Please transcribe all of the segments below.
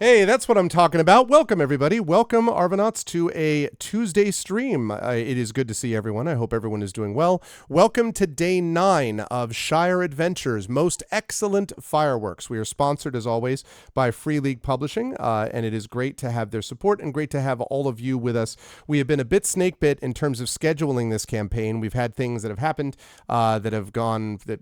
Hey, that's what I'm talking about. Welcome, everybody. Welcome, Arvanauts, to a Tuesday stream. It is good to see everyone. I hope everyone is doing well. Welcome to day 9 of Shire Adventures, Most Excellent Fireworks. We are sponsored, as always, by Free League Publishing, and it is great to have their support and great to have all of you with us. We have been a bit snake bit in terms of scheduling this campaign. We've had things that have happened that have gone, that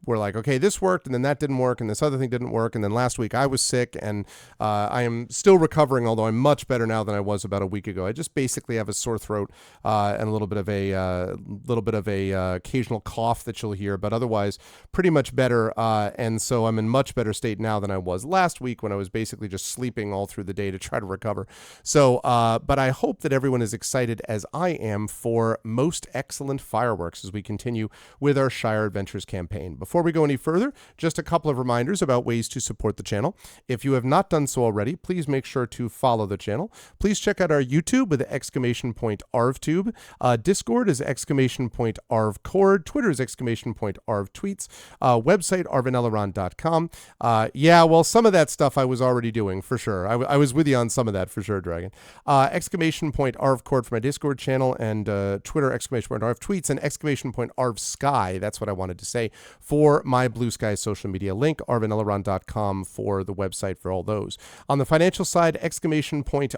we're like, okay, this worked, and then that didn't work, and this other thing didn't work, and then last week I was sick, and I am still recovering, although I'm much better now than I was about a week ago. I just basically have a sore throat and a little bit of a occasional cough that you'll hear, but otherwise pretty much better. And so I'm in much better state now than I was last week when I was basically just sleeping all through the day to try to recover. So, but I hope that everyone is excited as I am for Most Excellent Fireworks as we continue with our Shire Adventures campaign. Before we go any further, just a couple of reminders about ways to support the channel. If you have not done so already, please make sure to follow the channel. Please check out our YouTube with !ArvTube. Discord is !ArvCord. Twitter is !ArvTweets. Website arvanelaron.com. Yeah, well, some of that stuff I was already doing for sure. I was with you on some of that for sure, Dragon. !ArvCord for my Discord channel, and Twitter !ArvTweets, and !ArvSky. That's what I wanted to say for my Blue Sky social media link, arvanelaron.com for the website for all those. On the financial side,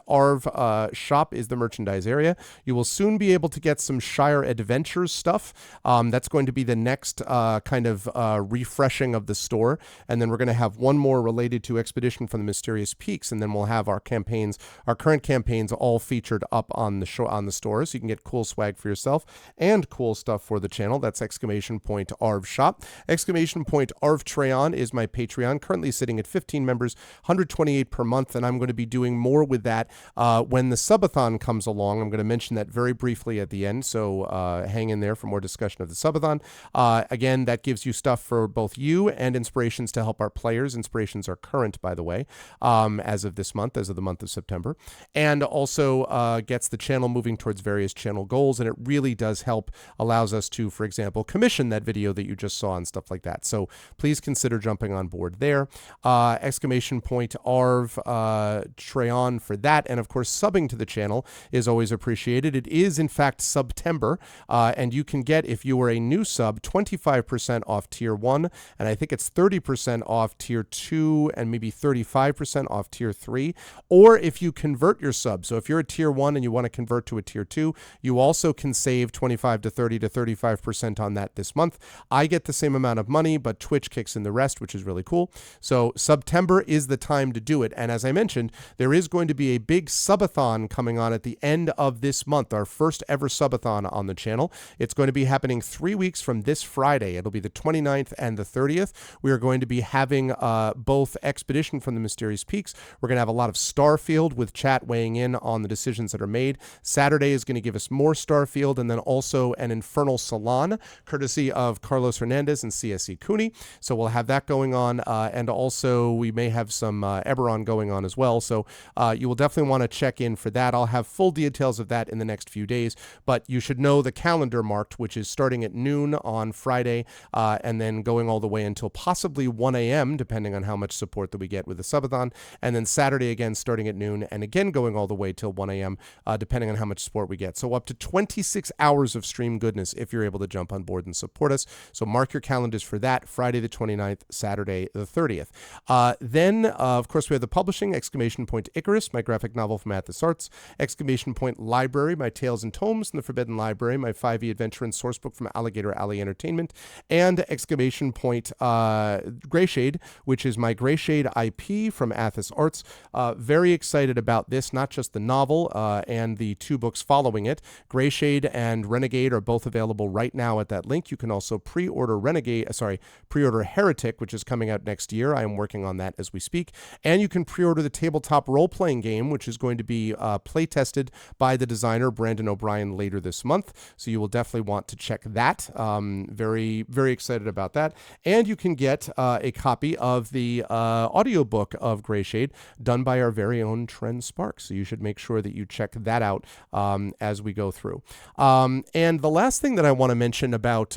!Arv shop is the merchandise area. You will soon be able to get some Shire Adventures stuff. That's going to be the next kind of refreshing of the store. And then we're going to have one more related to Expedition from the Mysterious Peaks. And then we'll have our current campaigns all featured up on the store. So you can get cool swag for yourself and cool stuff for the channel. That's !Arv shop. !Arv Treon is my Patreon, currently sitting at 15 members, 128 per month, and I'm going to be doing more with that when the subathon comes along. I'm going to mention that very briefly at the end, so hang in there for more discussion of the subathon. Again, that gives you stuff for both you and inspirations to help our players. Inspirations are current, by the way, as of this month, as of the month of September, and also gets the channel moving towards various channel goals, and it really does help, allows us to, for example, commission that video that you just saw and stuff like that. So please consider jumping on board there. !Arv Treon for that, and of course subbing to the channel is always appreciated. It is in fact September, and you can get, if you are a new sub, 25% off tier 1, and I think it's 30% off tier 2 and maybe 35% off tier 3, or if you convert your sub. So if you're a tier 1 and you want to convert to a tier 2, you also can save 25 to 30 to 35% on that this month. I get the same amount of money, but Twitch kicks in the rest, which is really cool. So September is the time to do it. And as I mentioned, there is going to be a big subathon coming on at the end of this month, our first ever subathon on the channel. It's going to be happening 3 weeks from this Friday. It'll be the 29th and the 30th. We are going to be having both Expedition from the Mysterious Peaks. We're going to have a lot of Starfield with chat weighing in on the decisions that are made. Saturday is going to give us more Starfield, and then also an Infernal Salon, courtesy of Carlos Hernandez and CSC Cooney. So we'll have that going on, and also we may have some Eberron going on as well. So you will definitely want to check in for that. I'll have full details of that in the next few days, but you should know the calendar marked, which is starting at noon on Friday, and then going all the way until possibly 1 a.m., depending on how much support that we get with the subathon. And then Saturday again, starting at noon, and again going all the way till 1 a.m., depending on how much support we get. So up to 26 hours of stream goodness if you're able to jump on board and support us. So mark your calendars for that, Friday the 29th, Saturday the 30th. Then, of course, we have the publishing, !Icarus, my graphic novel from Athos Arts, !Library, my Tales and Tomes from the Forbidden Library, my 5e adventure and sourcebook from Alligator Alley Entertainment, and Greyshade, which is my Greyshade IP from Athos Arts. Very excited about this, not just the novel and the 2 books following it. Greyshade and Renegade are both available right now at that link. You can also pre-order Heretic, which is coming out next year. I am working on that as we speak. And you can pre-order the tabletop role-playing game, which is going to be play-tested by the designer Brandon O'Brien later this month. So you will definitely want to check that. Very, very excited about that. And you can get a copy of the audiobook of Greyshade done by our very own Trent Sparks. So you should make sure that you check that out as we go through. And the last thing that I want to mention about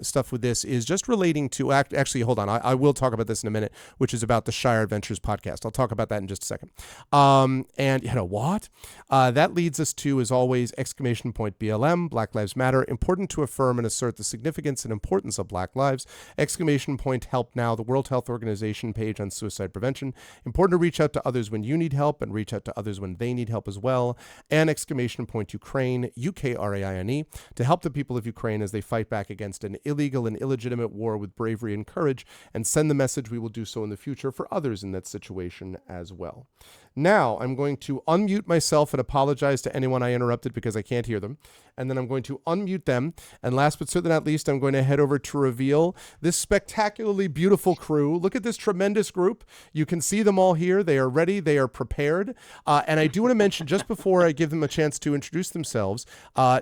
stuff with this is just just relating to actually, hold on, I will talk about this in a minute, which is about the Shire Adventures podcast. I'll talk about that in just a second. And what? That leads us to, as always, exclamation point BLM, Black Lives Matter, important to affirm and assert the significance and importance of Black lives. Exclamation point Help Now, the World Health Organization page on suicide prevention. Important to reach out to others when you need help and reach out to others when they need help as well. And exclamation point Ukraine, UKRAINE, to help the people of Ukraine as they fight back against an illegal and illegitimate war with bravery and courage, and send the message we will do so in the future for others in that situation as well. Now, I'm going to unmute myself and apologize to anyone I interrupted because I can't hear them. And then I'm going to unmute them. And last but certainly not least, I'm going to head over to reveal this spectacularly beautiful crew. Look at this tremendous group. You can see them all here. They are ready. They are prepared. And I do want to mention, just before I give them a chance to introduce themselves,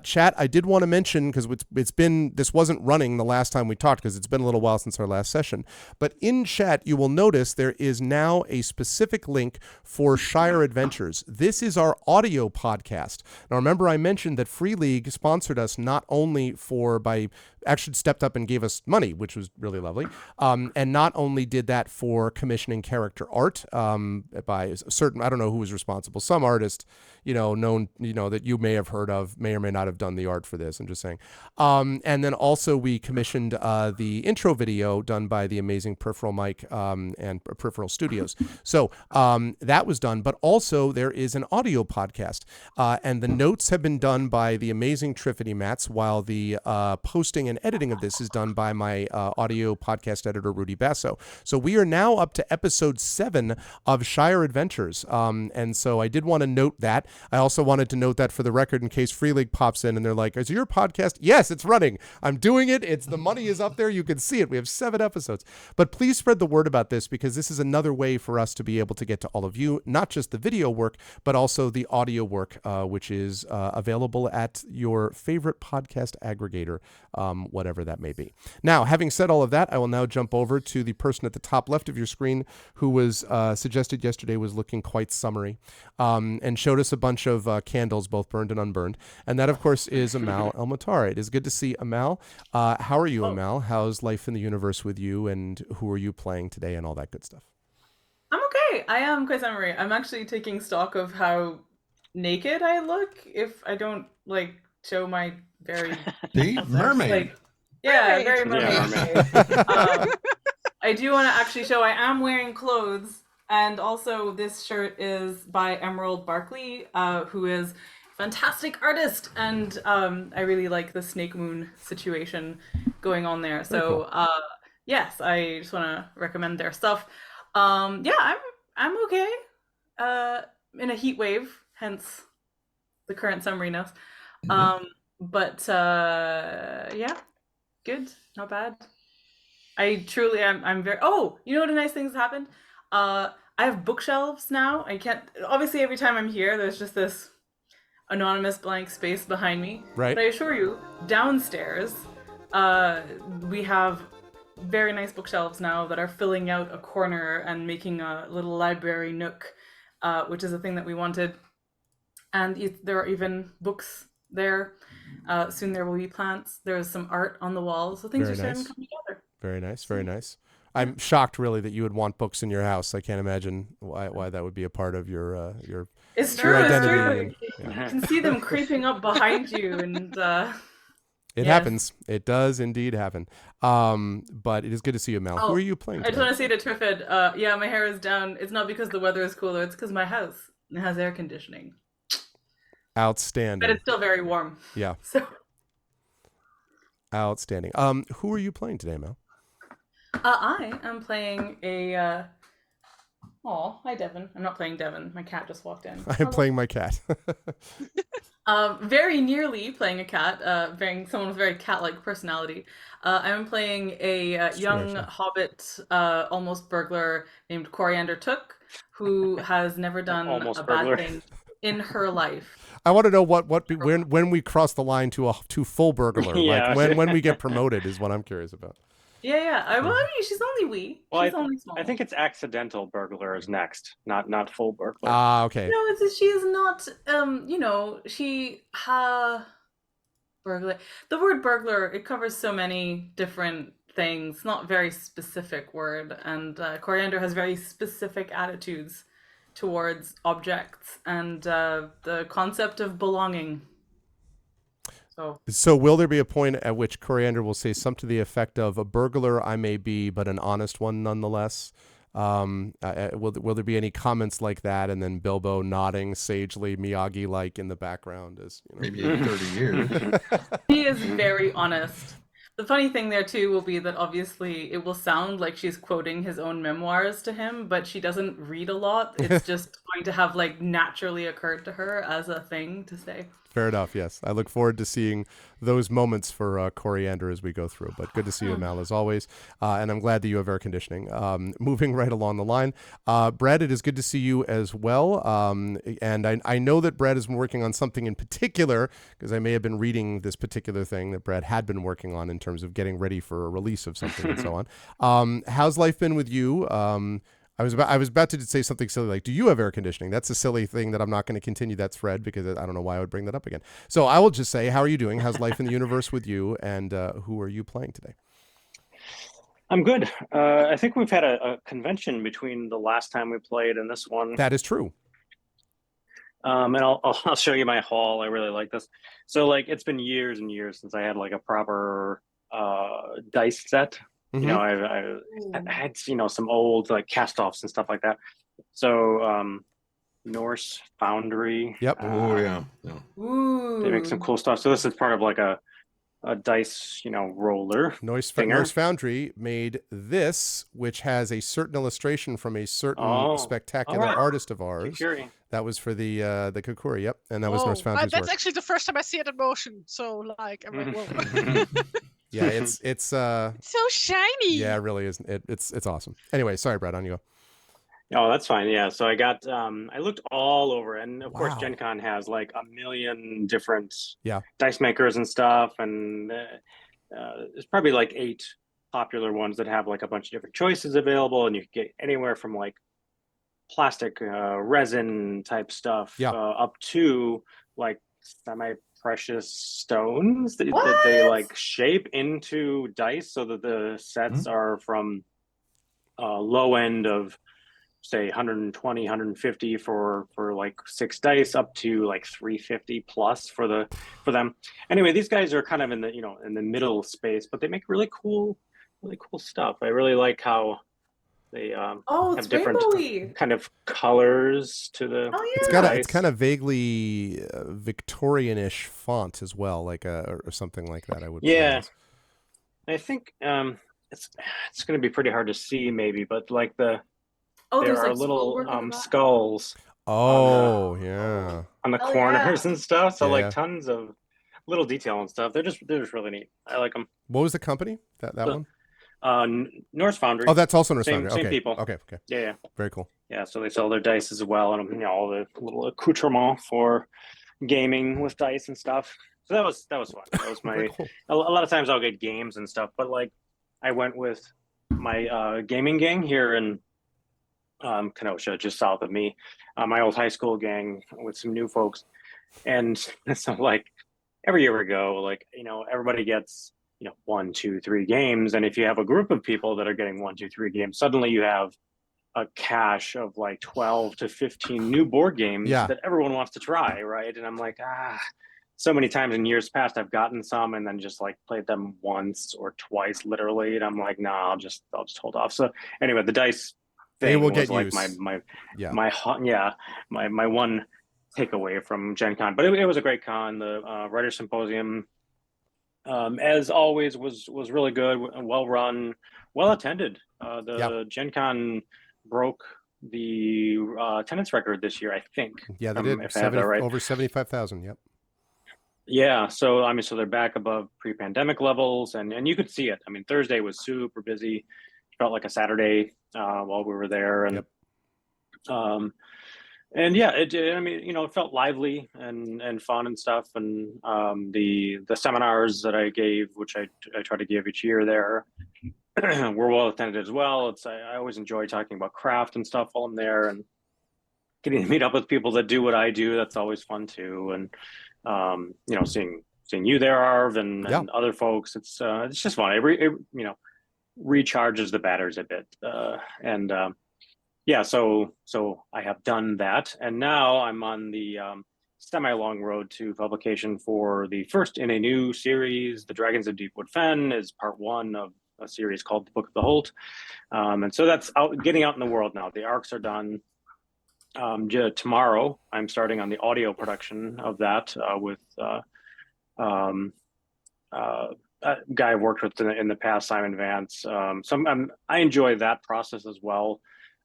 chat, I did want to mention, because this wasn't running the last time we talked because it's been a little while since our last session. But in chat, you will notice there is now a specific link for Shire Adventures. This is our audio podcast. Now, remember, I mentioned that Free League sponsored us not only actually stepped up and gave us money, which was really lovely. And not only did that for commissioning character art by a certain, I don't know who was responsible, some artist, known, that you may have heard of, may or may not have done the art for this. I'm just saying. And then also we commissioned the intro video done by the amazing Peripheral Mic and Peripheral Studios. So that was done, but also there is an audio podcast. And the notes have been done by the amazing Triffity Mats, while the posting and editing of this is done by my audio podcast editor, Rudy Basso. So we are now up to episode 7 of Shire Adventures. And so I did want to note that. I also wanted to note that for the record, in case Free League pops in and they're like, is your podcast? Yes, it's running. I'm doing it. The money is up there. You can see it. We have 7 episodes. But please spread the word about this, because this is another way for us to be able to get to all of you, not just the video work, but also the audio work, which is available at your favorite podcast aggregator, whatever that may be. Now, having said all of that, I will now jump over to the person at the top left of your screen who was suggested yesterday was looking quite summery, and showed us a bunch of candles, both burned and unburned. And that, of course, is Amal El-Matara. It is good to see Amal. How are you, Amal? How's life in the universe with you, and who are you playing today, and all that good stuff? I'm okay. I am quite summery. I'm actually taking stock of how naked I look if I don't show my very mermaid. Very mermaid. I do want to actually show I am wearing clothes, and also this shirt is by Emerald Barkley, who is a fantastic artist, and I really like the Snake Moon situation going on there. So yes, I just want to recommend their stuff. I'm okay. In a heat wave, hence the current summeriness. Good, not bad. I truly am. I'm very. Oh, you know what a nice thing has happened? I have bookshelves now. I can't. Obviously, every time I'm here, there's just this anonymous blank space behind me. Right. But I assure you, downstairs, we have very nice bookshelves now that are filling out a corner and making a little library nook, which is a thing that we wanted. And there are even books there. Soon there will be plants. There's some art on the walls, so things are starting to come together. Very nice, very nice. I'm shocked, really, that you would want books in your house. I can't imagine why that would be a part of your It's your true. identity. It's true. You can see them creeping up behind you, and it happens. It does indeed happen. But it is good to see you, Mel. Who are you playing today? I just want to say to Triffid, my hair is down. It's not because the weather is cooler. It's because my house has air conditioning. Outstanding. But it's still very warm. Yeah. So. Outstanding. Who are you playing today, Mel? I am playing a. Hi, Devin. I'm not playing Devin. My cat just walked in. I'm playing my cat. Very nearly playing a cat. Someone with very cat-like personality. I'm playing a young hobbit, almost burglar named Coriander Took, who has never done a bad thing in her life. I want to know when we cross the line to full burglar. Yeah. Like when we get promoted is what I'm curious about. Yeah. I mean, she's only wee. She's only small. I think it's accidental burglar is next, not full burglar. Okay. No, she is not. Burglar. The word burglar, it covers so many different things, not very specific word, and coriander has very specific attitudes towards objects and the concept of belonging. So will there be a point at which Coriander will say something to the effect of, "A burglar I may be, but an honest one nonetheless"? Will there be any comments like that? And then Bilbo nodding sagely, Miyagi-like in the background, as you know. Maybe in 30 years. He is very honest. The funny thing there too will be that obviously it will sound like she's quoting his own memoirs to him, but she doesn't read a lot. It's just going to have like naturally occurred to her as a thing to say. Fair enough. Yes, I look forward to seeing those moments for Coriander as we go through. But good to see you, Mal, as always. And I'm glad that you have air conditioning. Moving right along the line, Brad, it is good to see you as well. And I know that Brad has been working on something in particular, because I may have been reading this particular thing that Brad had been working on in terms of getting ready for a release of something and so on. How's life been with you? I was about to say something silly like, "Do you have air conditioning?" That's a silly thing that I'm not going to continue that thread, because I don't know why I would bring that up again. So I will just say, how are you doing? How's life in the universe with you? And who are you playing today? I'm good. I think we've had a convention between the last time we played and this one. That is true. And I'll show you my haul. I really like this. So like it's been years and years since I had like a proper dice set. You know, I had, you know, some old like cast-offs and stuff like that. So Norse Foundry. Yep. Oh yeah. Ooh. They make some cool stuff. So this is part of like a dice, you know, roller. Norse Foundry made this, which has a certain illustration from a certain spectacular artist of ours. Kukuri. That was for the Kukuri. Yep, and that was Norse Foundry's That's work. actually the first time I see it in motion. So like, I'm like, whoa. Yeah, it's It's so shiny. yeah, it really is. It's awesome. Anyway, sorry, Brad, on you go. Oh, that's fine. Yeah. So I got I looked all over, and of course Wow. Gen Con has like a million different Yeah. dice makers and stuff, and there's probably like 8 popular ones that have like a bunch of different choices available, and you can get anywhere from like plastic resin type stuff up to like semi-precious stones that they like shape into dice, so that the sets are from low end of say 120 150 for like 6 dice up to like 350 plus for them. Anyway, these guys are kind of in the, you know, in the middle space, but they make really cool stuff. I really like how they have different kind of colors to the it's kind of vaguely Victorian-ish font as well, like or something like that, I would I think it's going to be pretty hard to see maybe, but like there are like little skulls on the corners and stuff, so like tons of little detail and stuff. They're just really neat. I like them. What was the company that one? Norse Foundry. Oh, that's also Norse Foundry. Same people. Okay. Yeah. Very cool. Yeah, so they sell their dice as well, and you know, all the little accoutrement for gaming with dice and stuff. So that was fun. That was my cool. a lot of times I'll get games and stuff, but like I went with my gaming gang here in Kenosha, just south of me, my old high school gang with some new folks, and so like every year we go, like, you know, everybody gets, you know, 1, 2, 3 games, and if you have a group of people that are getting 1, 2, 3 games, suddenly you have a cache of like 12 to 15 new board games that everyone wants to try, right? And I'm like, so many times in years past I've gotten some and then just like played them once or twice literally, and I'm like, nah, I'll just hold off. So anyway, the dice thing they will was get like used. my one takeaway from Gen Con. But it was a great con. The Writer Symposium, as always, was really good, well run, well attended. The Gen Con broke the attendance record this year, I think. Yeah, they did. Over 75,000. Yep. Yeah, so I mean, so they're back above pre-pandemic levels, and you could see it. I mean, Thursday was super busy. It felt like a Saturday while we were there, and and yeah, I mean, you know, it felt lively and fun and stuff. And the seminars that I gave, which I try to give each year there, were well attended as well. I always enjoy talking about craft and stuff while I'm there, and getting to meet up with people that do what I do. That's always fun too. And you know, seeing you there, Arv, and other folks, it's just fun. You know, recharges the batteries a bit. And yeah, so I have done that, and now I'm on the semi-long road to publication for the first in a new series. The Dragons of Deepwood Fen is part one of a series called The Book of the Holt, and so that's getting out in the world now. The arcs are done. Tomorrow, I'm starting on the audio production of that with a guy I've worked with in the past, Simon Vance. I enjoy that process as well,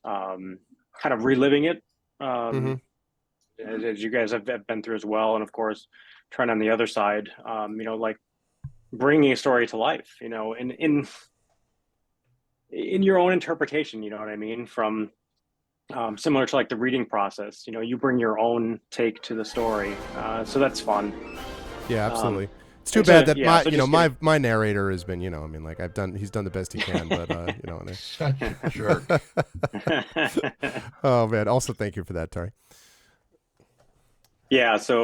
kind of reliving it, as you guys have been through as well. And of course, trying on the other side, like bringing a story to life, in your own interpretation, you know what I mean? From similar to like the reading process, you bring your own take to the story. So that's fun. Yeah, absolutely. It's too bad that my my narrator has been, I mean, like he's done the best he can, but Sure. Oh man. Also, thank you for that, Tari. Yeah. So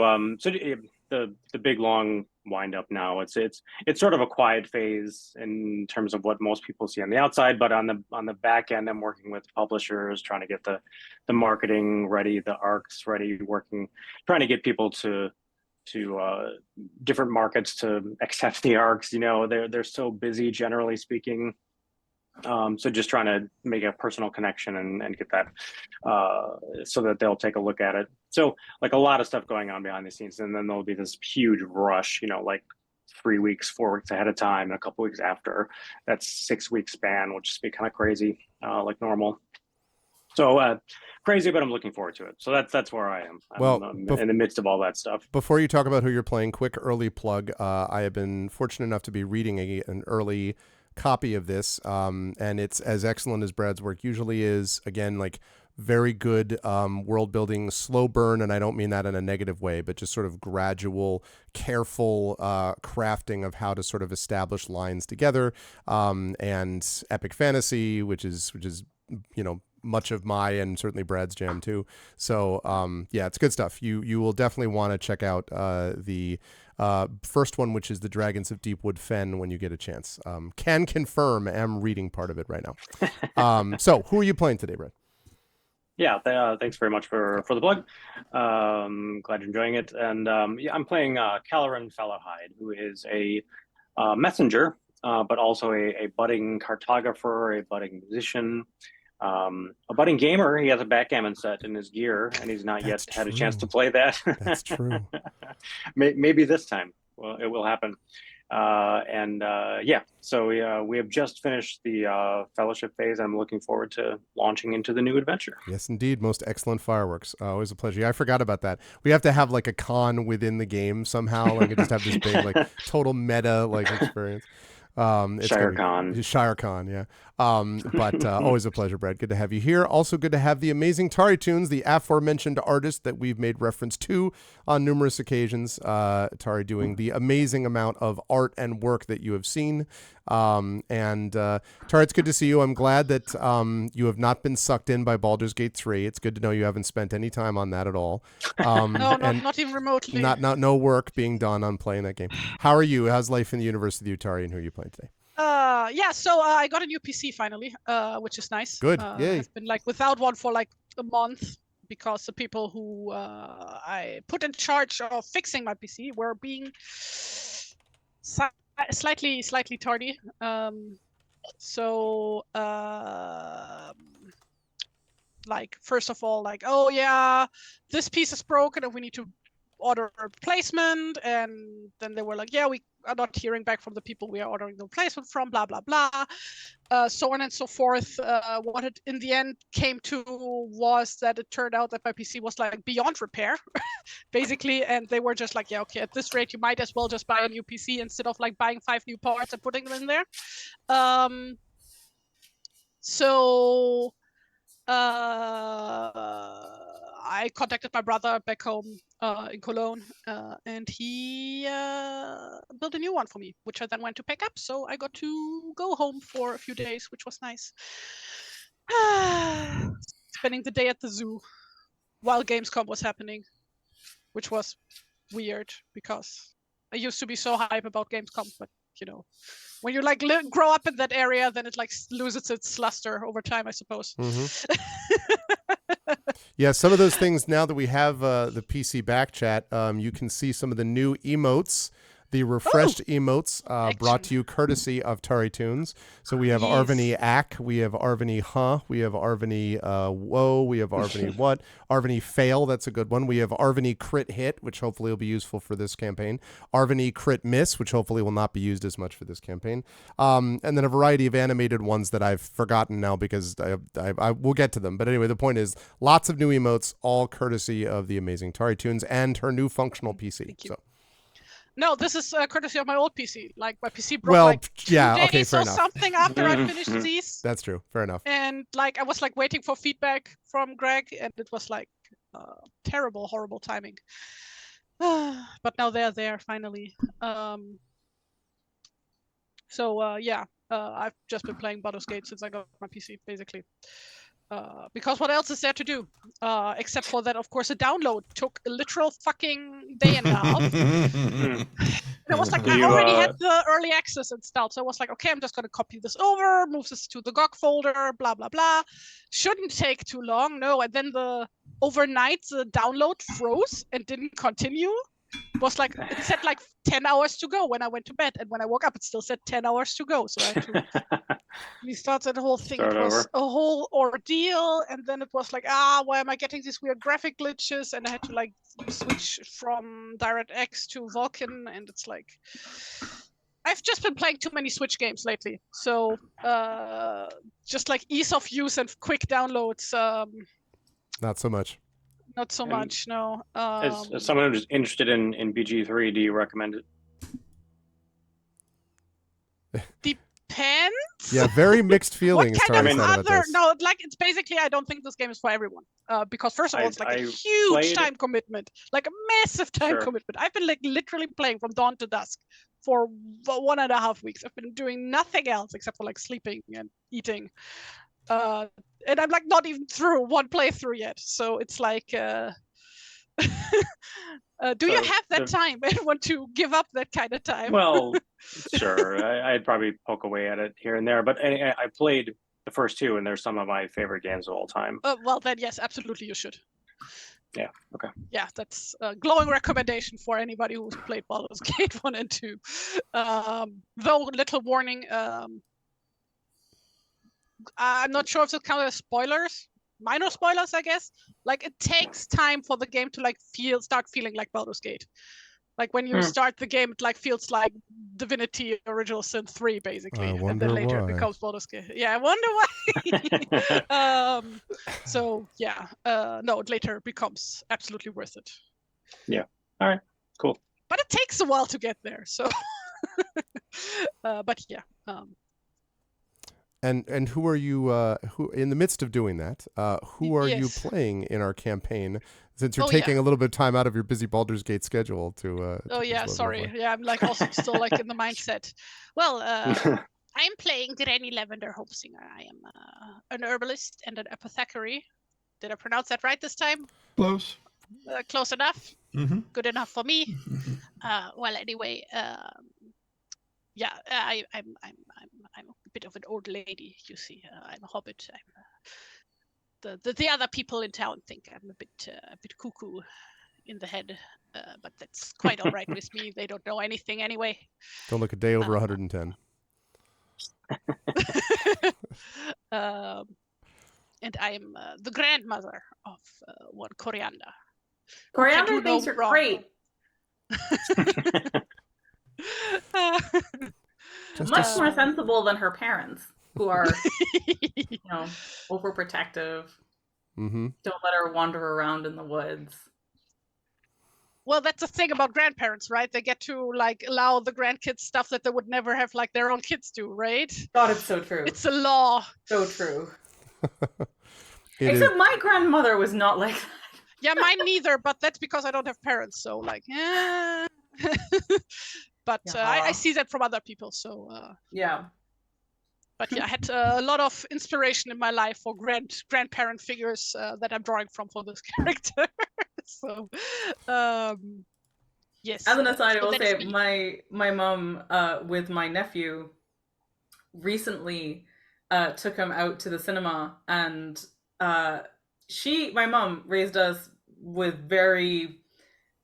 the big long wind up now. It's sort of a quiet phase in terms of what most people see on the outside, but on the back end, I'm working with publishers, trying to get the marketing ready, the arcs ready, trying to get people to different markets to accept the arcs. They're so busy, generally speaking. So just trying to make a personal connection and get that so that they'll take a look at it. So like a lot of stuff going on behind the scenes, and then there'll be this huge rush, like 3 weeks, 4 weeks ahead of time, and a couple weeks after. That's 6 week span, which just be kind of crazy, like normal. So crazy, but I'm looking forward to it. So that's where I am. I'm in the midst of all that stuff. Before you talk about who you're playing, quick early plug. I have been fortunate enough to be reading an early copy of this, and it's as excellent as Brad's work usually is. Again, like very good world building, slow burn, and I don't mean that in a negative way, but just sort of gradual, careful crafting of how to sort of establish lines together, and epic fantasy, which is much of my and certainly Brad's jam too. So yeah, it's good stuff. You will definitely want to check out the first one, which is the Dragons of Deepwood Fen, when you get a chance. Can confirm, am reading part of it right now. So who are you playing today, Brad? Yeah, thanks very much for the plug. Glad you're enjoying it. And yeah, I'm playing Caloran Fellowhide, who is a messenger, but also a budding cartographer, a budding musician, a budding gamer. He has a backgammon set in his gear, and he's not yet had a chance to play that. That's true. Maybe this time, well, it will happen. Yeah, so we have just finished the fellowship phase. I'm looking forward to launching into the new adventure. Yes, indeed. Most excellent fireworks. Always a pleasure. Yeah, I forgot about that. We have to have like a con within the game somehow. Like just have this big, like total meta like experience. Shire Con. Shire Con, yeah. But always a pleasure, Brad. Good to have you here. Also good to have the amazing Tari Tunes, the aforementioned artist that we've made reference to on numerous occasions. Tari doing the amazing amount of art and work that you have seen. Tari, it's good to see you. I'm glad that you have not been sucked in by Baldur's Gate 3. It's good to know you haven't spent any time on that at all. No, not even remotely. No work being done on playing that game. How are you? How's life in the universe with you, Tari, and who are you playing today? Yeah, so I got a new PC finally, which is nice. Good, yay. I've been like without one for like a month because the people who I put in charge of fixing my PC were being slightly tardy. Like first of all, like, oh yeah, this piece is broken and we need to order a replacement, and then they were like, yeah, we are not hearing back from the people we are ordering the replacement from, blah blah blah, so on and so forth. What it in the end came to was that it turned out that my PC was like beyond repair basically, and they were just like, yeah, okay, at this rate you might as well just buy a new PC instead of like buying 5 new parts and putting them in there. I contacted my brother back home in Cologne, and he built a new one for me, which I then went to pick up. So I got to go home for a few days, which was nice. Spending the day at the zoo while Gamescom was happening, which was weird because I used to be so hype about Gamescom, but when you like grow up in that area, then it like loses its luster over time, I suppose. Yeah, some of those things, now that we have the PC back chat, you can see some of the new emotes, the refreshed emotes brought to you courtesy of Tari Tunes. So we have Arvany Ack, we have Arvany Huh, we have Arvany Whoa, we have Arvany What, Arvany Fail, that's a good one. We have Arvany Crit Hit, which hopefully will be useful for this campaign. Arvany Crit Miss, which hopefully will not be used as much for this campaign. And then a variety of animated ones that I've forgotten now because I will get to them. But anyway, the point is lots of new emotes, all courtesy of the amazing Tari Tunes and her new functional PC. So. No, this is courtesy of my old PC. Like my PC broke like 2 days fair or enough. something after I finished these. That's true. Fair enough. And like I was like waiting for feedback from Greg, and it was like terrible, horrible timing. But now they're there finally. I've just been playing Baldur's Gate since I got my PC, basically. Because what else is there to do? Except for that, of course, the download took a literal fucking day and a half. It was like, I already had the early access installed, so I was like, okay, I'm just going to copy this over, move this to the GOG folder, blah, blah, blah. Shouldn't take too long, no. And then overnight, the download froze and didn't continue. It was like, it said like 10 hours to go when I went to bed, and when I woke up, it still said 10 hours to go. So I had to restart that whole thing. It was a whole ordeal, and then it was like, why am I getting these weird graphic glitches? And I had to like switch from DirectX to Vulkan, and it's like, I've just been playing too many Switch games lately. So just like ease of use and quick downloads. Not so much. Not so much, no. As someone who's interested in BG3, do you recommend it? Depends. Yeah, very mixed feelings. What kind of other? No, like it's basically, I don't think this game is for everyone. Because first of all, it's like a huge time commitment, like a massive time commitment. I've been like literally playing from dawn to dusk for 1.5 weeks. I've been doing nothing else except for like sleeping and eating. And I'm like not even through one playthrough yet, so it's like, do you have that time and want to give up that kind of time? Well, sure. I'd probably poke away at it here and there, but I played the first two, and they're some of my favorite games of all time. Well, then yes, absolutely, you should. Yeah. Okay. Yeah, that's a glowing recommendation for anybody who's played Baldur's Gate 1 and 2. Though, little warning. I'm not sure if it counts as spoilers. Minor spoilers, I guess. Like it takes time for the game to like start feeling like Baldur's Gate. Like when you start the game, it like feels like Divinity Original Sin 3, basically, and then later it becomes Baldur's Gate. Yeah, I wonder why. So yeah, no, it later becomes absolutely worth it. Yeah. All right. Cool. But it takes a while to get there. So, but yeah. And who are you? Who in the midst of doing that? Who are you playing in our campaign? Since you're taking a little bit of time out of your busy Baldur's Gate schedule to. Sorry. Yeah, I'm like also still like in the mindset. Well, I'm playing Granny Lavender Hopesinger. I am an herbalist and an apothecary. Did I pronounce that right this time? Close. Close enough. Mm-hmm. Good enough for me. Well, anyway. Yeah, I'm a bit of an old lady, you see. I'm a hobbit. The other people in town think I'm a bit cuckoo in the head, but that's quite all right with me. They don't know anything anyway. Don't look a day over 110. And I'm the grandmother of one Coriander. Coriander thinks you're great. Much more sensible than her parents, who are, overprotective. Mm-hmm. Don't let her wander around in the woods. Well, that's the thing about grandparents, right? They get to like allow the grandkids stuff that they would never have like their own kids do, right? God, it's so true. It's a law. So true. Except my grandmother was not like that. Yeah, mine neither, but that's because I don't have parents, so like, But I see that from other people, so... yeah. But yeah, I had a lot of inspiration in my life for grandparent figures that I'm drawing from for this character. So, Yes. As an aside, I So will that is say me. my mom with my nephew recently took him out to the cinema, and uh, my mom raised us with very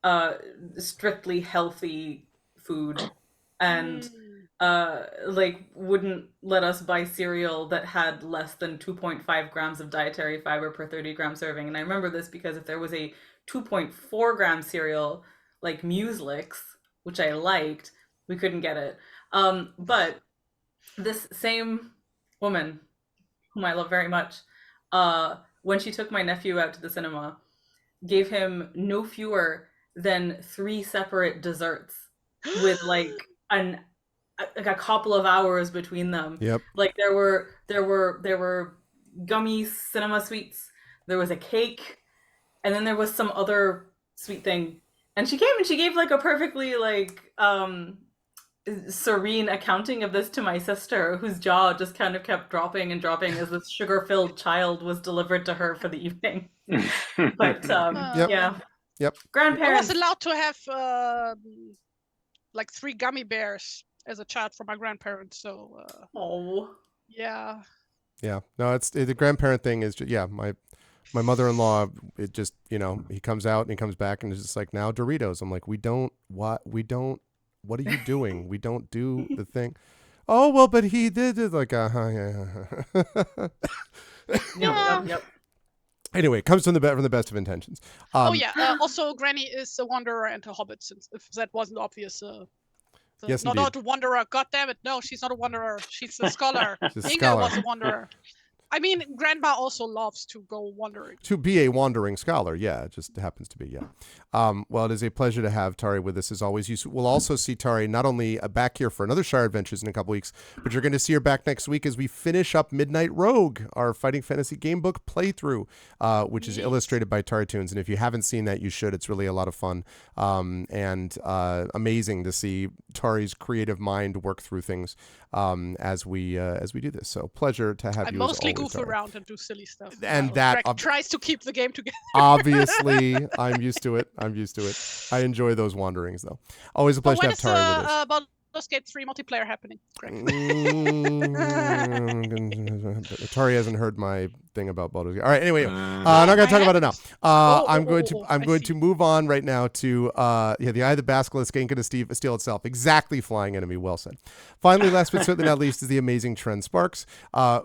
uh, strictly healthy food, and Mm. like wouldn't let us buy cereal that had less than 2.5 grams of dietary fiber per 30-gram serving. And I remember this because if there was a 2.4-gram cereal like Mueslix, which I liked, we couldn't get it. But this same woman, whom I love very much, when she took my nephew out to the cinema, gave him no fewer than 3 separate desserts with like a couple of hours between them. Yep. Like there were gummy cinema sweets, there was a cake, and then there was some other sweet thing. And she came and she gave like a perfectly like serene accounting of this to my sister, whose jaw just kind of kept dropping and dropping as this sugar-filled child was delivered to her for the evening. But Yep. yeah, Yep. I grandparents. was allowed to have like 3 gummy bears as a child from my grandparents. So Oh, yeah. Yeah. No, the grandparent thing is just, yeah, my mother-in-law, it just, you know, he comes out and he comes back and it's just like, now Doritos. I'm like, what are you doing? We don't do the thing. Oh, well, but he did it, like, yeah. yep. Anyway, it comes from the best of intentions. Oh yeah. Also, Granny is a wanderer and a hobbit. Since if that wasn't obvious. Yes, not a wanderer. God damn it! No, she's not a wanderer. She's a scholar. She's a Inga scholar. was a wanderer. I mean, Grandma also loves to go wandering. To be a wandering scholar, yeah, it just happens to be, yeah. Well, it is a pleasure to have Tari with us as always. We'll also see Tari not only back here for another Shire Adventures in a couple weeks, but you're going to see her back next week as we finish up Midnight Rogue, our Fighting Fantasy Gamebook playthrough, which is illustrated by Tari Toons. And if you haven't seen that, you should. It's really a lot of fun and amazing to see Tari's creative mind work through things as we do this. So pleasure to have I you. mostly as always, goof Tari. around and do silly stuff. And that Greg tries to keep the game together. Obviously, I'm used to it. I enjoy those wanderings, though. Always a pleasure to have Tari with us. Baldur's Gate 3 multiplayer happening, Greg? Tari hasn't heard my thing about Baldur's Gate. All right. Anyway, I'm not going to talk about it now. I'm going to move on right now to the Eye of the Basilisk ain't going to steal itself. Exactly, flying enemy. Well said. Finally, last but certainly not least, is the amazing Trent Sparks,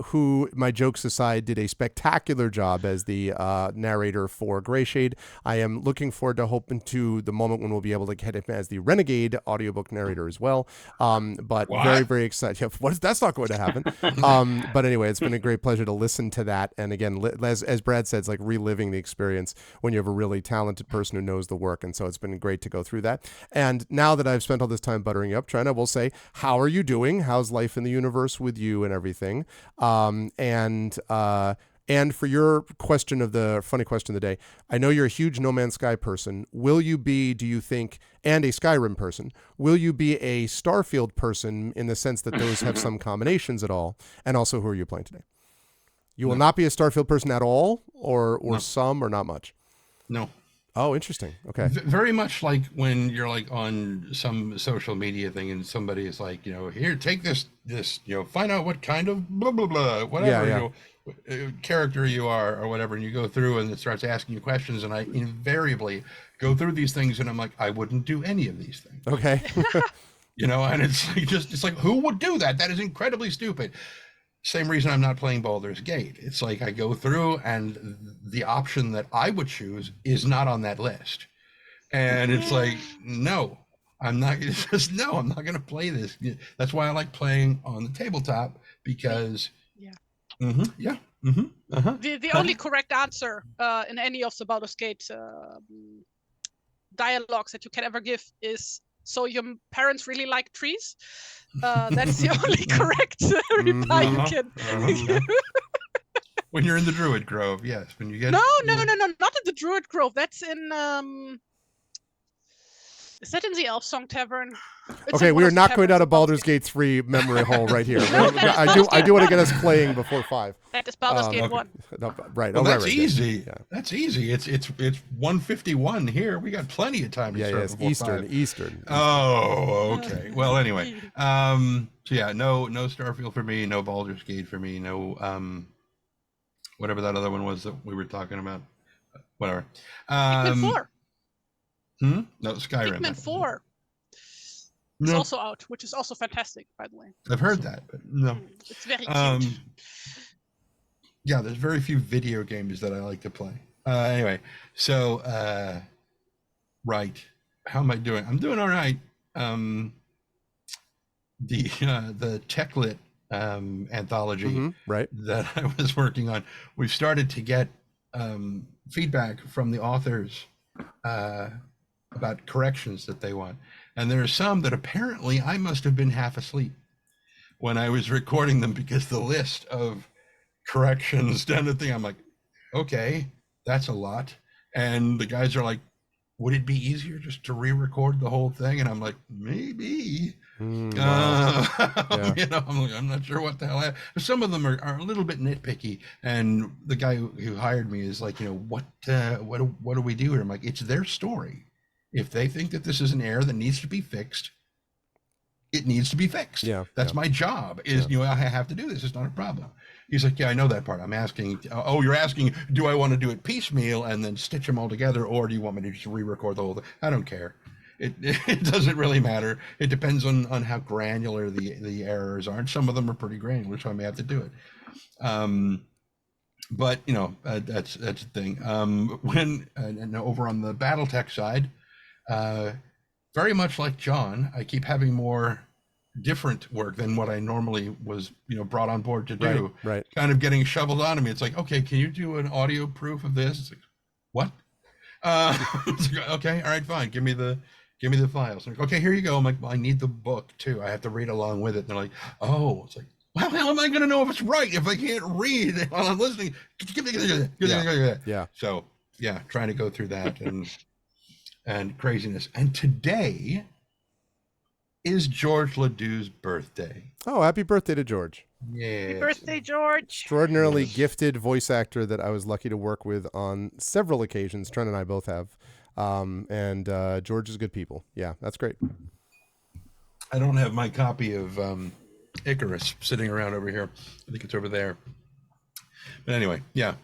who, my jokes aside, did a spectacular job as the narrator for Greyshade. I am looking forward to hoping to the moment when we'll be able to get him as the Renegade audiobook narrator as well. But What? very, very excited. Yeah, that's not going to happen. But anyway, it's been a great pleasure to listen to that. And again, as Brad said, it's like reliving the experience when you have a really talented person who knows the work. And so it's been great to go through that. And now that I've spent all this time buttering you up, Trent, I will say, how are you doing? How's life in the universe with you and everything? And for your question of the funny question of the day, I know you're a huge No Man's Sky person. Will you be, do you think, and a Skyrim person, will you be a Starfield person in the sense that those have some combinations at all? And also, who are you playing today? You will not be a Starfield person at all, or No. some, or not much? No. Oh, interesting. Okay. Very much like when you're like on some social media thing and somebody is like, here, take this, find out what kind of blah, blah, blah, whatever, character you are or whatever. And you go through and it starts asking you questions. And I invariably go through these things and I'm like, I wouldn't do any of these things. Okay. And it's like, who would do that? That is incredibly stupid. Same reason I'm not playing Baldur's Gate. It's like I go through and the option that I would choose is not on that list. And it's like, no, I'm not I'm not going to play this. That's why I like playing on the tabletop because the only correct answer in any of the Baldur's Gate dialogues that you can ever give is, so your parents really like trees? That's the only correct reply you can give. When you're in the Druid Grove, yes. When you get No, not in the Druid Grove. That's in Is that in the Elf Song Tavern? It's Okay, in we one are of the not going taverns down a of Baldur's Baldur's Gate 3 memory hole right here. No, that is I do want to get us playing before 5. That is Baldur's Gate okay. 1. No, right. Well, oh, that's right, easy. Yeah. That's easy. It's 151 here. We got plenty of time to start Yes. before Eastern. 5. Eastern. Oh, okay. Well, anyway. So yeah, no Starfield for me, no Baldur's Gate for me, no whatever that other one was that we were talking about. Whatever. Pikmin 4. No, Skyrim. Pikmin 4 is No, also out, which is also fantastic, by the way. I've heard that, but no. It's very cute. Yeah, there's very few video games that I like to play. Anyway, so right, how am I doing? I'm doing all right. The TechLit anthology right. that I was working on, we've started to get feedback from the authors about corrections that they want, and there are some that apparently I must have been half asleep when I was recording them, because the list of corrections down the thing, I'm like, okay, that's a lot. And the guys are like, would it be easier just to re-record the whole thing? And I'm like, maybe. Wow. Yeah. I'm not sure what the hell. Some of them are a little bit nitpicky, and the guy who hired me is like, what do we do here? I'm like, it's their story. If they think that this is an error that needs to be fixed, it needs to be fixed. Yeah, that's my job. I have to do this. It's not a problem. He's like, yeah, I know that part. I'm asking. Oh, you're asking, do I want to do it piecemeal and then stitch them all together, or do you want me to just re-record the whole thing? I don't care. It doesn't really matter. It depends on how granular the errors are, and some of them are pretty granular, so I may have to do it. But that's the thing. When and over on the BattleTech side, very much like John, I keep having more different work than what I normally was, brought on board to do. Right. Kind of getting shoveled onto me. It's like, okay, can you do an audio proof of this? It's like, what? It's like, okay, all right, fine. Give me the files. Like, okay, here you go. I'm like, well, I need the book too. I have to read along with it. And they're like, oh, it's like, well, how am I going to know if it's right if I can't read while I'm listening? Yeah. So yeah, trying to go through that and craziness. And today is George Ledoux's birthday. Oh, happy birthday to George. Yeah. Happy birthday, George. Extraordinarily gifted voice actor that I was lucky to work with on several occasions. Trent and I both have. And George is good people. Yeah, that's great. I don't have my copy of Icarus sitting around over here. I think it's over there. But anyway, yeah,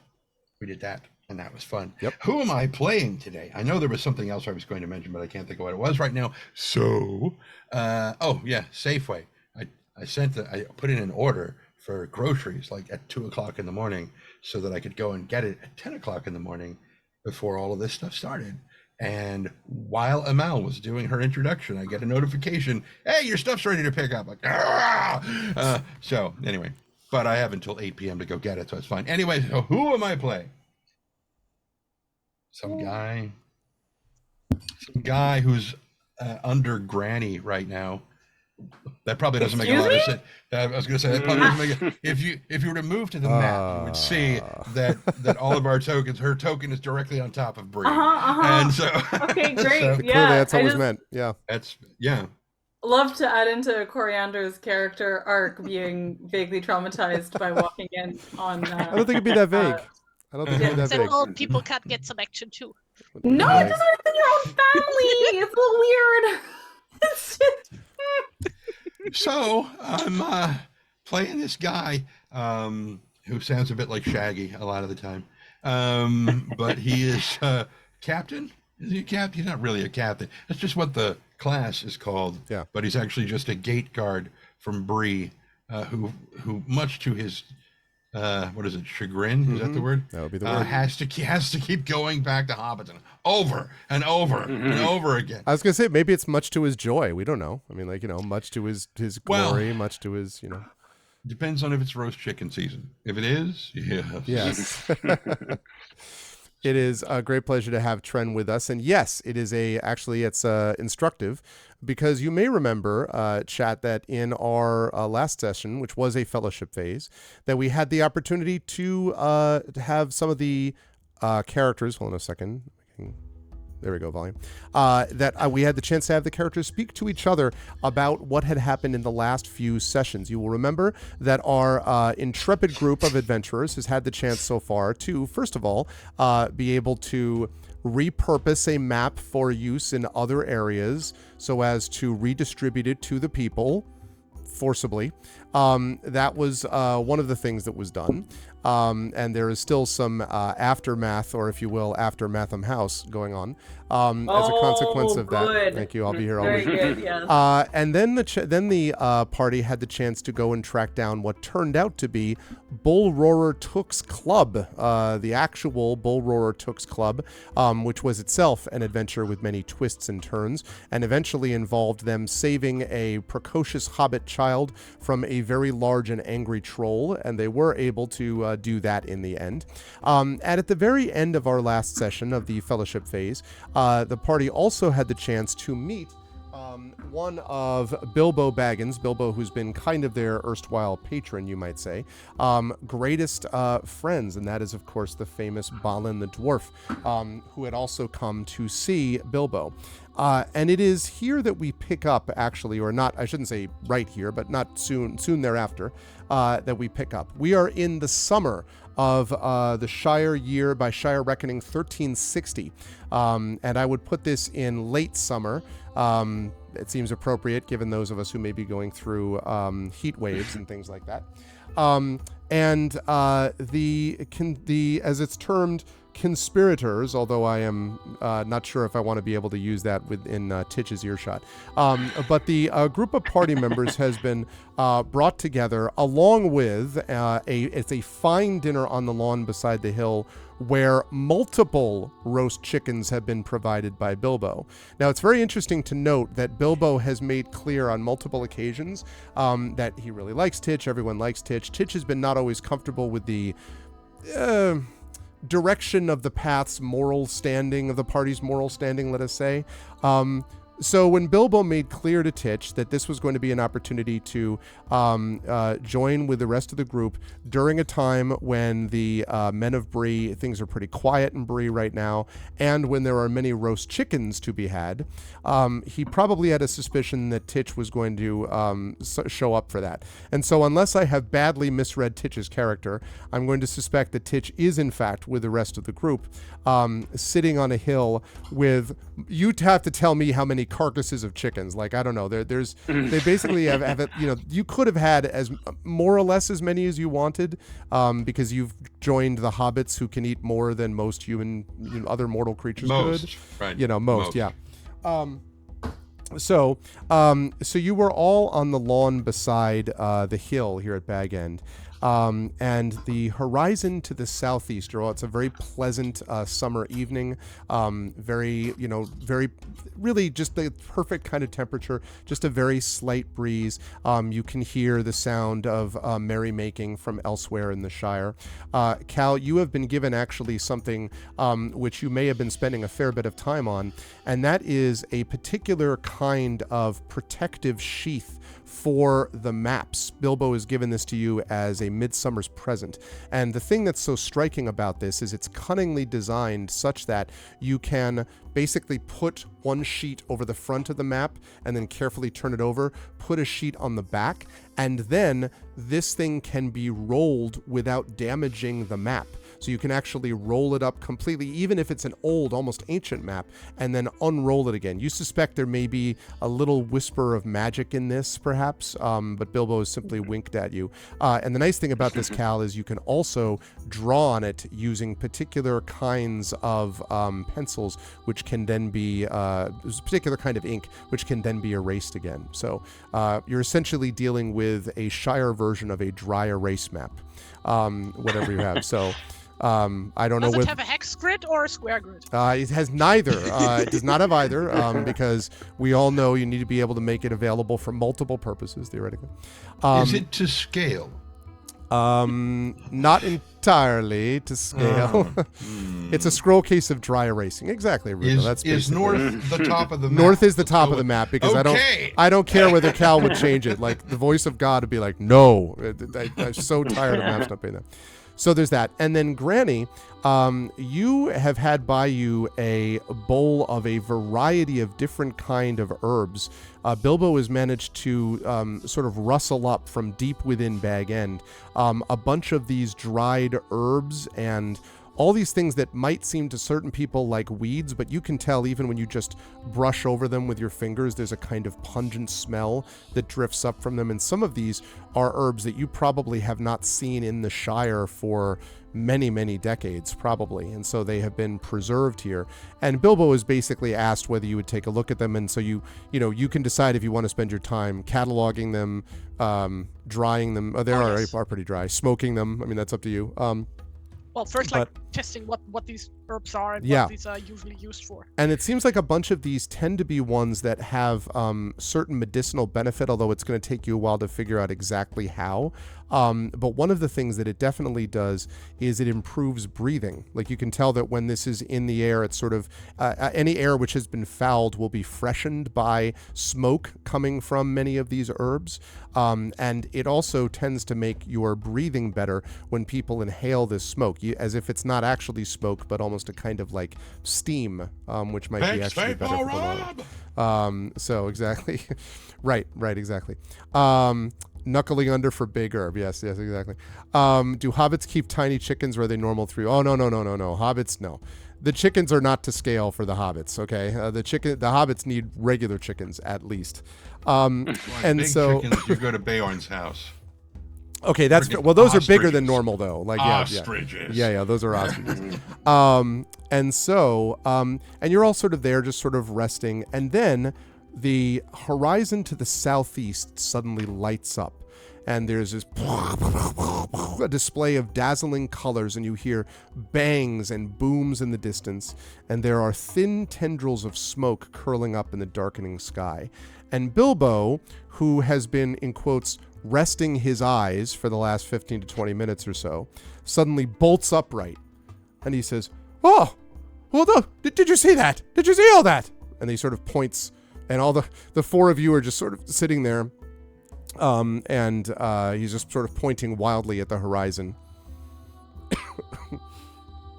we did that, and that was fun. Yep. Who am I playing today? I know there was something else I was going to mention, but I can't think of what it was right now. So, Safeway. I put in an order for groceries like at 2:00 in the morning so that I could go and get it at 10:00 in the morning before all of this stuff started. And while Amal was doing her introduction, I get a notification, hey, your stuff's ready to pick up. Like, so anyway, but I have until 8 p.m. to go get it, so it's fine. Anyway, so who am I playing? Some guy who's under Granny right now. That probably doesn't make a lot of sense. I was going to say that probably doesn't make it. If you were to move to the map, you would see that all of our tokens, her token is directly on top of Bree. And so okay, great. So clearly that's what was meant. Yeah. That's Love to add into Coriander's character arc being vaguely traumatized by walking in on. I don't think it'd be that vague. I don't think it'd be that Then vague. old people can't get some action too. No, it doesn't within your own family. It's a little weird. It's just. So I'm playing this guy who sounds a bit like Shaggy a lot of the time, but he is captain. Is he a captain? He's not really a captain. That's just what the class is called. Yeah. But he's actually just a gate guard from Bree, who much to his what is it, chagrin? Is that the word? That would be the word. Has to keep going back to Hobbiton over and over and over again. I was gonna say maybe it's much to his joy. We don't know. I mean, much to his glory, much to his Depends on if it's roast chicken season. If it is, yes. It is a great pleasure to have Tren with us, and yes, it is it's instructive, because you may remember, chat, that in our last session, which was a fellowship phase, that we had the opportunity to have some of the characters. Hold on a second. There we go, volume. That we had the chance to have the characters speak to each other about what had happened in the last few sessions. You will remember that our intrepid group of adventurers has had the chance so far to, first of all, be able to repurpose a map for use in other areas so as to redistribute it to the people forcibly. That was one of the things that was done. And there is still some aftermath, or if you will, aftermath House going on as a consequence of that. Good. Thank you. I'll be here all Very week. good, yes. And then the party had the chance to go and track down what turned out to be Bull Roarer Took's Club, the actual Bull Roarer Took's Club, which was itself an adventure with many twists and turns, and eventually involved them saving a precocious hobbit child from a very large and angry troll, and they were able to do that in the end. And at the very end of our last session of the fellowship phase, the party also had the chance to meet one of Bilbo Baggins, Bilbo who's been kind of their erstwhile patron, you might say, greatest friends, and that is, of course, the famous Balin the Dwarf, who had also come to see Bilbo. And it is here that we pick up, actually, or not, I shouldn't say right here, but not soon thereafter, that we pick up. We are in the summer of the Shire year, by Shire reckoning, 1360. And I would put this in late summer. It seems appropriate given those of us who may be going through heat waves and things like that. And as it's termed, conspirators, although I am not sure if I want to be able to use that within Titch's earshot. But the group of party members has been brought together along with it's a fine dinner on the lawn beside the hill where multiple roast chickens have been provided by Bilbo. Now, it's very interesting to note that Bilbo has made clear on multiple occasions that he really likes Titch. Everyone likes Titch. Titch has been not always comfortable with the direction of the path's moral standing, of the party's moral standing, let us say. So when Bilbo made clear to Titch that this was going to be an opportunity to join with the rest of the group during a time when the men of Bree, things are pretty quiet in Bree right now, and when there are many roast chickens to be had, he probably had a suspicion that Titch was going to show up for that. And so unless I have badly misread Titch's character, I'm going to suspect that Titch is in fact with the rest of the group, sitting on a hill with, you'd have to tell me how many carcasses of chickens. Like, I don't know. There's they basically have it, you could have had as more or less as many as you wanted, because you've joined the hobbits who can eat more than most human, other mortal creatures could. Right. Most, yeah. So you were all on the lawn beside the hill here at Bag End. And the horizon to the southeast, it's a very pleasant summer evening, very really just the perfect kind of temperature, just a very slight breeze. You can hear the sound of merrymaking from elsewhere in the Shire. Cal, you have been given actually something which you may have been spending a fair bit of time on, and that is a particular kind of protective sheath for the maps. Bilbo has given this to you as a midsummer's present. And the thing that's so striking about this is it's cunningly designed such that you can basically put one sheet over the front of the map and then carefully turn it over, put a sheet on the back, and then this thing can be rolled without damaging the map. So you can actually roll it up completely, even if it's an old, almost ancient map, and then unroll it again. You suspect there may be a little whisper of magic in this, perhaps, but Bilbo has simply winked at you. And the nice thing about this, Cal, is you can also draw on it using particular kinds of pencils, which can then be, a particular kind of ink, which can then be erased again. So you're essentially dealing with a Shire version of a dry erase map, whatever you have. So I don't know. Does it have a hex grid or a square grid? It has neither. It does not have either, because we all know you need to be able to make it available for multiple purposes, theoretically. Is it to scale? Not entirely to scale. It's a scroll case of dry erasing. Exactly, Rudo. Is north the top of the map? North is the top of the map, because I don't care whether Cal would change it. Like, the voice of God would be like, no. I'm so tired of maps not being that. So there's that. And then Granny, you have had by you a bowl of a variety of different kind of herbs. Bilbo has managed to sort of rustle up from deep within Bag End a bunch of these dried herbs and all these things that might seem to certain people like weeds, but you can tell even when you just brush over them with your fingers, there's a kind of pungent smell that drifts up from them. And some of these are herbs that you probably have not seen in the Shire for many, many decades, probably. And so they have been preserved here. And Bilbo has basically asked whether you would take a look at them. And so you can decide if you want to spend your time cataloging them, drying them. They are pretty dry. Smoking them. I mean, that's up to you. Well, first, testing what these herbs are and what these are usually used for. And it seems like a bunch of these tend to be ones that have certain medicinal benefit, although it's going to take you a while to figure out exactly how. But one of the things that it definitely does is it improves breathing. Like you can tell that when this is in the air, it's sort of any air which has been fouled will be freshened by smoke coming from many of these herbs. And it also tends to make your breathing better when people inhale this smoke, as if it's not actually smoke, but almost a kind of like steam, which might be actually better for the lung. So exactly. Right, exactly. Knuckling under for big herb. Yes, exactly. Do hobbits keep tiny chickens or are they normal through? Oh, no. Hobbits, no. The chickens are not to scale for the hobbits, okay? The hobbits need regular chickens at least. And big so chickens, you go to Beorn's house. Okay, those are bigger than normal though. Like ostriches. Yeah, those are ostriches. And so and you're all sort of there, just sort of resting, and then the horizon to the southeast suddenly lights up, and there's this a display of dazzling colors, and you hear bangs and booms in the distance, and there are thin tendrils of smoke curling up in the darkening sky. And Bilbo, who has been, in quotes, resting his eyes for the last 15 to 20 minutes or so, suddenly bolts upright, and he says, "Oh, well, did you see that? Did you see all that?" And he sort of points, and all the four of you are just sort of sitting there, and he's just sort of pointing wildly at the horizon.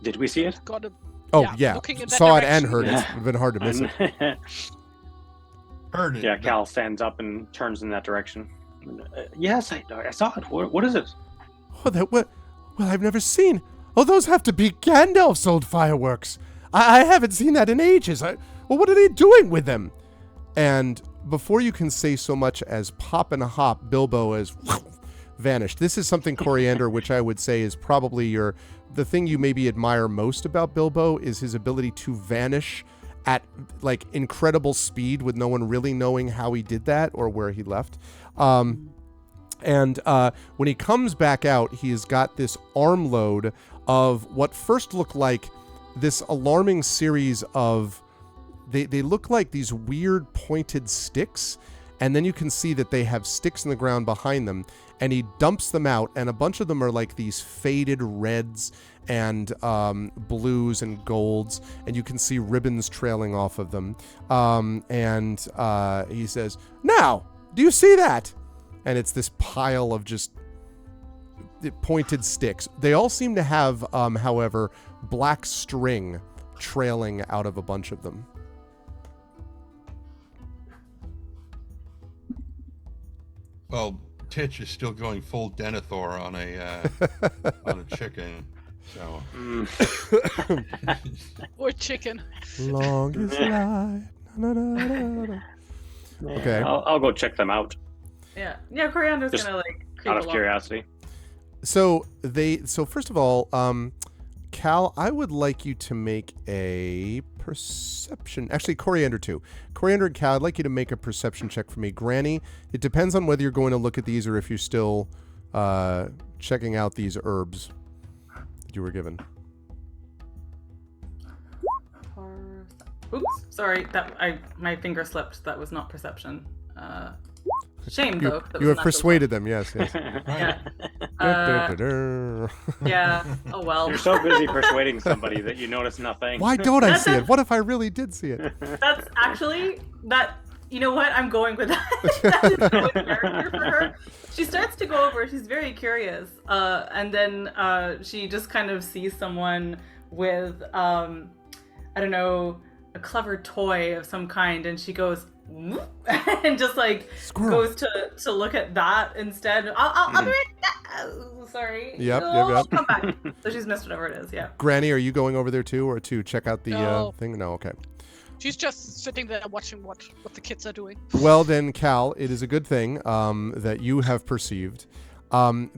Did we see it? Saw it and heard it. It's been hard to miss it. Heard it. Yeah, Cal stands up and turns in that direction. Yes, I saw it. What is it? Oh, well, I've never seen. Oh, those have to be Gandalf's old fireworks. I haven't seen that in ages. Well, what are they doing with them? And before you can say so much as pop and a hop, Bilbo has vanished. This is something, Coriander, which I would say is probably the thing you maybe admire most about Bilbo is his ability to vanish at like incredible speed with no one really knowing how he did that or where he left. And when he comes back out, he's got this armload of what first looked like this alarming series of they look like these weird pointed sticks, and then you can see that they have sticks in the ground behind them, and he dumps them out, and a bunch of them are like these faded reds and blues and golds, and you can see ribbons trailing off of them. And he says, "Now, do you see that?" And it's this pile of just pointed sticks. They all seem to have, however, black string trailing out of a bunch of them. Well, Titch is still going full Denethor on a chicken. So. Or chicken. Long is life. Okay. I'll go check them out. Yeah, Coriander's Just gonna creep out of along. curiosity. So first of all, Cal, I would like you to make a perception. Actually, Coriander too. Coriander and Cal, I'd like you to make a perception check for me. Granny, it depends on whether you're going to look at these or if you're still checking out these herbs that you were given. Oops, sorry. My finger slipped. That was not perception. Shame though. You have persuaded them. Yes. Yeah. Yeah. Oh well. You're so busy persuading somebody that you notice nothing. Why don't I see it? What if I really did see it? That's actually You know what? I'm going with that. That is so in character for her. She starts to go over. She's very curious, and then she just kind of sees someone with, I don't know, a clever toy of some kind, and she goes and just like Squirrel. goes to look at that instead. I'll be right back. Oh, sorry. Yep. I'll come back. So she's missed whatever it is. Yeah. Granny, are you going over there too, or to check out the No. thing? No. Okay. She's just sitting there watching what the kids are doing. Well then, Cal, it is a good thing that you have perceived,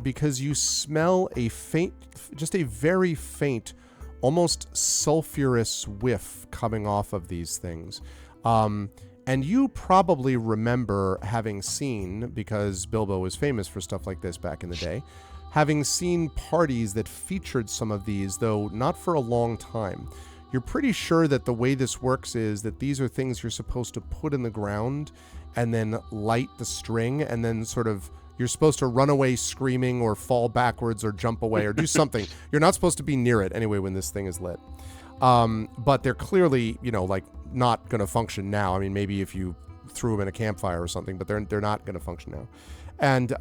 because you smell a faint, just a very faint, almost sulfurous whiff coming off of these things. And you probably remember having seen, because Bilbo was famous for stuff like this back in the day, having seen parties that featured some of these, though not for a long time. You're pretty sure that the way this works is that these are things you're supposed to put in the ground and then light the string, and then sort of you're supposed to run away screaming or fall backwards or jump away or do something. You're not supposed to be near it anyway when this thing is lit. But they're clearly, like not going to function now. I mean, maybe if you threw them in a campfire or something, but they're not going to function now. And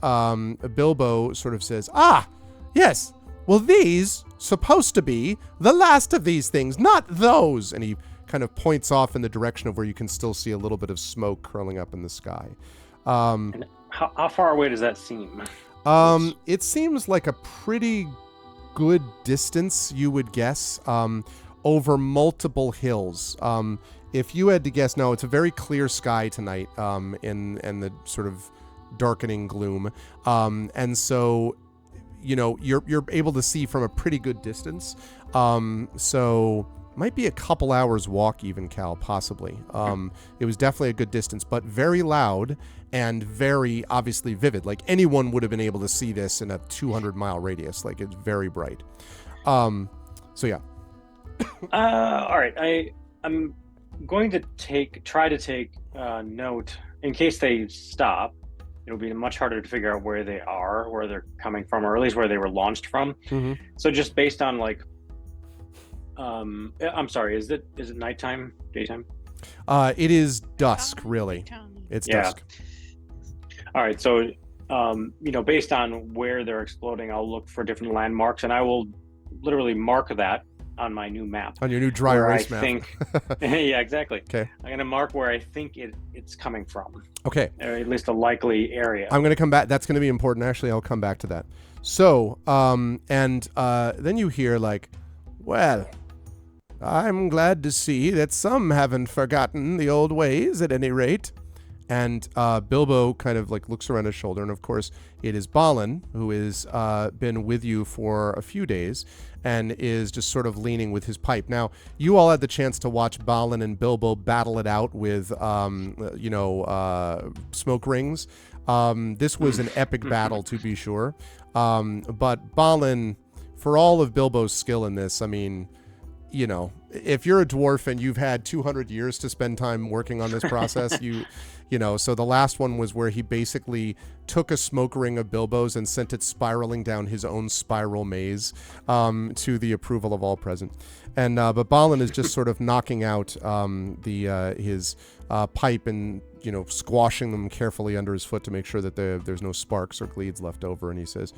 Bilbo sort of says, yes, well, these supposed to be the last of these things, not those. And he kind of points off in the direction of where you can still see a little bit of smoke curling up in the sky. And how far away does that seem? It seems like a pretty good distance, you would guess, over multiple hills. If you had to guess, no, it's a very clear sky tonight, in the sort of darkening gloom. And so, you're able to see from a pretty good distance. So might be a couple hours walk even, Cal, possibly. It was definitely a good distance, but very loud and very obviously vivid. Like anyone would have been able to see this in a 200-mile radius. Like it's very bright. So yeah. All right. I'm going to try to take note in case they stop. It'll be much harder to figure out where they are, where they're coming from, or at least where they were launched from. Mm-hmm. So just based on I'm sorry, is it nighttime, daytime? It is dusk, really. It's dusk. All right. So, based on where they're exploding, I'll look for different landmarks, and I will literally mark that on my new map. On your new dry where erase I map. think, yeah, exactly. Okay. I'm going to mark where I think it's coming from. Okay. Or at least a likely area. I'm going to come back. That's going to be important. Actually, I'll come back to that. So, then you hear well, I'm glad to see that some haven't forgotten the old ways at any rate. And Bilbo kind of looks around his shoulder, and of course it is Balin, who has been with you for a few days and is just sort of leaning with his pipe. Now, you all had the chance to watch Balin and Bilbo battle it out with, smoke rings. This was an epic battle, to be sure. But Balin, for all of Bilbo's skill in this, I mean, if you're a dwarf and you've had 200 years to spend time working on this process, so the last one was where he basically took a smoke ring of Bilbo's and sent it spiraling down his own spiral maze, to the approval of all present. And but Balin is just sort of knocking out his pipe and squashing them carefully under his foot to make sure that there's no sparks or gleeds left over. And he says,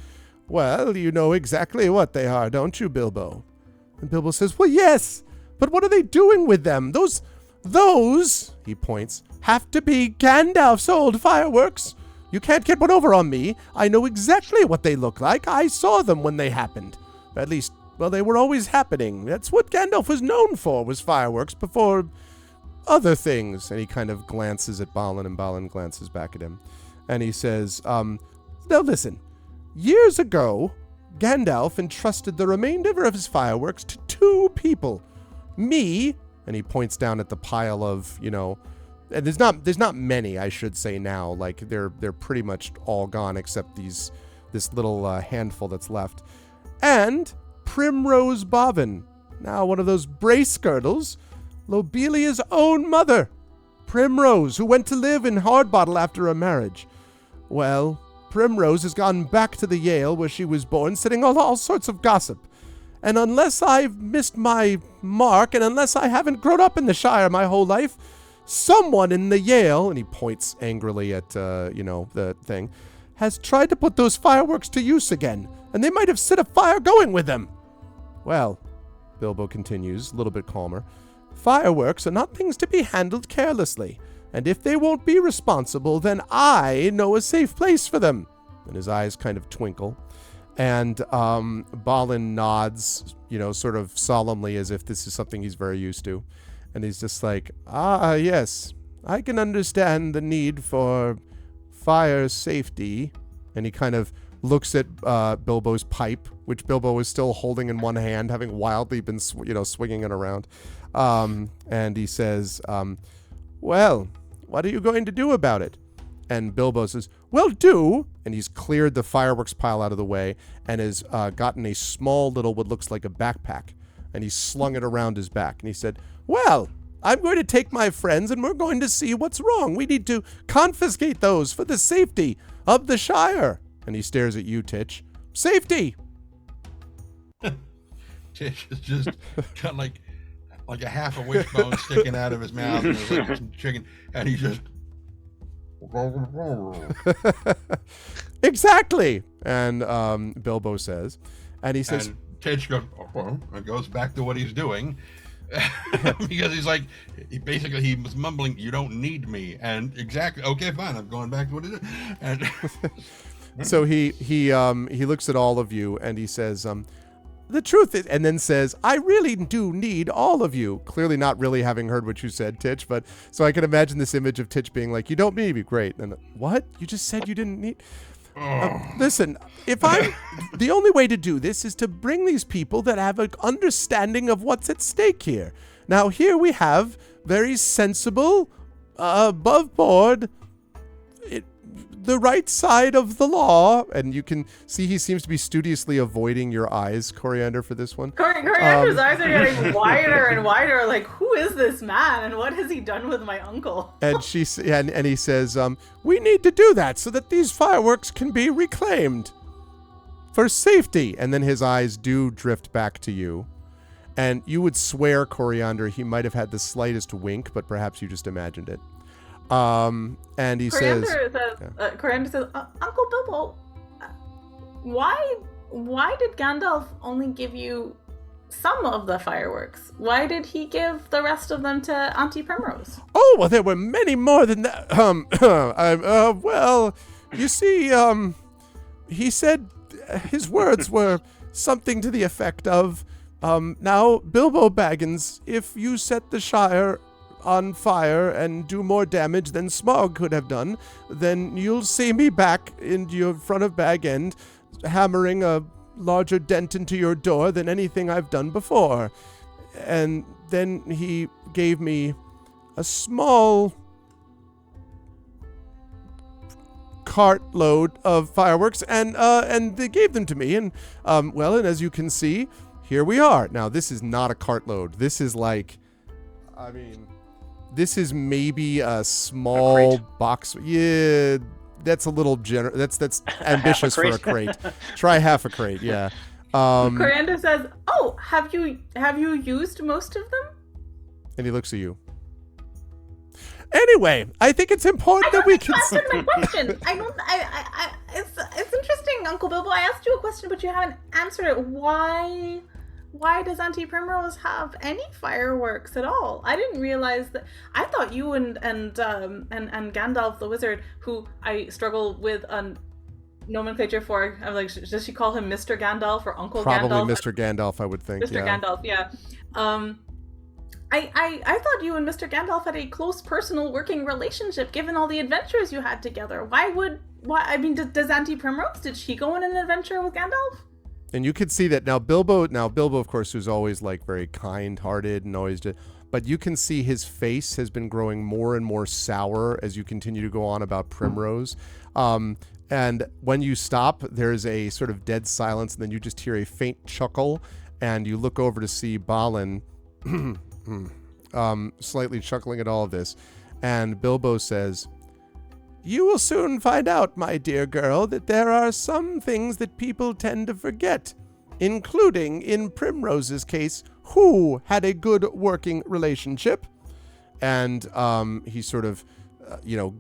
"Well, you know exactly what they are, don't you, Bilbo?" And Bilbo says, "Well, yes, but what are they doing with them? Those, he points, have to be Gandalf's old fireworks. You can't get one over on me. I know exactly what they look like. I saw them when they happened. At least, well, they were always happening. That's what Gandalf was known for, was fireworks, before other things." And he kind of glances at Balin, and Balin glances back at him. And he says, "Now listen, years ago, Gandalf entrusted the remainder of his fireworks to two people. Me," and he points down at the pile of, and there's not many, I should say now. They're pretty much all gone except this little handful that's left. "And Primrose Bobbin, now one of those brace girdles, Lobelia's own mother, Primrose, who went to live in Hardbottle after her marriage. Well, Primrose has gone back to the Yale where she was born, sitting on all sorts of gossip. And unless I've missed my mark, and unless I haven't grown up in the Shire my whole life, someone in the Yale, and he points angrily at, the thing, has tried to put those fireworks to use again, and they might have set a fire going with them. Well, Bilbo continues, a little bit calmer, fireworks are not things to be handled carelessly, and if they won't be responsible, then I know a safe place for them. And his eyes kind of twinkle. And Balin nods, sort of solemnly as if this is something he's very used to. And he's just like, yes, I can understand the need for fire safety. And he kind of looks at Bilbo's pipe, which Bilbo is still holding in one hand, having wildly been, swinging it around. And he says, well, what are you going to do about it? And Bilbo says, well, and he's cleared the fireworks pile out of the way and has gotten a small little, what looks like a backpack, and he's slung it around his back. And he said, well, I'm going to take my friends and we're going to see what's wrong. We need to confiscate those for the safety of the Shire. And he stares at you, Titch. Safety! Titch is just got like a half a wishbone sticking out of his mouth, and there's like some chicken, and he just exactly. And Bilbo says, and he says, and Titch goes and goes back to what he's doing because he's like, he was mumbling, "You don't need me," and exactly, okay, fine, I'm going back to what it is. And so he looks at all of you and he says, the truth is, and then says, I really do need all of you. Clearly not really having heard what you said, Titch, but so I can imagine this image of Titch being like, you don't need me. Great. And what? You just said you didn't need... listen, the only way to do this is to bring these people that have an understanding of what's at stake here. Now, here we have very sensible, above board, the right side of the law, and you can see he seems to be studiously avoiding your eyes, Coriander, for this one. Coriander's eyes are getting wider and wider. Like, who is this man, and what has he done with my uncle? And and he says, we need to do that so that these fireworks can be reclaimed for safety. And then his eyes do drift back to you, and you would swear, Coriander, he might have had the slightest wink, but perhaps you just imagined it. And he Coriander says, Uncle Bilbo, why did Gandalf only give you some of the fireworks? Why did he give the rest of them to Auntie Primrose? Oh, well, there were many more than that. Well, you see, he said his words were something to the effect of, now, Bilbo Baggins, if you set the Shire on fire and do more damage than Smog could have done, then you'll see me back in your front of Bag End, hammering a larger dent into your door than anything I've done before. And then he gave me a small cartload of fireworks, and they gave them to me, and and as you can see, here we are. Now, this is not a cartload. This is like, this is maybe a small box. Yeah, that's a little that's ambitious for a crate. Try half a crate, yeah. Coriander says, "Oh, have you used most of them?" And he looks at you. Anyway, I think it's important that we can. Answer my question. It's interesting, Uncle Bilbo. I asked you a question, but you haven't answered it. Why does Auntie Primrose have any fireworks at all? I didn't realize that. I thought you and Gandalf the Wizard, who I struggle with nomenclature for. I'm like, does she call him Mr. Gandalf or Uncle Gandalf? Probably Mr. Gandalf, I would think. Mr. Gandalf, yeah. I thought you and Mr. Gandalf had a close personal working relationship, given all the adventures you had together. Does Auntie Primrose, did she go on an adventure with Gandalf? And you could see that now Bilbo, of course, who's always like very kind-hearted and always but you can see his face has been growing more and more sour as you continue to go on about Primrose. And when you stop, there's a sort of dead silence, and then you just hear a faint chuckle, and you look over to see Balin slightly chuckling at all of this. And Bilbo says, "You will soon find out, my dear girl, that there are some things that people tend to forget, including, in Primrose's case, who had a good working relationship. And he sort of,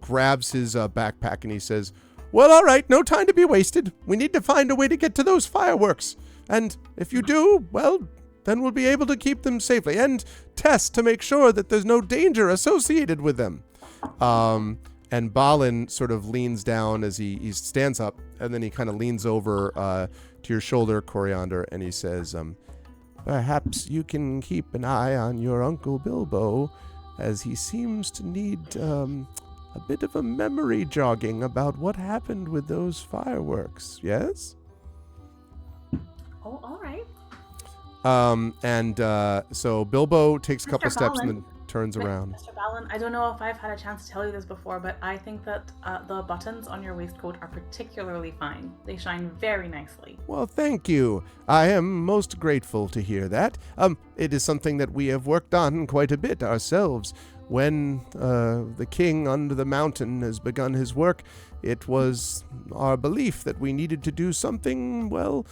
grabs his backpack and he says, "Well, all right, no time to be wasted. We need to find a way to get to those fireworks. And if you do, well, then we'll be able to keep them safely and test to make sure that there's no danger associated with them." And Balin sort of leans down as he stands up, and then he kind of leans over to your shoulder, Coriander, and he says, "Perhaps you can keep an eye on your Uncle Bilbo, as he seems to need a bit of a memory jogging about what happened with those fireworks, yes?" Oh, all right. So Bilbo takes a couple Mr. steps and Balin. then turns around. Mr. Balin, I don't know if I've had a chance to tell you this before, but I think that the buttons on your waistcoat are particularly fine. They shine very nicely. Well, thank you. I am most grateful to hear that. It is something that we have worked on quite a bit ourselves. When the king under the mountain has begun his work, it was our belief that we needed to do something, well,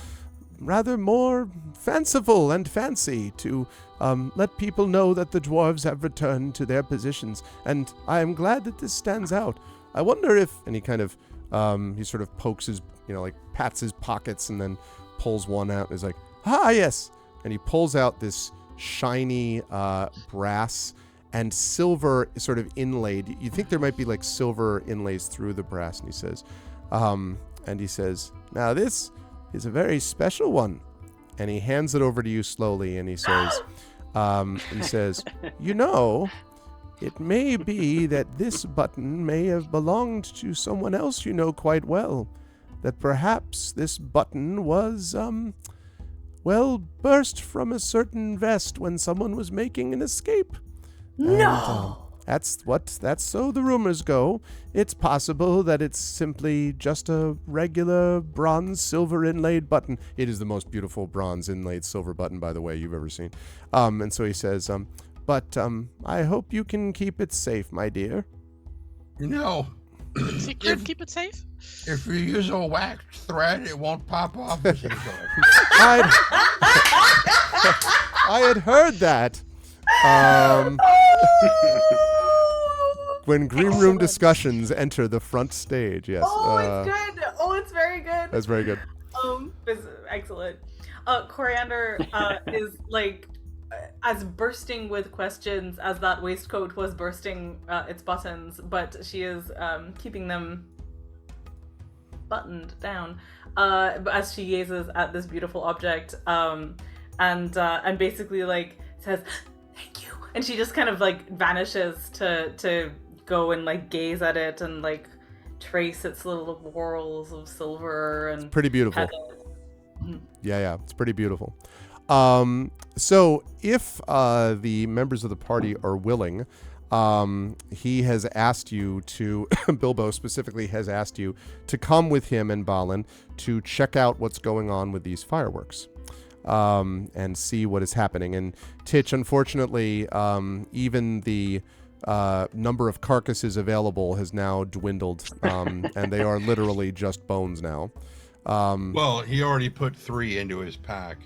rather more fanciful and fancy to let people know that the dwarves have returned to their positions. And I am glad that this stands out. I wonder if, and he kind of, he sort of pokes his, pats his pockets and then pulls one out and is like, "Ah, yes." And he pulls out this shiny brass and silver sort of inlaid. You think there might be like silver inlays through the brass. And he says, "Now this is a very special one." And he hands it over to you slowly, and he says, "It may be that this button may have belonged to someone else you know quite well. That perhaps this button was, burst from a certain vest when someone was making an escape." No! That's so the rumors go. It's possible that it's simply just a regular bronze silver inlaid button. It is the most beautiful bronze inlaid silver button, by the way, you've ever seen. And so he says, but I hope you can keep it safe, my dear." Secret, keep it safe. If you use a waxed thread, it won't pop off. I had heard that. When Green Room discussions enter the front stage, yes. Oh, it's good. Oh, it's very good. That's very good. It's excellent. Coriander is like as bursting with questions as that waistcoat was bursting its buttons, but she is keeping them buttoned down as she gazes at this beautiful object and basically like says, "Thank you," and she just kind of like vanishes to go and like gaze at it and like trace its little whorls of silver and pretty beautiful. petals. Yeah, it's pretty beautiful. So if the members of the party are willing, he has asked you to, Bilbo specifically has asked you to come with him and Balin to check out what's going on with these fireworks. And see what is happening. And Titch, unfortunately, even the number of carcasses available has now dwindled, and they are literally just bones now. Well, he already put 3 into his pack,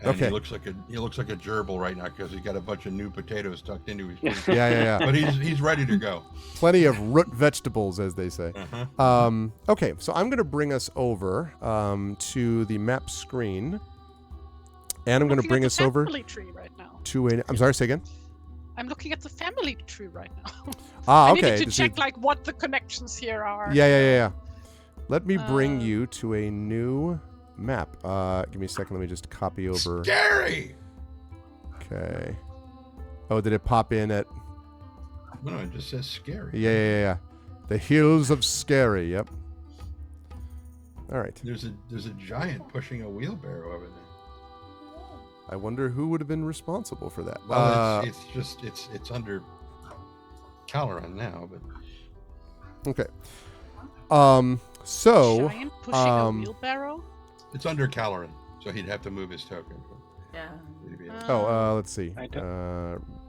and okay. he looks like a gerbil right now because he's got a bunch of new potatoes tucked into his teeth. Yeah. But he's ready to go. Plenty of root vegetables, as they say. Uh-huh. Okay, so I'm going to bring us over to the map screen. And I'm going to bring us over tree right now. to a... I'm sorry, say again? I'm looking at the family tree right now. Ah, I okay. needed to check like what the connections here are. Yeah. Let me bring you to a new map. Give me a second. Let me just copy over. Scary! Okay. Oh, did it pop in at... No, it just says scary. Yeah. The Hills of Scary, yep. All right. There's a giant pushing a wheelbarrow over there. I wonder who would have been responsible for that. Well, it's under Caloran now, but Okay. So Giant pushing a wheelbarrow? it's under Caloran, so he'd have to move his token. Yeah. let's see. I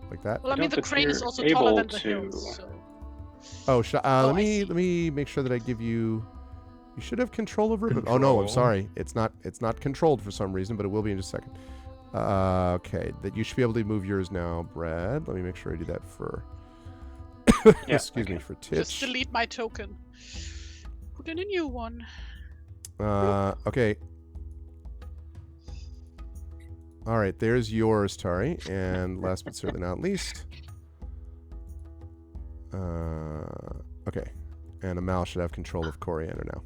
Like that. Well, I mean, don't the think crane is you're also taller able than the to- hills, so... Oh, I let see. me make sure that I give you. You should have control over it. Oh no, I'm sorry. It's not controlled for some reason, but it will be in just a second. Okay, that you should be able to move yours now, Brad. Let me make sure I do that for Yeah, Excuse me okay. for Just Titch. delete my token. Put in a new one. Okay. All right, there's yours, Tari. And last but certainly not least. Okay. And Amal should have control of Coriander now.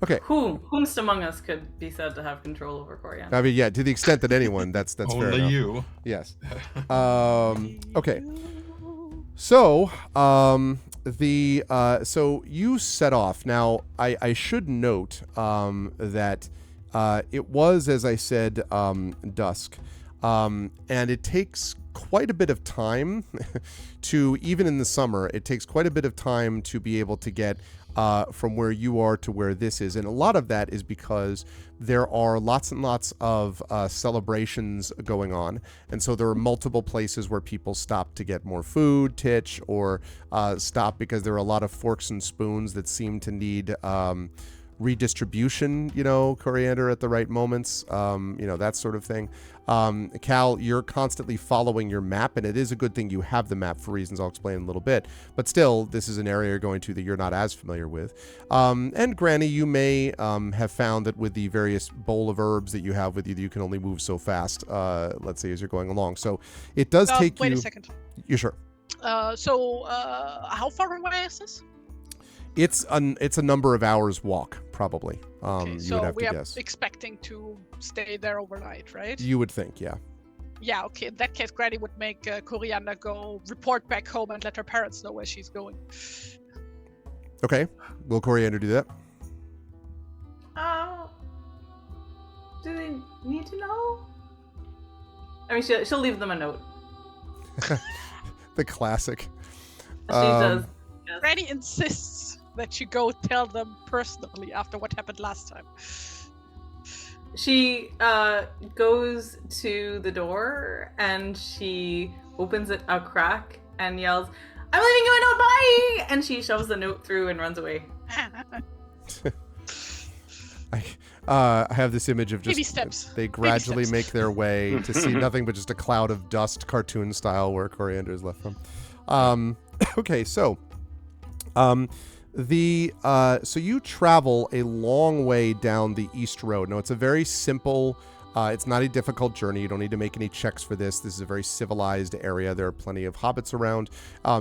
Okay. Whomst among us could be said to have control over Coriander? I mean, yeah, to the extent that anyone, that's fair Only enough. you. Yes. Okay. So, so you set off. Now, I should note that it was, as I said, dusk, and it takes quite a bit of time to, even in the summer, it takes quite a bit of time to be able to get from where you are to where this is. And a lot of that is because there are lots and lots of celebrations going on. And so there are multiple places where people stop to get more food, Titch, or stop because there are a lot of forks and spoons that seem to need redistribution, Coriander at the right moments, that sort of thing. Cal, you're constantly following your map, and it is a good thing you have the map for reasons I'll explain in a little bit. But still, this is an area you're going to that you're not as familiar with. And Granny, you may have found that with the various bowl of herbs that you have with you can only move so fast, let's say, as you're going along. So it does take you... Wait a second. You sure? How far away is this? It's a number of hours walk, probably. Okay, you so would have we to are guess. expecting to stay there overnight, right? You would think, yeah. Yeah, okay. In that case, Granny would make Coriander go report back home and let her parents know where she's going. Okay. Will Coriander do that? Do they need to know? I mean, she'll leave them a note. The classic. She does. Yes. Granny insists that you go tell them personally after what happened last time. She goes to the door and she opens it a crack and yells, "I'm leaving you a note, bye!" And she shoves the note through and runs away. I have this image of just Baby steps. They gradually steps. make their way to see nothing but just a cloud of dust, cartoon style, where Coriander is left from. Okay, so so you travel a long way down the East Road. Now, it's a very simple, it's not a difficult journey. You don't need to make any checks for this. This is a very civilized area. There are plenty of hobbits around,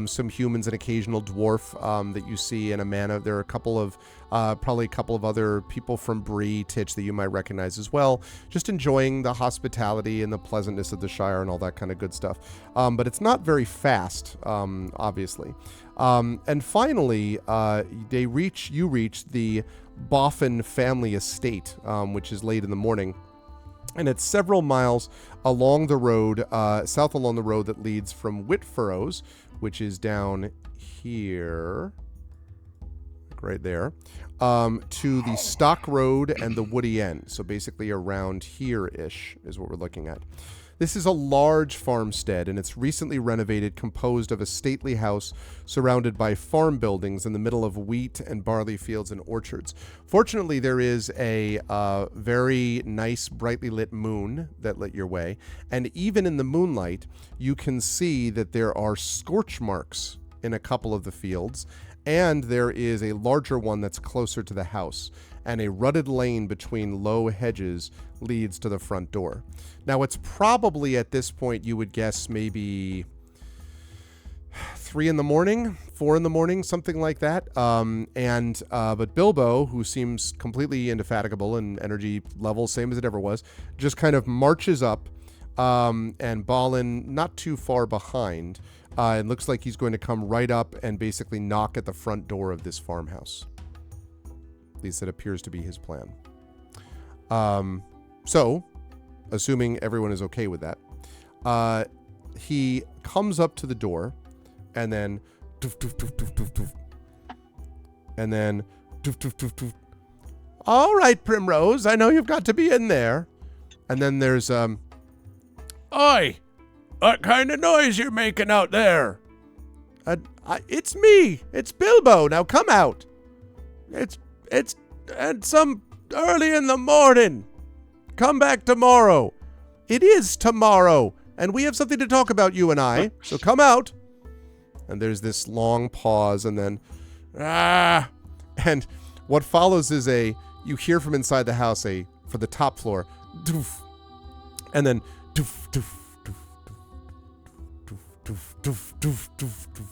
some humans, an occasional dwarf that you see, and a man. There are a couple of, probably a couple of other people from Bree, Titch that you might recognize as well, just enjoying the hospitality and the pleasantness of the Shire and all that kind of good stuff. But it's not very fast, obviously. And finally, you reach the Boffin family estate, which is late in the morning. And it's several miles along the road, south along the road that leads from Whitfurrows, which is down here, right there, to the Stock Road and the Woody End. So basically around here-ish is what we're looking at. This is a large farmstead, and it's recently renovated, composed of a stately house surrounded by farm buildings in the middle of wheat and barley fields and orchards. Fortunately, there is a very nice, brightly lit moon that lit your way, and even in the moonlight, you can see that there are scorch marks in a couple of the fields, and there is a larger one that's closer to the house, and a rutted lane between low hedges leads to the front door. Now, it's probably at this point, you would guess maybe 3 in the morning, 4 in the morning, something like that. But Bilbo, who seems completely indefatigable in energy level, same as it ever was, just kind of marches up, and Balin not too far behind. It looks like he's going to come right up and basically knock at the front door of this farmhouse. At least that appears to be his plan. So, assuming everyone is okay with that, he comes up to the door, and then doof, doof, doof, doof, doof, doof, and then doof, doof, doof, doof. All right, Primrose, I know you've got to be in there. And then there's Oi! What kind of noise you're making out there? It's me. It's Bilbo. Now come out. It's some early in the morning. Come back tomorrow. It is tomorrow, and we have something to talk about, you and I. So come out. And there's this long pause, and then, ah! And what follows is you hear from inside the house for the top floor, doof, and then doof, doof, doof, doof, doof, doof, doof, doof, doof.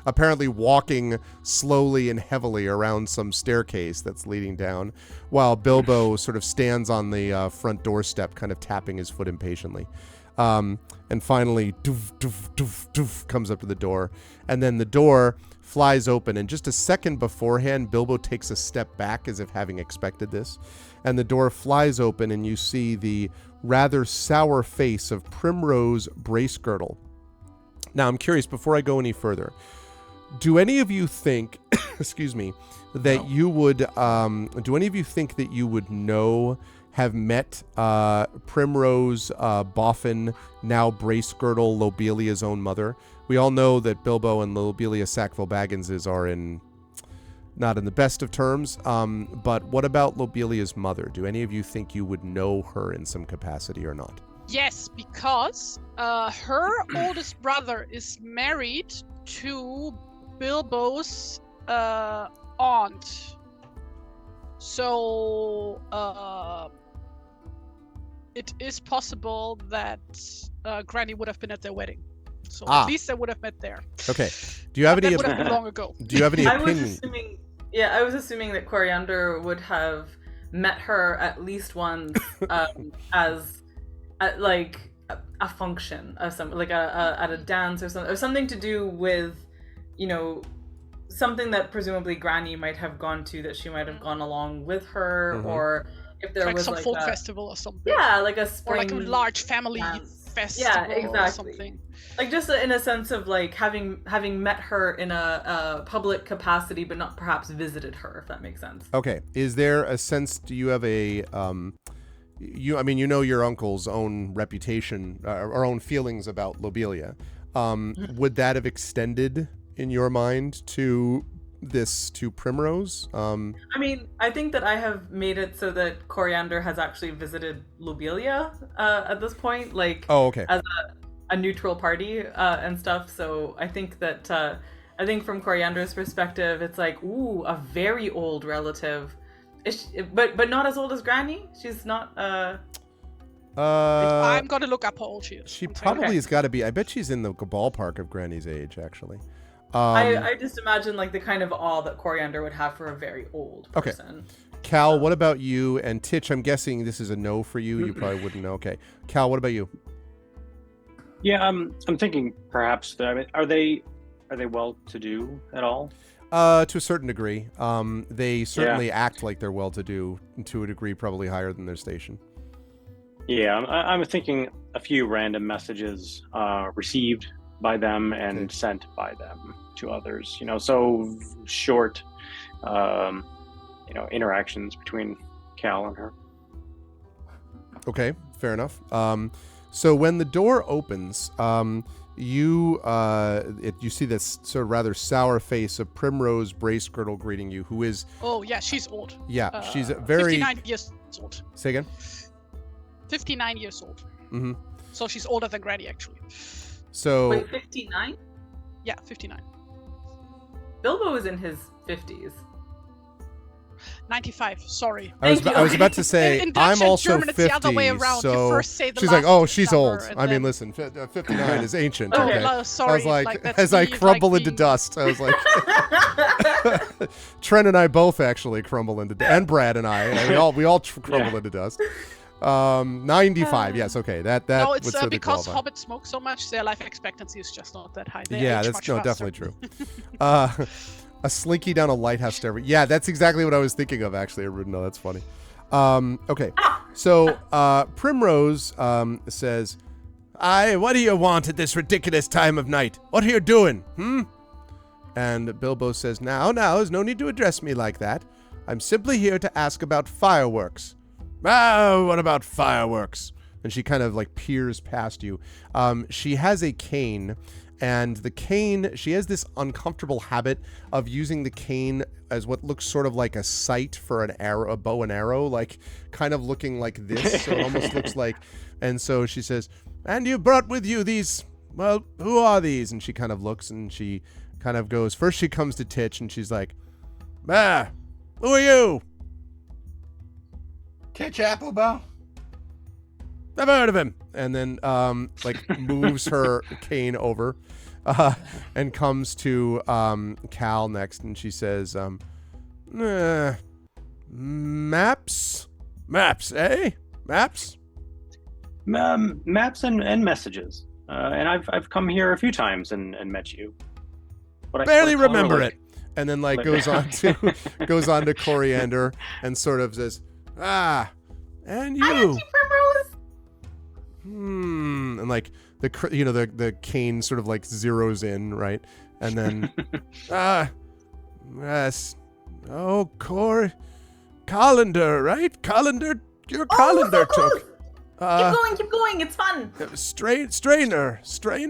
Apparently walking slowly and heavily around some staircase that's leading down, while Bilbo sort of stands on the front doorstep, kind of tapping his foot impatiently. And finally, doof, doof, doof, doof, comes up to the door. And then the door flies open. And just a second beforehand, Bilbo takes a step back as if having expected this. And the door flies open, and you see the rather sour face of Primrose Bracegirdle. Now, I'm curious, before I go any further, do any of you think, excuse me, that you would, do any of you think that you would have met Primrose Boffin, now Bracegirdle, Lobelia's own mother? We all know that Bilbo and Lobelia Sackville-Bagginses are not in the best of terms, but what about Lobelia's mother? Do any of you think you would know her in some capacity or not? Yes, because her oldest brother is married to Bilbo's aunt. So it is possible that Granny would have been at their wedding. So at least they would have met there. Okay. Do you have any? That would have been long ago. Do you have any opinion? I was assuming that Coriander would have met her at least once as at like a function of some, like at a dance or something to do with, something that presumably Granny might have gone to, that she might have gone along with her, Mm-hmm. or if there was some like folk festival or something. Yeah, like a spring, or like a large family festival, yeah, exactly. or something. Like just in a sense of like having met her in a public capacity, but not perhaps visited her, if that makes sense. Okay. Is there a sense? Do you have a your uncle's own reputation or own feelings about Lobelia. Would that have extended in your mind to Primrose? I think that I have made it so that Coriander has actually visited Lobelia at this point, like as a neutral party and stuff. So I think that I think from Coriander's perspective, it's like, ooh, a very old relative. But not as old as Granny? She's not, I'm gonna look up how old she is. She probably has got to be. I bet she's in the ballpark of Granny's age, actually. I just imagine like the kind of awe that Coriander would have for a very old person. Okay. Cal, what about you? And Titch, I'm guessing this is a no for you. You probably wouldn't know. Okay. Cal, what about you? Yeah, I'm thinking perhaps that, are they well-to-do at all? To a certain degree. They certainly act like they're well-to-do, to a degree probably higher than their station. Yeah, I'm thinking a few random messages received by them and sent by them to others. So short, interactions between Cal and her. Okay, fair enough. So when the door opens, you see this sort of rather sour face of Primrose Bracegirdle greeting you, who is... Oh, yeah, she's old. Yeah, she's very... 59 years old. Say again? 59 years old. Mm-hmm. So she's older than Granny, actually. So... Wait, 59? Yeah, 59. Bilbo is in his 50s. 95, sorry. I was about to say, in Dutch I'm and also German, 50, it's the other way around. so You first say the she's like, last oh, she's number, old. and I mean, then- listen, 59 is ancient, Okay. okay? No, sorry, I was like that's as I me, crumble like into being- dust, I was like... Trent and I both actually crumble into... And Brad and I. We all crumble into dust. 95, yes, okay. That No, would it's certainly because qualify. hobbits smoke so much, their life expectancy is just not that high. They Yeah, age that's much definitely faster. true. A slinky down a lighthouse stairway. Yeah, that's exactly what I was thinking of, actually. No, that's funny. Okay, so Primrose says, what do you want at this ridiculous time of night? What are you doing, And Bilbo says, now, there's no need to address me like that. I'm simply here to ask about fireworks. Oh, what about fireworks? And she kind of like peers past you. She has a cane, and the cane, she has this uncomfortable habit of using the cane as what looks sort of like a sight for an arrow, a bow and arrow, like kind of looking like this. So it almost looks like, and so she says, and you brought with you these well, who are these? And she kind of looks and she kind of goes, first she comes to Titch and she's like, who are you? Titch Applebow. Never heard of him. And then, moves her cane over and comes to Cal next. And she says, maps? Maps, eh? Maps? Maps and messages. And I've come here a few times and met you. But Barely I sort of remember like- it. And then goes on to Coriander and sort of says, and you. I got you, Primrose. And the cane sort of zeroes in, right? And then yes. Oh, Colander, right? Colander, your Colander so close. took. Keep going. It's fun. Strainer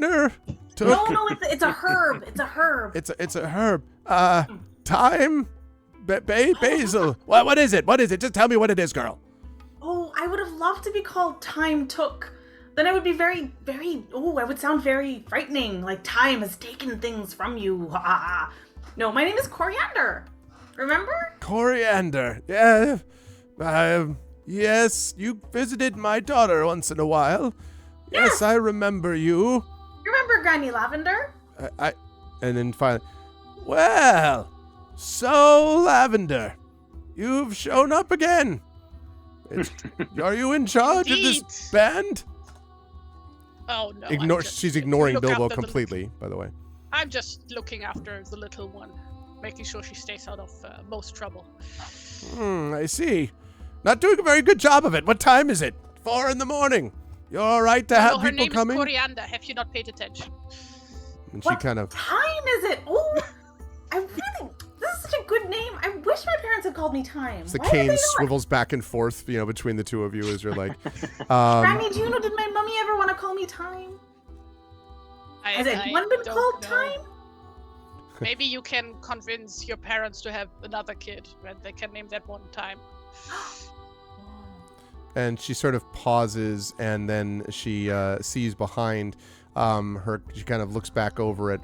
took. No, it's a herb. It's a herb. It's a herb. Thyme, basil. What is it? What is it? Just tell me what it is, girl. Oh, I would have loved to be called Time Took. Then I would be very, very. Oh, I would sound very frightening. Like time has taken things from you. No, my name is Coriander. Remember? Coriander. Yeah. Yes, you visited my daughter once in a while. Yes, I remember you. Remember Granny Lavender? And then finally, well, so Lavender, you've shown up again. Are you in charge of Indeed. this band? Oh no. She's ignoring look Bilbo after the- completely, by the way. I'm just looking after the little one, making sure she stays out of most trouble. I see. Not doing a very good job of it. What time is it? 4 a.m. You're all right to have her people name coming? is Coriander. Have you not paid attention? And she What kind of... time is it? Oh, this is such a good name. I wish my parents had called me Time. The Why did cane they not? swivels back and forth, between the two of you as you're like... Granny, do you know, did my mummy ever want to call me Time? Has anyone been don't called know. Time? Maybe you can convince your parents to have another kid, and they can name that one Time. And she sort of pauses, and then she sees behind her. She kind of looks back over at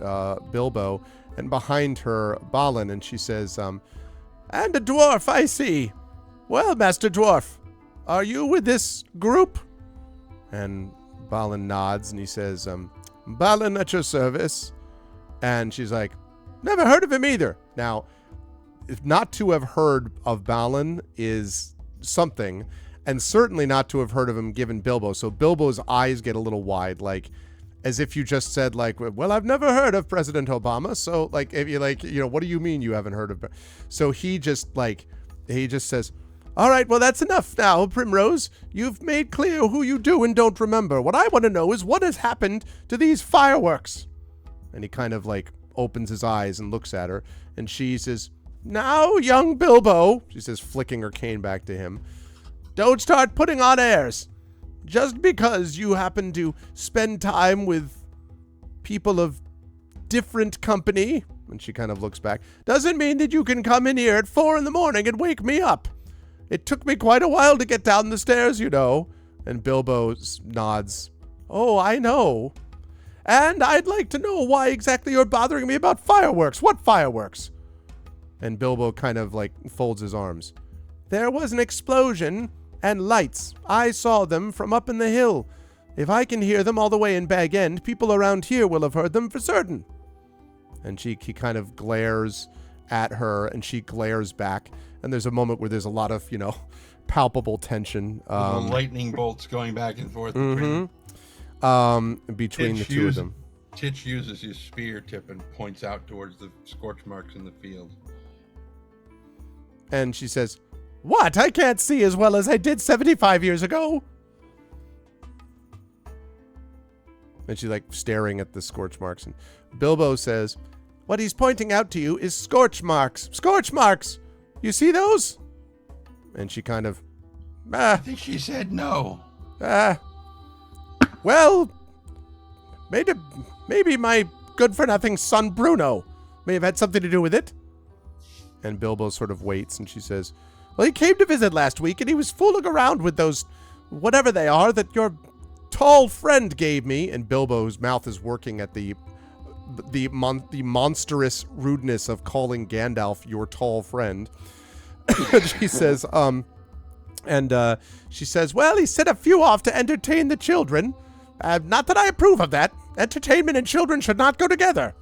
Bilbo, and behind her, Balin, and she says, "And a dwarf, I see. Well, Master Dwarf, are you with this group?" And Balin nods, and he says, "Balin at your service." And she's like, "Never heard of him either." Now, if not to have heard of Balin is something. And certainly not to have heard of him given Bilbo. So Bilbo's eyes get a little wide, as if you just said, well, I've never heard of President Obama. So, if you what do you mean you haven't heard of him? So he just says, all right, well, that's enough now, Primrose. You've made clear who you do and don't remember. What I want to know is what has happened to these fireworks. And he kind of, opens his eyes and looks at her. And she says, now, young Bilbo, she says, flicking her cane back to him, don't start putting on airs. Just because you happen to spend time with people of different company, and she kind of looks back, doesn't mean that you can come in here at 4 a.m. and wake me up. It took me quite a while to get down the stairs, you know. And Bilbo nods. Oh, I know. And I'd like to know why exactly you're bothering me about fireworks. What fireworks? And Bilbo kind of folds his arms. There was an explosion and lights. I saw them from up in the hill. If I can hear them all the way in Bag End, people around here will have heard them for certain. And he kind of glares at her, and she glares back. And there's a moment where there's a lot of, palpable tension. The lightning bolts going back and forth between between the two of them. Titch uses his spear tip and points out towards the scorch marks in the field. And she says, what? I can't see as well as I did 75 years ago. And she's staring at the scorch marks. And Bilbo says, what he's pointing out to you is scorch marks. Scorch marks! You see those? And she kind of, I think she said no. Well, maybe my good-for-nothing son Bruno may have had something to do with it. And Bilbo sort of waits, and she says, well, he came to visit last week, and he was fooling around with those, whatever they are, that your tall friend gave me, and Bilbo's mouth is working at the monstrous rudeness of calling Gandalf your tall friend. She says, she says, well, he sent a few off to entertain the children. Not that I approve of that. Entertainment and children should not go together.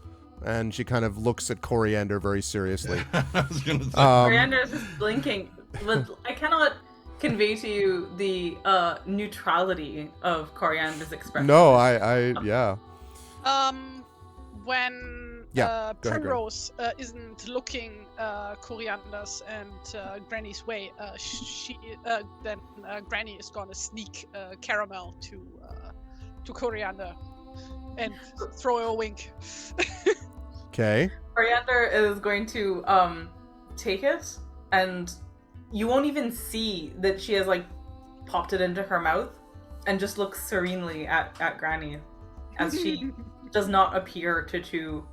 And she kind of looks at Coriander very seriously. I was gonna say. Coriander is just blinking. But I cannot convey to you the neutrality of Coriander's expression. No, yeah. When Yeah, go ahead, Granny. Primrose isn't looking Coriander's and Granny's way, then Granny is gonna sneak caramel to Coriander and throw her a wink. Okay. Coriander is going to take it, and you won't even see that she has like popped it into her mouth, and just looks serenely at Granny as she does not appear to chew.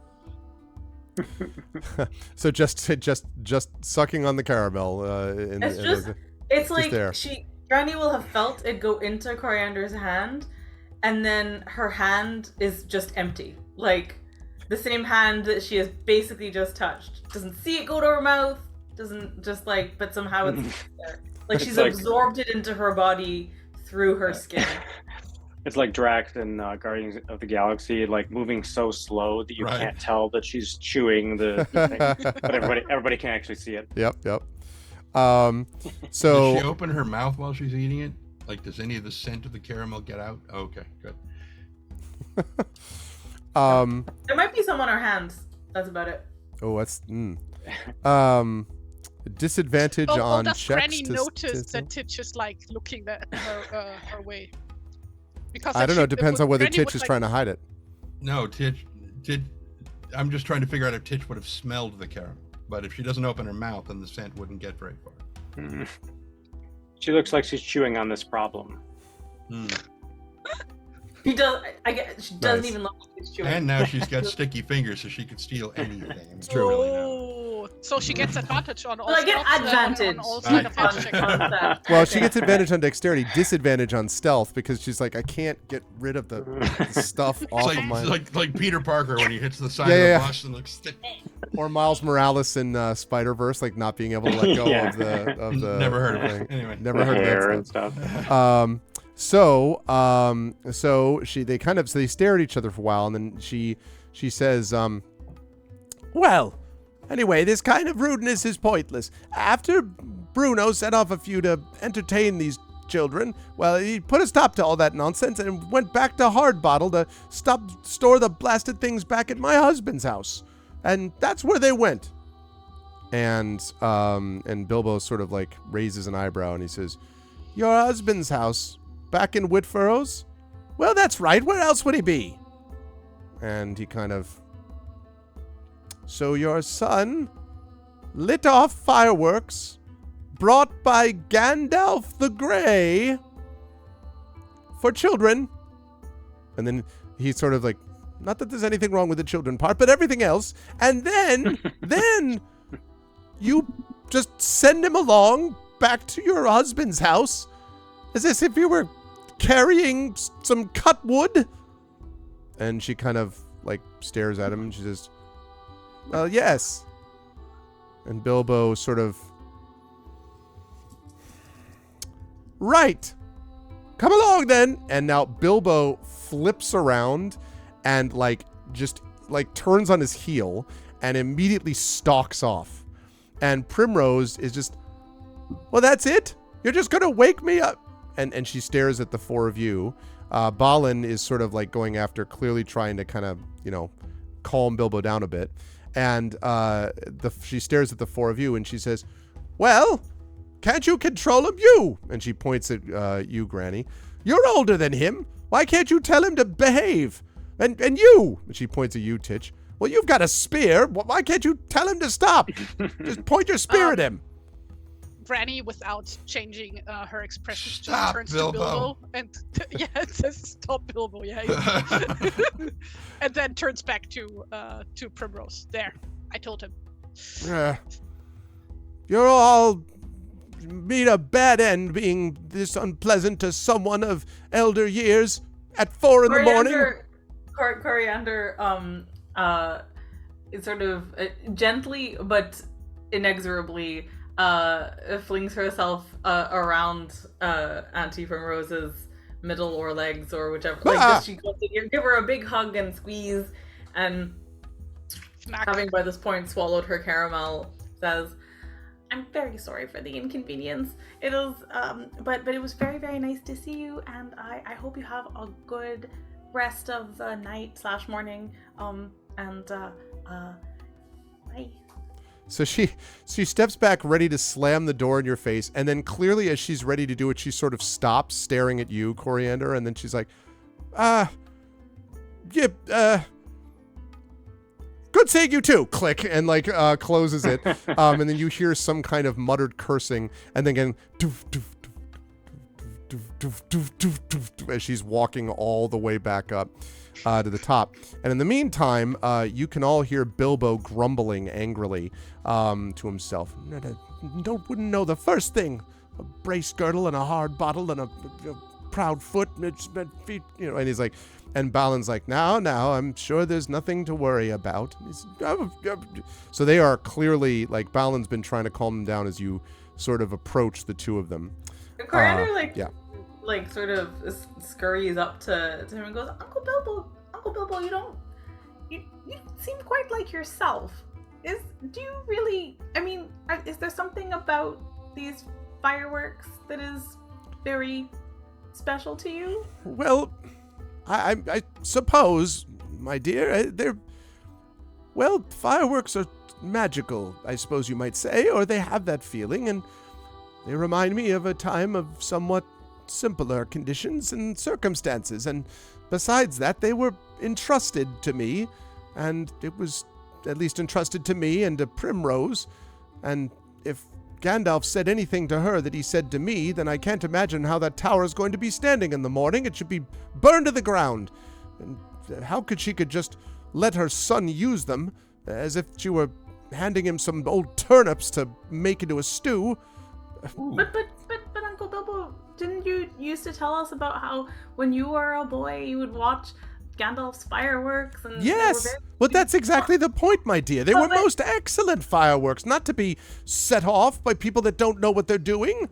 So just sucking on the caramel. It's like there. Granny will have felt it go into Coriander's hand, and then her hand is just empty. Like the same hand that she has basically just touched. Doesn't see it go to her mouth, doesn't just like, but somehow it's there. Like she's absorbed it into her body through her skin. It's like Drax in Guardians of the Galaxy, like moving so slow that you can't tell that she's chewing the thing, but everybody can actually see it. Yep. Does So she open her mouth while she's eating it? Like, does any of the scent of the caramel get out? Oh, okay, good. There might be some on her hands. That's about it. Oh, that's disadvantage on does checks. Granny notice that Titch is like looking her way? Because I don't know. It depends on whether Granny Titch would, is like, trying to hide it. No, Titch. I'm just trying to figure out if Titch would have smelled the caramel. But if she doesn't open her mouth, then the scent wouldn't get very far. She looks like she's chewing on this problem. She does. She doesn't Nice. even look like she's chewing. And now she's got sticky fingers, so she could steal anything. It's true. Oh, so she gets advantage on all. Well, I get stealth, advantage on all Right. sleight of hand checks. on that. Well, she gets advantage on dexterity, disadvantage on stealth because she's like, I can't get rid of the stuff off of my. It's like Peter Parker when he hits the side Yeah. of the bus and looks stick. Or Miles Morales in Spider-Verse, like not being able to let go Yeah. of the. Never heard of thing. it. Anyway. Never heard Hair of and that stuff. stuff. So they stare at each other for a while, and then she says, well, anyway, this kind of rudeness is pointless. After Bruno sent off a few to entertain these children, well, he put a stop to all that nonsense and went back to Hardbottle to store the blasted things back at my husband's house. And that's where they went. And Bilbo sort of like raises an eyebrow and he says, your husband's house? Back in Whitfurrows? Well, that's right. Where else would he be? And he kind of... So your son lit off fireworks brought by Gandalf the Grey for children. And then he's sort of like, not that there's anything wrong with the children part, but everything else. And then you just send him along back to your husband's house as if you were carrying some cut wood. And she kind of like stares at him and she says, well, yes. And Bilbo sort of, right, come along then. And now Bilbo flips around and like just like turns on his heel and immediately stalks off. And Primrose is just, well, that's it? You're just gonna wake me up? And she stares at the four of you. Balin is sort of like going after, clearly trying to kind of, calm Bilbo down a bit. And she stares at the four of you and she says, well, can't you control him? You! And she points at you, Granny. You're older than him. Why can't you tell him to behave? And you! And she points at you, Titch. Well, you've got a spear. Why can't you tell him to stop? Just point your spear at him. Granny, without changing her expression, just Stop, turns Bilbo. to Bilbo and it says stop, Bilbo. Yeah, and then turns back to Primrose. There, I told him. You're all meet a bad end being this unpleasant to someone of elder years at 4 in the morning. Coriander, it sort of gently but inexorably flings herself around Auntie Primrose's middle or legs or whichever. Like, she goes to give her a big hug and squeeze, and having by this point swallowed her caramel, says, "I'm very sorry for the inconvenience. It is, but it was very, very nice to see you, and I hope you have a good rest of the night / morning. Bye." So she steps back, ready to slam the door in your face, and then clearly, as she's ready to do it, she sort of stops, staring at you, Coriander, and then she's like, good seeing you too, click, and like closes it, and then you hear some kind of muttered cursing, and then again, doof, doof, doof, doof, doof, doof, doof, doof, as she's walking all the way back up to the top. And in the meantime, you can all hear Bilbo grumbling angrily to himself. Wouldn't know the first thing. A brace girdle and a hard bottle and a proud foot and feet, and he's like, and Balin's like, now, I'm sure there's nothing to worry about. So they are clearly, like, Balin's been trying to calm them down as you sort of approach the two of them. Coriander, sort of scurries up to him and goes, Uncle Bilbo, you seem quite like yourself. Is there something about these fireworks that is very special to you? Well, I suppose, my dear, fireworks are magical, I suppose you might say, or they have that feeling, and they remind me of a time of somewhat simpler conditions and circumstances, and besides that, they were entrusted to me, and it was at least entrusted to me and to Primrose, and if Gandalf said anything to her that he said to me, then I can't imagine how that tower is going to be standing in the morning. It should be burned to the ground. And how could she just let her son use them, as if she were handing him some old turnips to make into a stew? But Uncle Bilbo, didn't you used to tell us about how when you were a boy you would watch Gandalf's fireworks? And yes, well, that's exactly the point, my dear. They were most excellent fireworks, not to be set off by people that don't know what they're doing.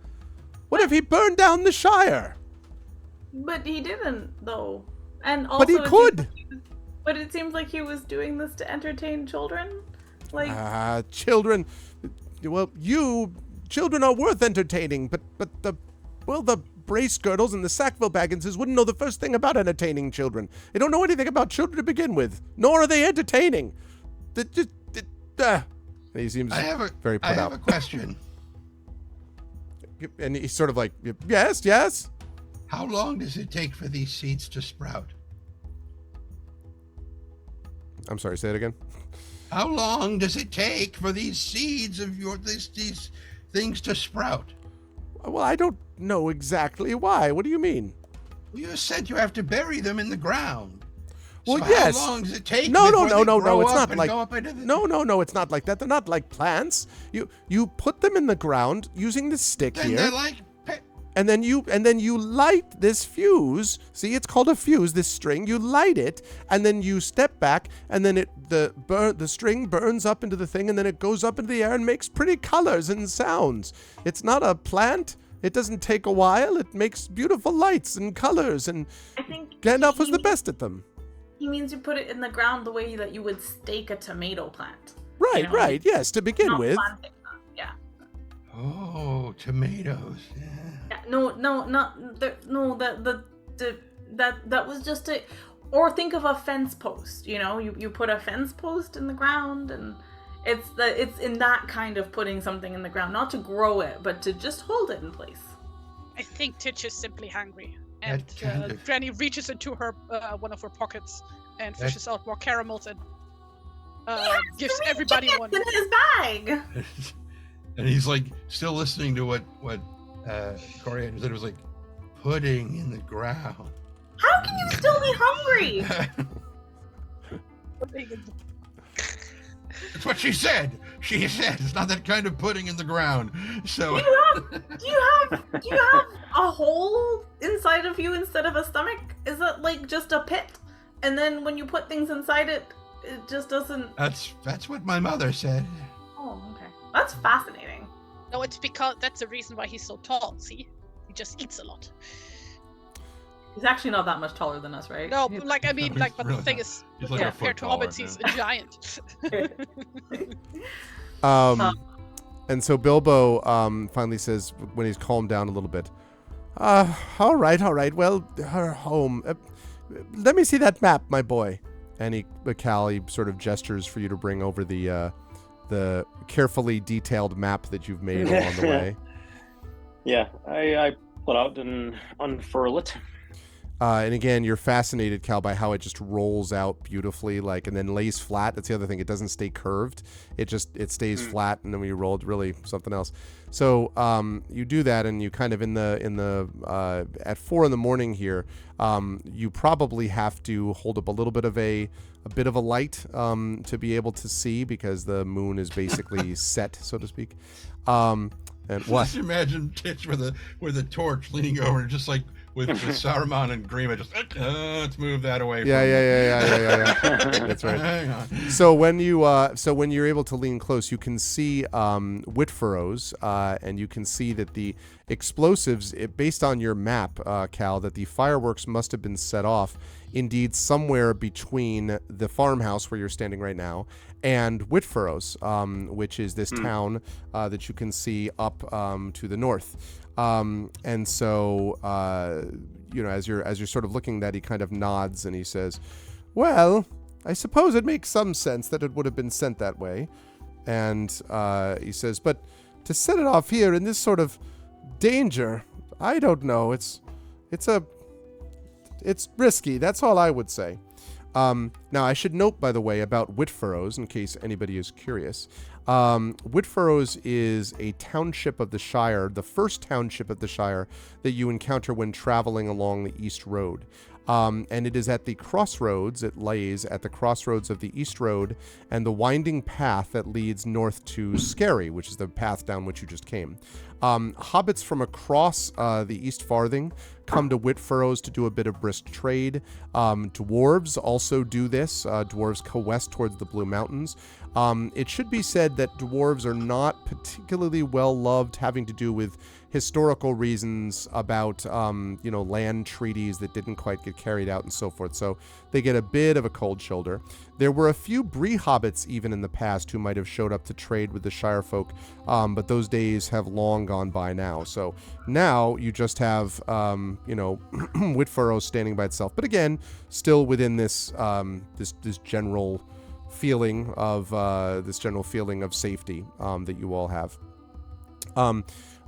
What if he burned down the Shire? But he didn't, though. And also, but he could. But it seems like he was doing this to entertain children. Like children. Well, children are worth entertaining, but the brace girdles and the Sackville Bagginses wouldn't know the first thing about entertaining children. They don't know anything about children to begin with, nor are they entertaining. He seems very put out. I have a question. And he's sort of like, yes. How long does it take for these seeds to sprout? I'm sorry, say it again. How long does it take for these seeds of these things to sprout? Well, I don't know exactly why. What do you mean? You said you have to bury them in the ground. Well, so yes. How long does it take? No. It's not like. No. It's not like that. They're not like plants. You put them in the ground using the stick then here. They're like. And then you light this fuse. See, it's called a fuse. This string. You light it, and then you step back, and then the string burns up into the thing, and then it goes up into the air and makes pretty colors and sounds. It's not a plant. It doesn't take a while. It makes beautiful lights and colors, and I think Gandalf was the best at them. He means you put it in the ground the way that you would stake a tomato plant. Right, right. Yes, to begin with. Planting them. Yeah. Oh, tomatoes. Yeah. That was just a, or think of a fence post. You put a fence post in the ground, and it's in that kind of putting something in the ground, not to grow it, but to just hold it in place. I think Titch is simply hungry, and Granny reaches into her one of her pockets and fishes out more caramels and gives everybody one in his bag. And he's like still listening to what Coriander said. It was like pudding in the ground. How can you still be hungry? That's what she said. She said it's not that kind of pudding in the ground. So Do you have a hole inside of you instead of a stomach? Is it like just a pit? And then when you put things inside it, it just doesn't. that's what my mother said. Oh, okay. That's fascinating. No, it's because that's the reason why he's so tall. See, he just eats a lot. He's actually not that much taller than us, right? No, like I mean, He's like, but really the thing not. is, He's like a compared to foot taller, hobbits, he's a giant. And so Bilbo finally says, when he's calmed down a little bit, all right. Well, her home. Let me see that map, my boy. And Cal sort of gestures for you to bring over the carefully detailed map that you've made along the way. Yeah, I pull out and unfurl it. And again, you're fascinated, Cal, by how it just rolls out beautifully, and then lays flat. That's the other thing; it doesn't stay curved. It stays flat, and then when you roll, it's really something else. So you do that, and you kind of at 4 a.m. here, you probably have to hold up a little bit of a light to be able to see, because the moon is basically set, so to speak. And what? Just imagine Titch with a torch leaning over, just like with Saruman and Grima, just let's move that away. Yeah. That's right. Hang on. So when you're able to lean close, you can see wit furrows, and you can see that the explosives, based on your map, Cal, that the fireworks must have been set off indeed somewhere between the farmhouse where you're standing right now and wit furrows, which is this town that you can see up to the north. And so, as you're sort of looking at that, he kind of nods and he says, well, I suppose it makes some sense that it would have been sent that way. And he says, but to set it off here in this sort of danger, I don't know. It's risky. That's all I would say. Now, I should note, by the way, about Whitfurrows, in case anybody is curious. Whitfurrows is a township of the Shire, the first township of the Shire that you encounter when traveling along the East Road. And it is at the crossroads, it lays at the crossroads of the East Road and the winding path that leads north to Skerry, which is the path down which you just came. Hobbits from across the East Farthing come to Whitfurrows to do a bit of brisk trade. Dwarves also do this. Dwarves go west towards the Blue Mountains. It should be said that dwarves are not particularly well loved, having to do with historical reasons about land treaties that didn't quite get carried out and so forth. So they get a bit of a cold shoulder. There were a few Bree hobbits even in the past who might have showed up to trade with the Shire folk, but those days have long gone by now. So now you just have Whitfurrow standing by itself, but again, still within this this general feeling of safety that you all have.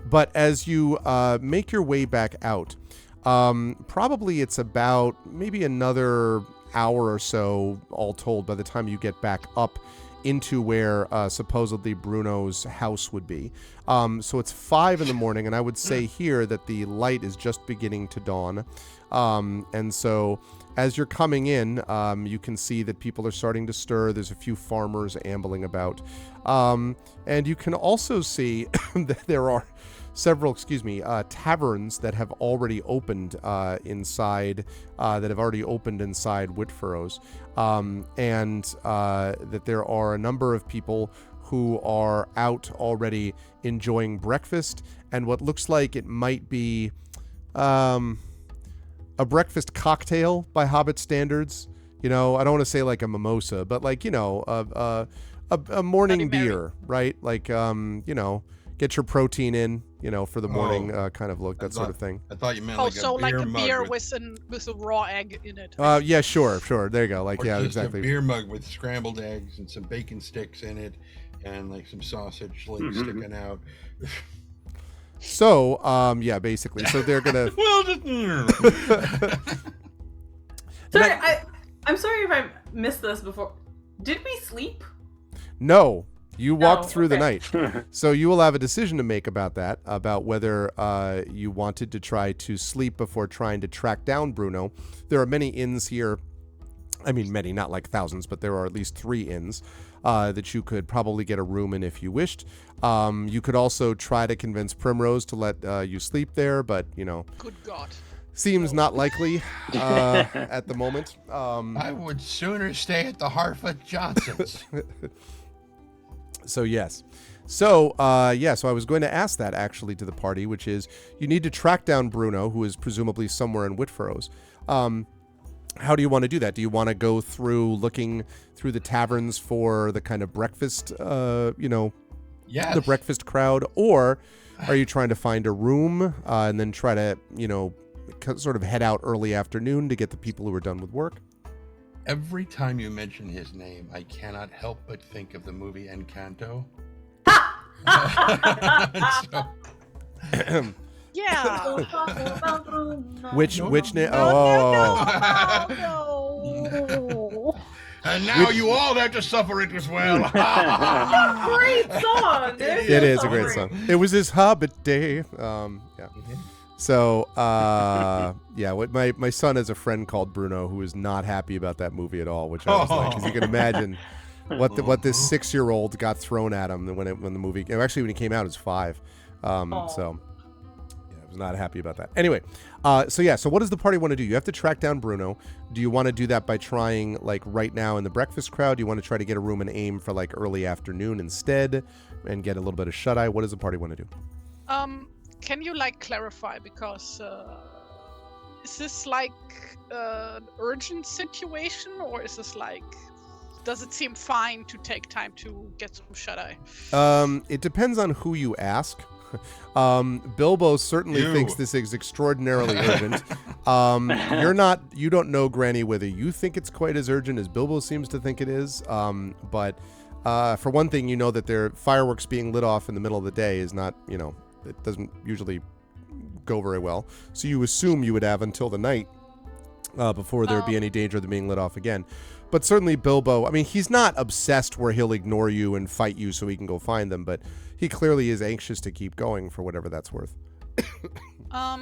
But as you make your way back out, probably it's about maybe another hour or so, all told, by the time you get back up into where supposedly Bruno's house would be. So it's 5 a.m, and I would say here that the light is just beginning to dawn. And so as you're coming in, you can see that people are starting to stir. There's a few farmers ambling about. And you can also see that there are several, taverns that have already opened inside Whitfurrows, and that there are a number of people who are out already enjoying breakfast and what looks like it might be a breakfast cocktail by Hobbit standards. I don't want to say like a mimosa, but like a morning beer, right? Like get your protein in, for the morning kind of look, that sort of thing. I thought you meant like a beer mug with a raw egg in it. Yeah, sure. There you go. or Yeah, just exactly. a beer mug with scrambled eggs and some bacon sticks in it, and like some sausage sticking out. So, yeah, basically. So they're gonna. Well, just. Sorry, I'm sorry if I missed this before. Did we sleep? No. You walked through the okay. night. So you will have a decision to make about that, about whether you wanted to try to sleep before trying to track down Bruno. There are many inns here. I mean, many, not like thousands, but there are at least 3 inns. that you could probably get a room in if you wished. You could also try to convince Primrose to let you sleep there, but, Good God. seems not likely at the moment. I would sooner stay at the Harfoot Johnsons. So yes. So I was going to ask that actually to the party, which is you need to track down Bruno, who is presumably somewhere in Whitfurrows. How do you want to do that? Do you want to go through looking through the taverns for the kind of breakfast, Yes. the breakfast crowd, or are you trying to find a room and then try to, sort of head out early afternoon to get the people who are done with work? Every time you mention his name, I cannot help but think of the movie Encanto. So, Yeah. Which name? No. and now you all have to suffer it as well. Great song. It is a great song. It was his Hobbit day. Yeah. So, my son has a friend called Bruno who is not happy about that movie at all, which I was like, because you can imagine what this 6-year-old got thrown at him when the movie, actually when he came out, it was 5. So, yeah, I was not happy about that. Anyway, so what does the party want to do? You have to track down Bruno. Do you want to do that by trying, like, right now in the breakfast crowd? Do you want to try to get a room and aim for, like, early afternoon instead and get a little bit of shut-eye? What does the party want to do? Can you clarify, because is this an urgent situation, or is this does it seem fine to take time to get some shut-eye? It depends on who you ask. Bilbo certainly thinks this is extraordinarily urgent. You don't know, Granny, whether you think it's quite as urgent as Bilbo seems to think it is. But for one thing, you know that their fireworks being lit off in the middle of the day is not, it doesn't usually go very well. So you assume you would have until the night before there'd be any danger of them being lit off again. But certainly Bilbo, I mean, he's not obsessed where he'll ignore you and fight you so he can go find them, but he clearly is anxious to keep going for whatever that's worth. I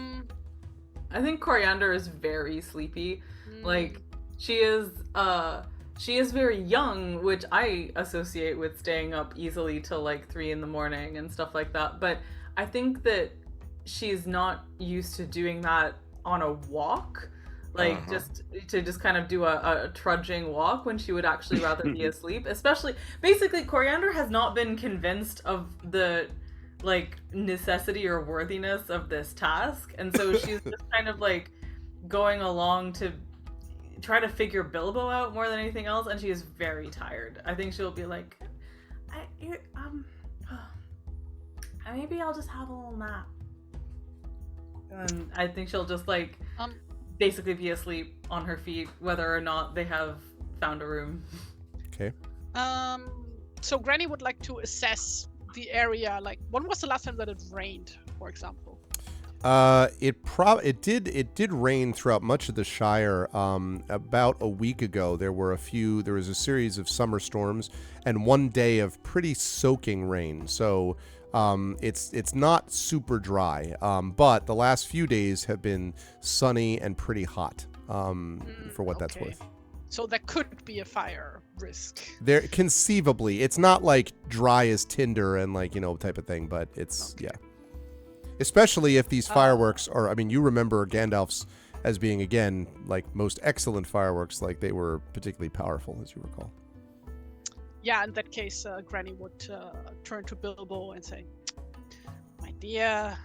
think Coriander is very sleepy. Like, she is very young, which I associate with staying up easily till 3 a.m. and stuff like that. But I think that she's not used to doing that on a walk. Just kind of do a trudging walk when she would actually rather be asleep. Basically, Coriander has not been convinced of the necessity or worthiness of this task, and so she's just kind of going along to try to figure Bilbo out more than anything else, and she is very tired. I think she'll be maybe I'll just have a little nap, and I think she'll just basically be asleep on her feet, whether or not they have found a room. Okay. So Granny would like to assess the area. When was the last time that it rained, for example? It did rain throughout much of the Shire. About a week ago, there was a series of summer storms and one day of pretty soaking rain. So it's not super dry, but the last few days have been sunny and pretty hot, for what that's worth. So there could be a fire risk. There conceivably, it's not dry as tinder and type of thing, but it's yeah. Especially if these fireworks are, I mean, you remember Gandalf's as being, again, most excellent fireworks, they were particularly powerful, as you recall. Yeah, in that case, Granny would turn to Bilbo and say, "My dear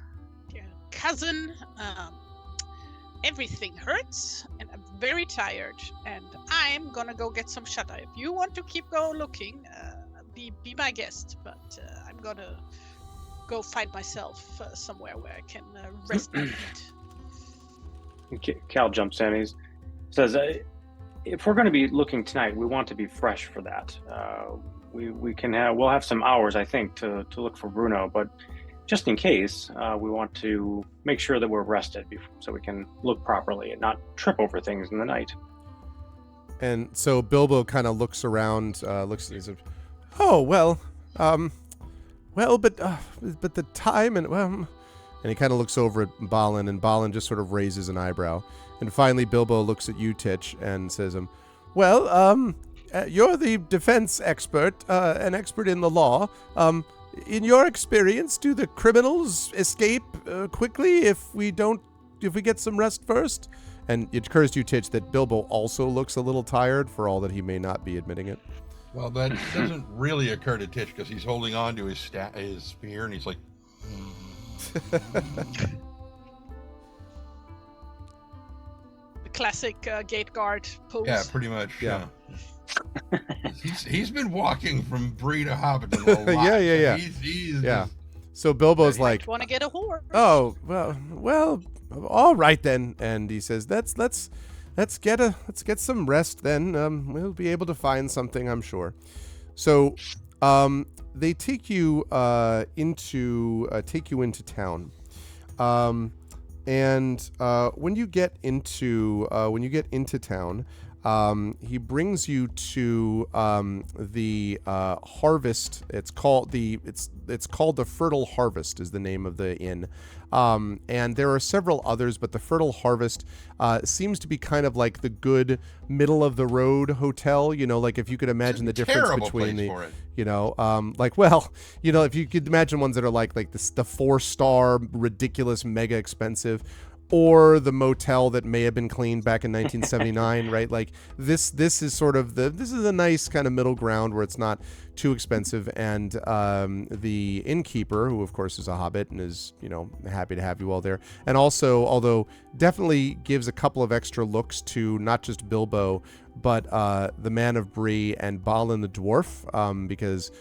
cousin, everything hurts, and I'm very tired, and I'm gonna go get some shut-eye. If you want to keep looking, be my guest, but I'm gonna go find myself somewhere where I can rest my feet." Cal jumps in. He says, if we're going to be looking tonight, we want to be fresh for that. We'll have some hours, I think, to look for Bruno, but just in case, we want to make sure that we're rested so we can look properly and not trip over things in the night. And so Bilbo kind of looks around, looks and he says, "Oh, well, but the time and he kind of looks over at Balin, and Balin just sort of raises an eyebrow. And finally, Bilbo looks at you, Titch, and says, you're the defense expert, an expert in the law. In your experience, do the criminals escape quickly if we get some rest first? And it occurs to you, Titch, that Bilbo also looks a little tired, for all that he may not be admitting it. Well, that doesn't really occur to Titch because he's holding on to his spear and he's like. The classic gate guard pose. Yeah, pretty much. Yeah. he's been walking from Bree to Hobbiton a lot. Yeah. He's Yeah. So Bilbo's like, want to get a horse. "Oh, well, all right then." And he says, "Let's get some rest then. We'll be able to find something, I'm sure." So, they take you into town. And when you get into town, he brings you to the Harvest. It's called the Fertile Harvest is the name of the inn. And there are several others, but the Fertile Harvest seems to be kind of like the good middle of the road hotel. You know, like if you could imagine the difference between the, if you could imagine ones that are like the 4-star ridiculous mega expensive, or the motel that may have been cleaned back in 1979, right? Like this is sort of this is a nice kind of middle ground where it's not too expensive. And the innkeeper, who of course is a hobbit and is, happy to have you all there. And also, although definitely gives a couple of extra looks to not just Bilbo, but the Man of Bree and Balin the dwarf, because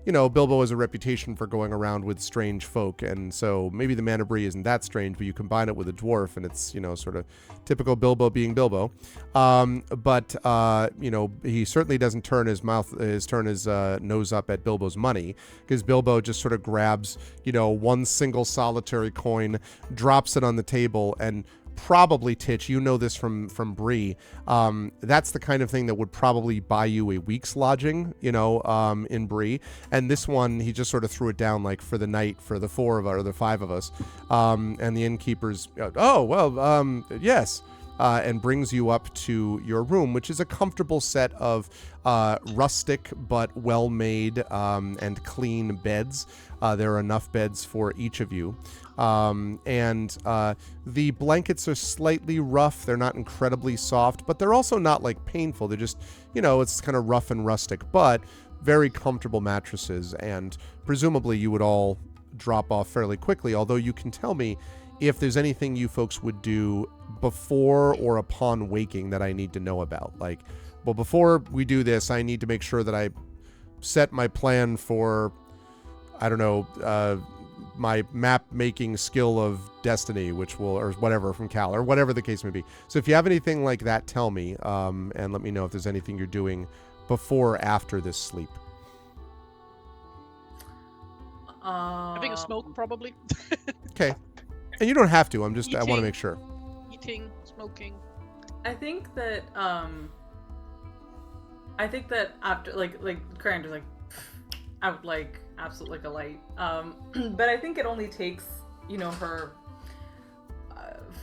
Bilbo has a reputation for going around with strange folk, and so maybe the Man of Bree isn't that strange, but you combine it with a dwarf, and it's, sort of typical Bilbo being Bilbo. But he certainly doesn't turn his nose up at Bilbo's money, because Bilbo just sort of grabs, one single solitary coin, drops it on the table, and probably, Titch, this from Bree, that's the kind of thing that would probably buy you a week's lodging, in Bree. And this one, he just sort of threw it down like for the night for the 4 of us or the 5 of us. And the innkeeper's, yes. And brings you up to your room, which is a comfortable set of rustic but well-made and clean beds. There are enough beds for each of you. And the blankets are slightly rough. They're not incredibly soft, but they're also not like painful. They're just, it's kind of rough and rustic, but very comfortable mattresses. And presumably you would all drop off fairly quickly, although you can tell me if there's anything you folks would do before or upon waking that I need to know about. Like, well, before we do this, I need to make sure that I set my plan for, I don't know, my map-making skill of destiny, or whatever from Cal, or whatever the case may be. So if you have anything like that, tell me, and let me know if there's anything you're doing before or after this sleep. Having a smoke, probably. Okay. And you don't have to. I want to make sure. Eating, smoking. I think that after like Crane was like out like absolute like a light. But I think it only takes her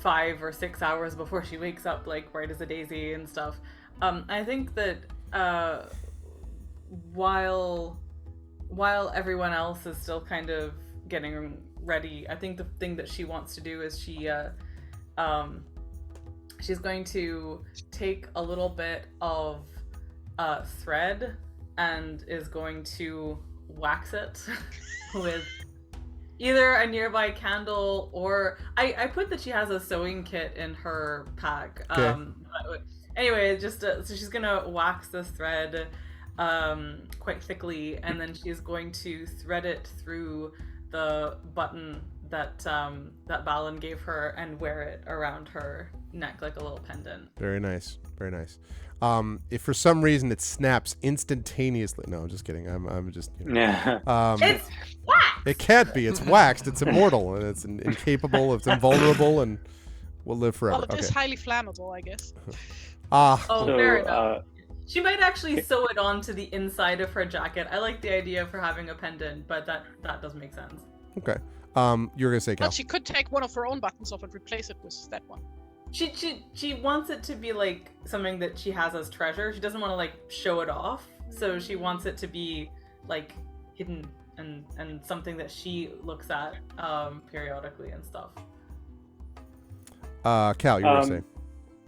5 or 6 hours before she wakes up like bright as a daisy and stuff. I think that while everyone else is still kind of getting ready, I think the thing that she wants to do is she's going to take a little bit of thread and is going to wax it with either a nearby candle or I put that she has a sewing kit in her pack. Okay. Anyway, just so she's gonna wax this thread quite thickly, and then she's going to thread it through the button that that Balin gave her and wear it around her neck like a little pendant. Very nice. Very nice. If for some reason it snaps instantaneously, no, I'm just kidding. I'm just. Yeah. It's waxed. It can't be. It's waxed. It's immortal and it's incapable. It's invulnerable and will live forever. Well, it is highly flammable, I guess. Oh, fair enough. She might actually sew it onto the inside of her jacket. I like the idea for having a pendant, but that does make sense. Okay. You're gonna say, Cal. But she could take one of her own buttons off and replace it with that one. She wants it to be like something that she has as treasure. She doesn't want to like show it off. So she wants it to be like hidden and something that she looks at periodically and stuff. Cal, you were gonna say.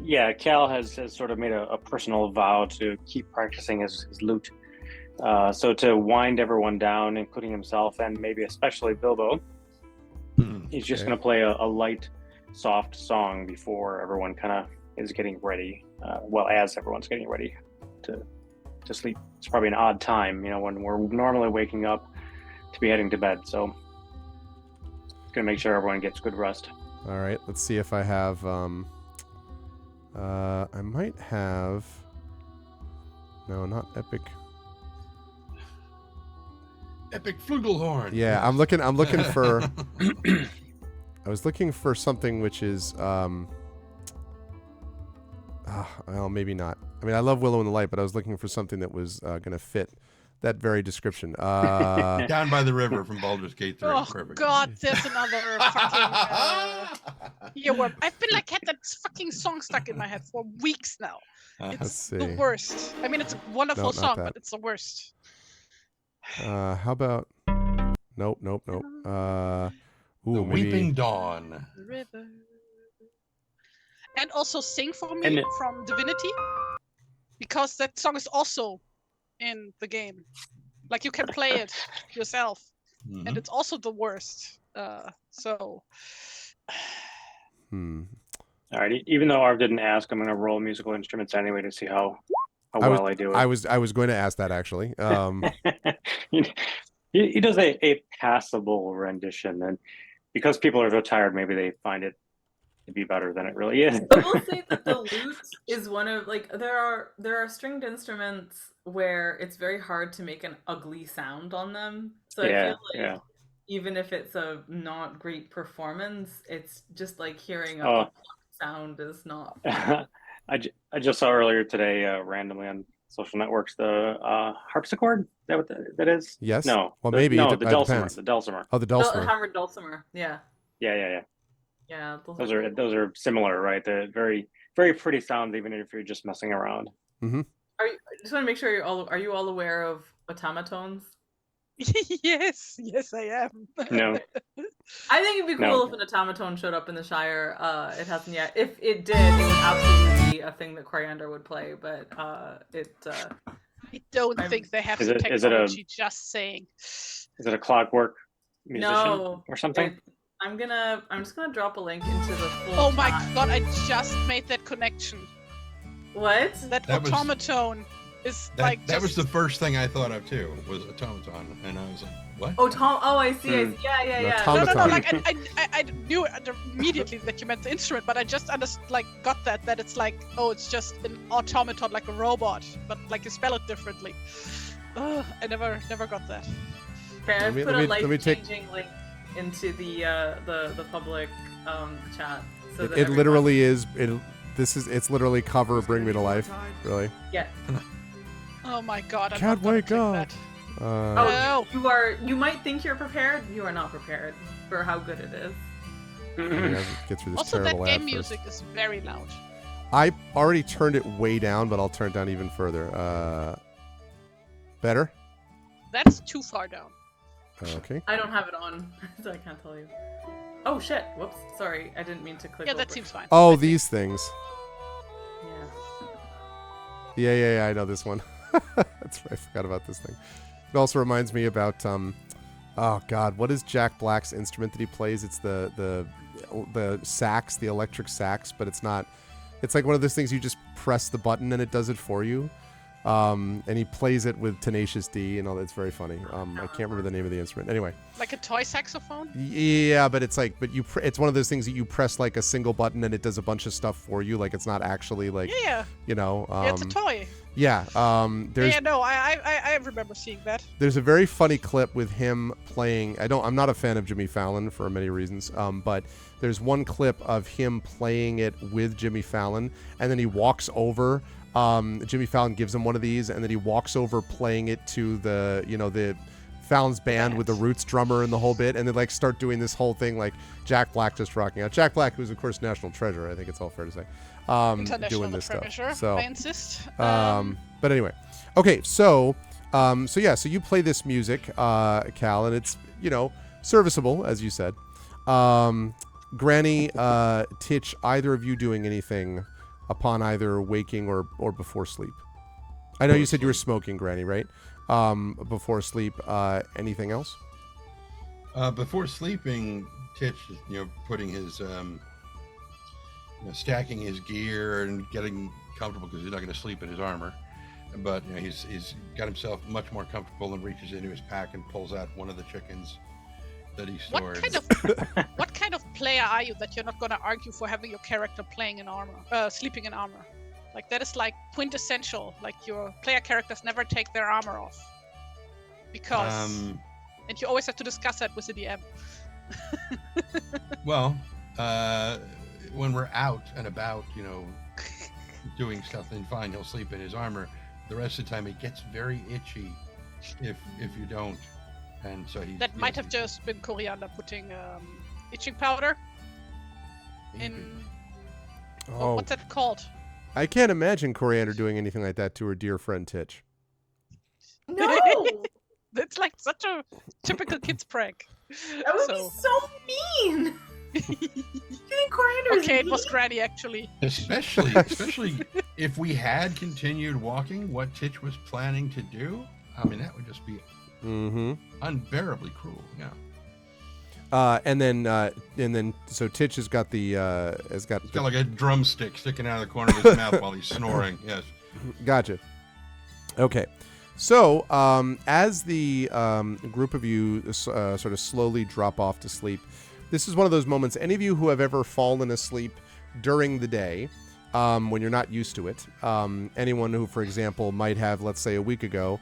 Yeah, Cal has sort of made a personal vow to keep practicing his lute. So to wind everyone down, including himself and maybe especially Bilbo, he's just going to play a light, soft song before everyone kind of is getting ready. As everyone's getting ready to sleep. It's probably an odd time, when we're normally waking up to be heading to bed. So it's going to make sure everyone gets good rest. All right, let's see if I have. I might have. No, not epic. Epic flugelhorn. Yeah, I'm looking for. I was looking for something which is. Well, maybe not. I mean, I love Willow in the Light, but I was looking for something that was going to fit that very description. Down by the river from Baldur's Gate 3. Oh Perfect. God, there's another fucking earworm. I've been like had that fucking song stuck in my head for weeks now. Let's It's see. the worst. I mean, it's a wonderful No, not song, that. but it's the worst. How about? Nope. The Maybe. Weeping Dawn. The river. And also Sing For Me And from Divinity, because that song is also in the game. Like you can play it yourself, and it's also the worst. So. All right. Even though Arv didn't ask, I'm going to roll musical instruments anyway to see how well I do it. I was going to ask that actually. He does a passable rendition, and because people are so tired, maybe they find it to be better than it really is. I will say that the lute is one of there are stringed instruments where it's very hard to make an ugly sound on them. So I feel like even if it's a not great performance, it's just like hearing a sound is not. I just saw earlier today, randomly on social networks, the harpsichord. Is that what that is? Yes. No. Well, maybe the it dulcimer. depends. The dulcimer. Oh, the dulcimer. Hammered dulcimer. Yeah. Yeah. Yeah. Those are similar, right? They're very, very pretty sounds, even if you're just messing around. Mm-hmm. I just want to make sure are you all aware of automatones? Yes, I am. No. I think it'd be cool if an automaton showed up in the Shire. It hasn't yet. If it did, it would absolutely be a thing that Coriander would play. But I don't think they have the technology. Just saying. Is it a clockwork musician or something? I'm just gonna drop a link into the full. Oh my God! I just made that connection. What? That automaton is like. That was the first thing I thought of too. Was automaton, and I was like, what? Oh, I see. I see. Yeah. No. Like I knew immediately that you meant the instrument, but I just got that it's like, oh, it's just an automaton, like a robot, but like you spell it differently. I never got that. Okay, I've put a life-changing link into the public chat. So that it literally is. It's literally cover Bring Me to Life. Really. Yeah. Oh my God! Can't wake up. You might think you're prepared. You are not prepared for how good it is. Get through this also, that terrible game ad music first. is very loud. I already turned it way down, but I'll turn it down even further. Better? That's too far down. Okay. I don't have it on, so I can't tell you. Oh shit! Whoops. Sorry, I didn't mean to click. Yeah, that seems fine. Oh, these things. Yeah. Yeah. I know this one. That's right. I forgot about this thing. It also reminds me about oh God, what is Jack Black's instrument that he plays? It's the sax, the electric sax, but it's not. It's like one of those things you just press the button and it does it for you. And he plays it with Tenacious D and all that. It's very funny. I can't remember the name of the instrument. Anyway. Like a toy saxophone? Yeah, but it's like, it's one of those things that you press like a single button and it does a bunch of stuff for you. Like it's not actually like, you know. Yeah, it's a toy. Yeah. I remember seeing that. There's a very funny clip with him playing. I'm not a fan of Jimmy Fallon for many reasons. But there's one clip of him playing it with Jimmy Fallon, and then he walks over. Jimmy Fallon gives him one of these, and then he walks over playing it to the Fallon's band with the Roots drummer and the whole bit, and they like start doing this whole thing like Jack Black just rocking out. Jack Black, who's of course national treasure, I think it's all fair to say, doing this treasure, stuff. So I insist. but anyway, okay, so you play this music, Cal, and it's serviceable as you said. Granny, Titch, either of you doing anything upon either waking or before sleep? I know you said you were smoking, Granny, right? Before sleep, anything else? Before sleeping, Titch is putting his stacking his gear and getting comfortable because he's not going to sleep in his armor. But he's got himself much more comfortable and reaches into his pack and pulls out one of the chickens that he stored. What kind of player are you that you're not going to argue for having your character playing in armor, sleeping in armor? Like that is like quintessential. Like your player characters never take their armor off because, and you always have to discuss that with the DM. Well, when we're out and about, doing stuff, then fine, he'll sleep in his armor. The rest of the time, it gets very itchy if you don't. And so that might have just been Coriander putting itching powder in. Oh, what's that called? I can't imagine Coriander doing anything like that to her dear friend Titch. No, That's like such a typical kid's prank. that would be so mean. You think Coriander is Okay, it mean? was Granny actually. Especially if we had continued walking what Titch was planning to do. I mean, that would just be unbearably cruel. Yeah. And then so Titch has got He's got like a drumstick sticking out of the corner of his mouth while he's snoring. Yes. Gotcha. Okay. So as the group of you sort of slowly drop off to sleep, this is one of those moments. Any of you who have ever fallen asleep during the day, when you're not used to it, anyone who, for example, might have, let's say, a week ago,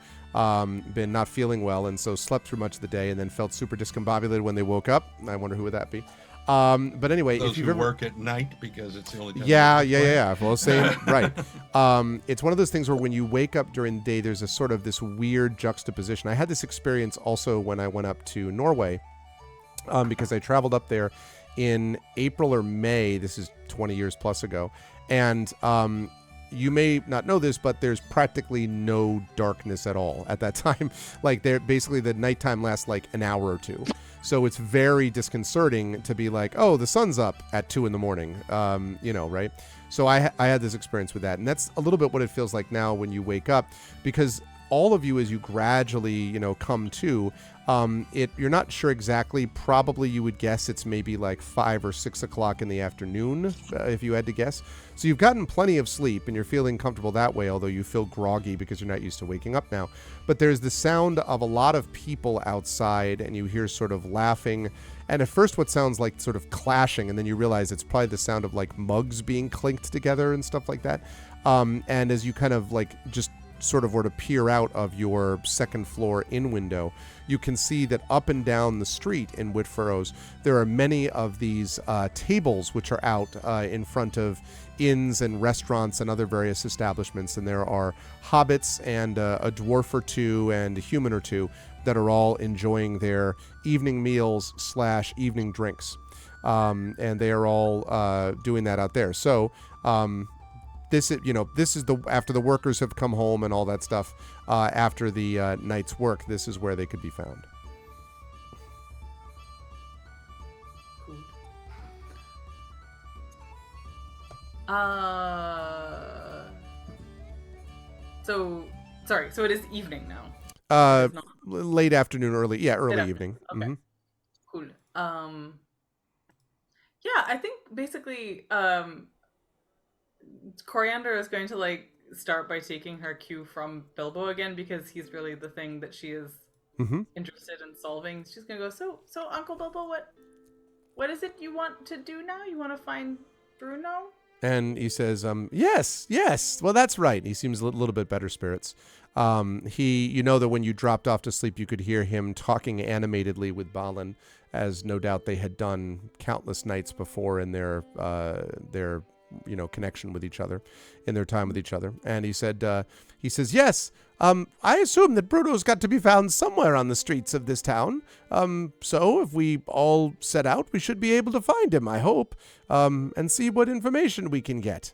been not feeling well and so slept through much of the day and then felt super discombobulated when they woke up. I wonder who would that be. But anyway, those if you've who ever work at night because it's the only time. Yeah. Well, same, right. It's one of those things where when you wake up during the day, there's a sort of this weird juxtaposition. I had this experience also when I went up to Norway, because I traveled up there in April or May. This is 20 years plus ago. And you may not know this, but there's practically no darkness at all at that time. Like basically the nighttime lasts like an hour or two. So it's very disconcerting to be like, oh, the sun's up at 2 a.m, right? So I had this experience with that. And that's a little bit what it feels like now when you wake up, because all of you, as you gradually, come to, you're not sure exactly. Probably you would guess it's maybe like 5 or 6 o'clock in the afternoon, if you had to guess. So you've gotten plenty of sleep and you're feeling comfortable that way, although you feel groggy because you're not used to waking up now. But there's the sound of a lot of people outside and you hear sort of laughing. And at first what sounds like sort of clashing, and then you realize it's probably the sound of like mugs being clinked together and stuff like that. And as you kind of like just sort of were to peer out of your second floor in window, you can see that up and down the street in Whitfurrows, there are many of these tables which are out in front of inns and restaurants and other various establishments. And there are hobbits and a dwarf or two and a human or two that are all enjoying their evening meals / evening drinks. And they are all doing that out there. So, this is after the workers have come home and all that stuff, after the night's work, this is where they could be found. So it is evening now. Late afternoon, early evening. Okay. Mm-hmm. Cool. I think basically Coriander is going to like start by taking her cue from Bilbo again, because he's really the thing that she is interested in solving. She's gonna go, so Uncle Bilbo, what is it you want to do now? You want to find Bruno? And he says, yes. Well, that's right. He seems a little bit better spirits. That when you dropped off to sleep, you could hear him talking animatedly with Balin, as no doubt they had done countless nights before in their connection with each other, in their time with each other. And he says, yes, I assume that Bruno's got to be found somewhere on the streets of this town. So if we all set out, we should be able to find him, I hope, and see what information we can get.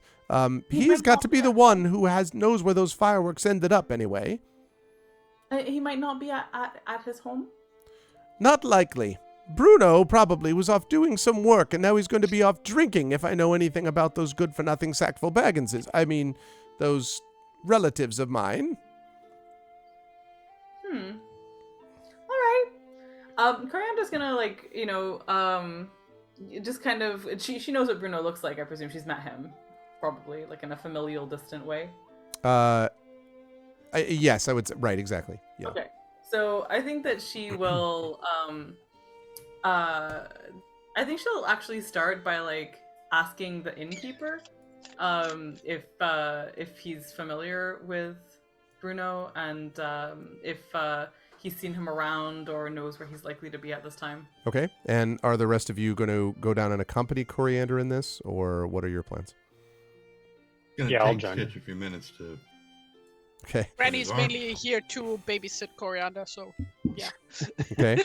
He's got to be the one who knows where those fireworks ended up anyway. He might not be at his home. Not likely. Bruno probably was off doing some work, and now he's going to be off drinking if I know anything about those good-for-nothing Sackville Bagginses. I mean, those relatives of mine. All right. Coriander's gonna, like, just kind of... She knows what Bruno looks like, I presume. She's met him. Probably, like, in a familial, distant way. Yes, I would say. Right, exactly. Yeah. Okay. So I think that she will... I think she'll actually start by, like, asking the innkeeper if he's familiar with Bruno and if he's seen him around or knows where he's likely to be at this time. Okay. And are the rest of you going to go down and accompany Coriander in this, or what are your plans? I'll Take join. Stitch a few minutes to. Okay. Granny's mainly here to babysit Coriander, so yeah. Okay.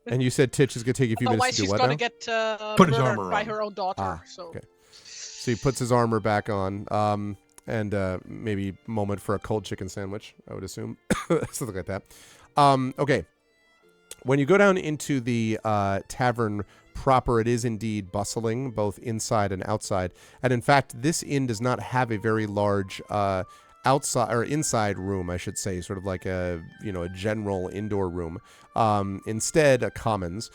And you said Titch is going to take you a few Otherwise, minutes to do she's what gonna now? get Put his murdered armor by on. her own daughter. Ah, so okay. So he puts his armor back on, and maybe a moment for a cold chicken sandwich, I would assume. Something like that. Okay. When you go down into the tavern proper, it is indeed bustling, both inside and outside. And in fact, this inn does not have a very large outside or inside room, I should say, sort of like a general indoor room. Instead, a commons.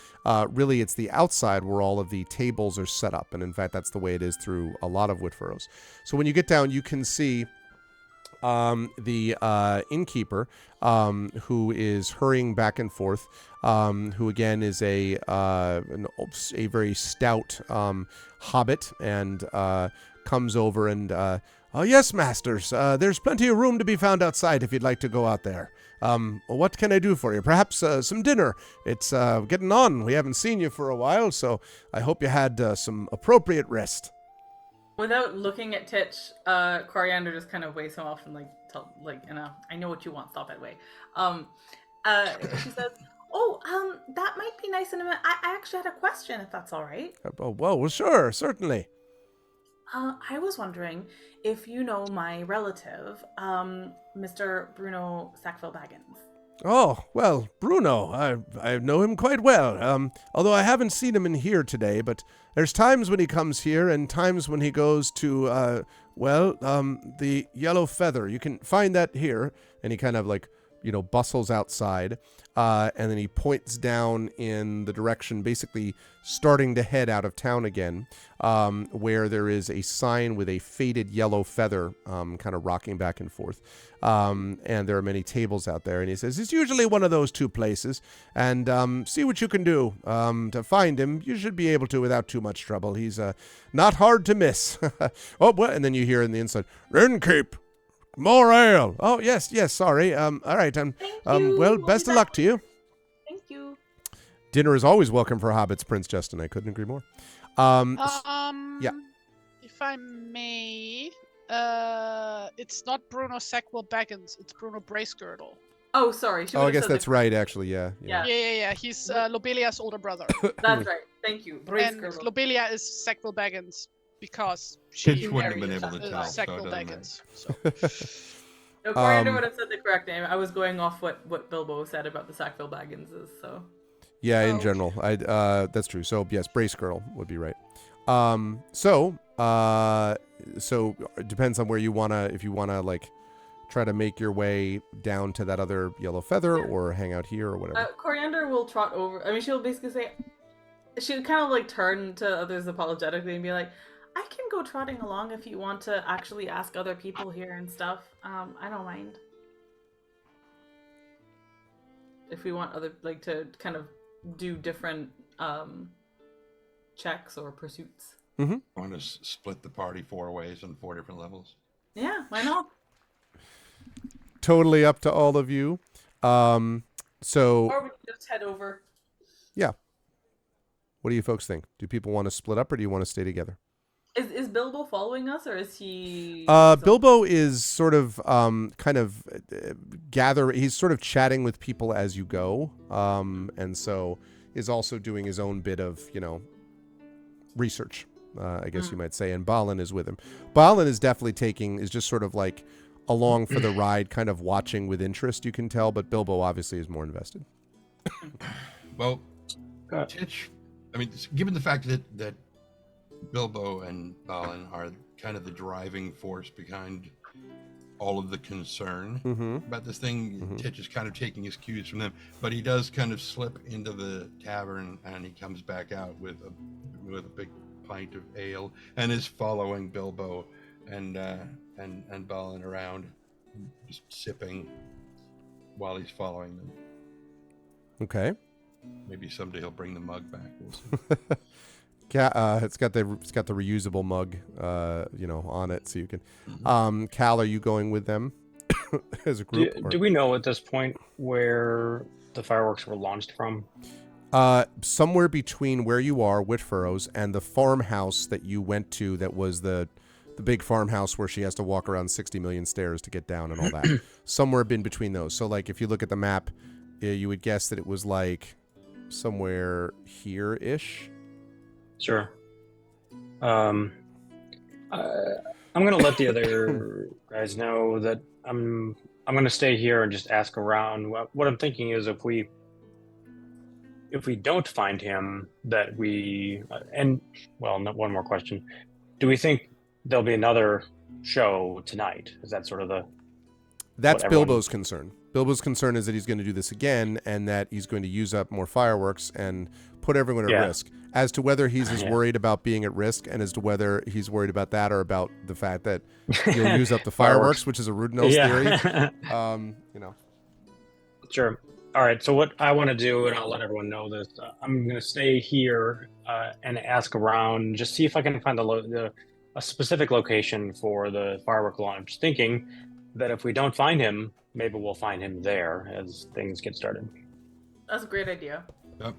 Really, it's the outside where all of the tables are set up, and in fact, that's the way it is through a lot of Whitfurrows. So when you get down, you can see the innkeeper, who is hurrying back and forth, who again is a very stout hobbit, and comes over and oh yes, masters, there's plenty of room to be found outside if you'd like to go out there. What can I do for you? Perhaps some dinner. It's getting on. We haven't seen you for a while, so I hope you had some appropriate rest. Without looking at Titch, Coriander just kind of waves him off and I know what you want. Stop it, way. She says, that might be nice in a minute. I actually had a question, if that's all right. Well, sure, certainly. I was wondering if you know my relative, Mr. Bruno Sackville Baggins. Oh, well, Bruno, I know him quite well, although I haven't seen him in here today, but there's times when he comes here and times when he goes to, the Yellow Feather. You can find that here. And he kind of bustles outside, and then he points down in the direction, basically starting to head out of town again, where there is a sign with a faded yellow feather kind of rocking back and forth. And there are many tables out there. And he says, it's usually one of those two places. And see what you can do to find him. You should be able to without too much trouble. He's not hard to miss. And then you hear in the inside, Innkeep! More ale. Oh, yes, sorry. All right. Thank you. Well, best of luck to you. Thank you. Dinner is always welcome for hobbits, Prince Justin. I couldn't agree more. Yeah. If I may, it's not Bruno Sackville Baggins. It's Bruno Bracegirdle. Oh, sorry. I guess that's right, actually. Yeah. Yeah. He's Lobelia's older brother. That's right. Thank you. And Lobelia is Sackville Baggins because she Titch wouldn't have been able to tell. Sackville So it Baggins. So. No, Coriander would have said the correct name. I was going off what Bilbo said about the Sackville Bagginses, so. Yeah, in general. That's true. So, yes, Bracegirdle would be right. So it depends on where you want to, if you want to, try to make your way down to that other yellow feather or hang out here or whatever. Coriander will trot over. I mean, she'll basically say, she'll kind of turn to others apologetically and be like, I can go trotting along if you want to actually ask other people here and stuff. I don't mind. If we want other, to kind of do different checks or pursuits. Mm-hmm. Want to split the party 4 ways on 4 different levels? Yeah, why not? Totally up to all of you. Or we can just head over. Yeah. What do you folks think? Do people want to split up or do you want to stay together? Is Bilbo following us, or is he? Bilbo is sort of he's sort of chatting with people as you go, and so is also doing his own bit of research, I guess you might say. And Balin is with him. Balin is definitely is just sort of like along for the ride, kind of watching with interest, you can tell, but Bilbo obviously is more invested. Well, Titch, I mean, given the fact that Bilbo and Balin are kind of the driving force behind all of the concern about this thing, Titch is kind of taking his cues from them, but he does kind of slip into the tavern and he comes back out with a big pint of ale and is following Bilbo and Balin around, just sipping while he's following them. Okay. Maybe someday he'll bring the mug back. We'll see. It's got the reusable mug, on it, so you can. Cal, are you going with them as a group? Do we know at this point where the fireworks were launched from? Somewhere between where you are, Whitfurrows, and the farmhouse that you went to. That was the big farmhouse where she has to walk around 60 million stairs to get down and all that. Somewhere in between those. So, like, if you look at the map, you would guess that it was like somewhere here-ish. Sure. I'm gonna let the other guys know that I'm gonna stay here and just ask around. What I'm thinking is if we don't find him, that one more question. Do we think there'll be another show tonight? Is that sort of That's Bilbo's concern. Bilbo's concern is that he's going to do this again and that he's going to use up more fireworks and put everyone at risk. As to whether he's as worried about being at risk and as to whether he's worried about that or about the fact that you'll use up the fireworks, which is a Rudenose theory. Sure. All right. So what I want to do, and I'll let everyone know this, I'm going to stay here and ask around, just see if I can find a specific location for the firework launch, thinking that if we don't find him, maybe we'll find him there as things get started. That's a great idea. Yep.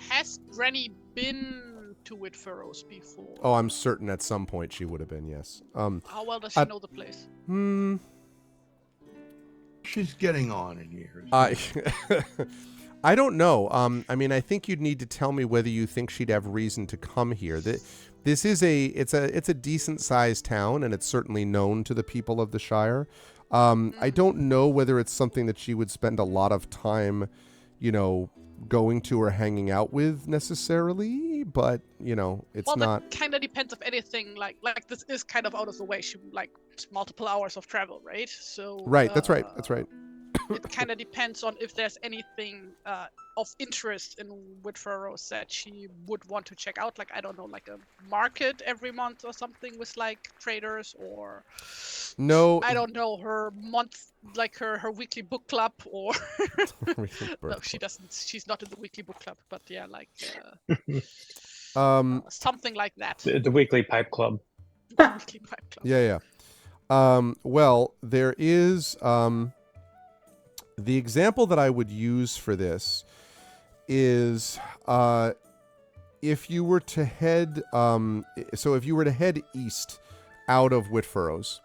Has Granny been to Whitfurrows before? Oh, I'm certain at some point she would have been, yes. How well does she know the place? She's getting on in years. I don't know. I mean, I think you'd need to tell me whether you think she'd have reason to come here. This is it's a decent sized town, and it's certainly known to the people of the Shire. I don't know whether it's something that she would spend a lot of time, going to or hanging out with necessarily, but it's not. That kind of depends of anything. Like this is kind of out of the way. She it's multiple hours of travel, right? So right. That's right. It kind of depends on if there's anything of interest in Whitfurrows that she would want to check out. Like, I don't know, like a market every month or something with like traders, or no, I don't know, her month, like her weekly book club, or no, she doesn't. She's not in the weekly book club, but yeah, like something like that. The weekly pipe club. Weekly pipe club. Yeah. Well, there is the example that I would use for this is if you were to head east out of Whitfurrows,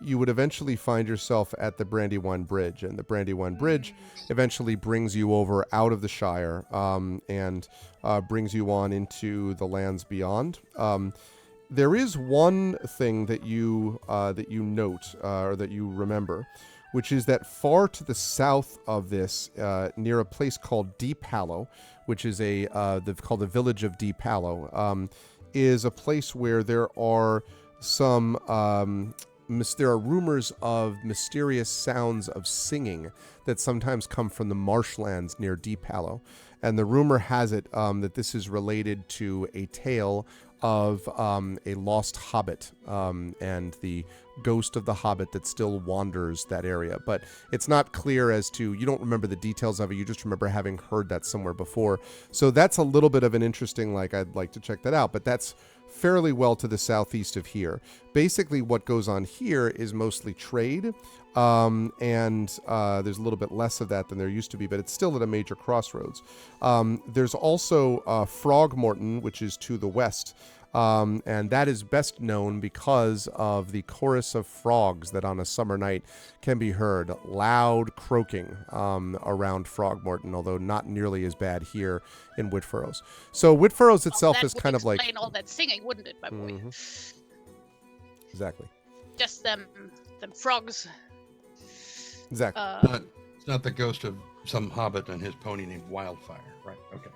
you would eventually find yourself at the Brandywine Bridge, and the Brandywine Bridge eventually brings you over out of the Shire and brings you on into the lands beyond. There is one thing that you note or that you remember, which is that far to the south of this, near a place called Deep Hallow, which is called the village of Deep Hallow, is a place where there are some there are rumors of mysterious sounds of singing that sometimes come from the marshlands near Deep Hallow, and the rumor has it that this is related to a tale of a lost hobbit and the ghost of the hobbit that still wanders that area. But it's not clear as to, you don't remember the details of it, you just remember having heard that somewhere before. So that's a little bit of an interesting, I'd like to check that out, but that's fairly well to the southeast of here. Basically what goes on here is mostly trade, and there's a little bit less of that than there used to be, but it's still at a major crossroads. There's also Frogmorton, which is to the west, And that is best known because of the chorus of frogs that on a summer night can be heard, loud croaking around Frogmorton, although not nearly as bad here in Whitfurrows. So Whitfurrows itself that is would kind of like... explain all that singing, wouldn't it, my boy? Exactly. Just them frogs. Exactly. It's not the ghost of some hobbit and his pony named Wildfire, right? Okay.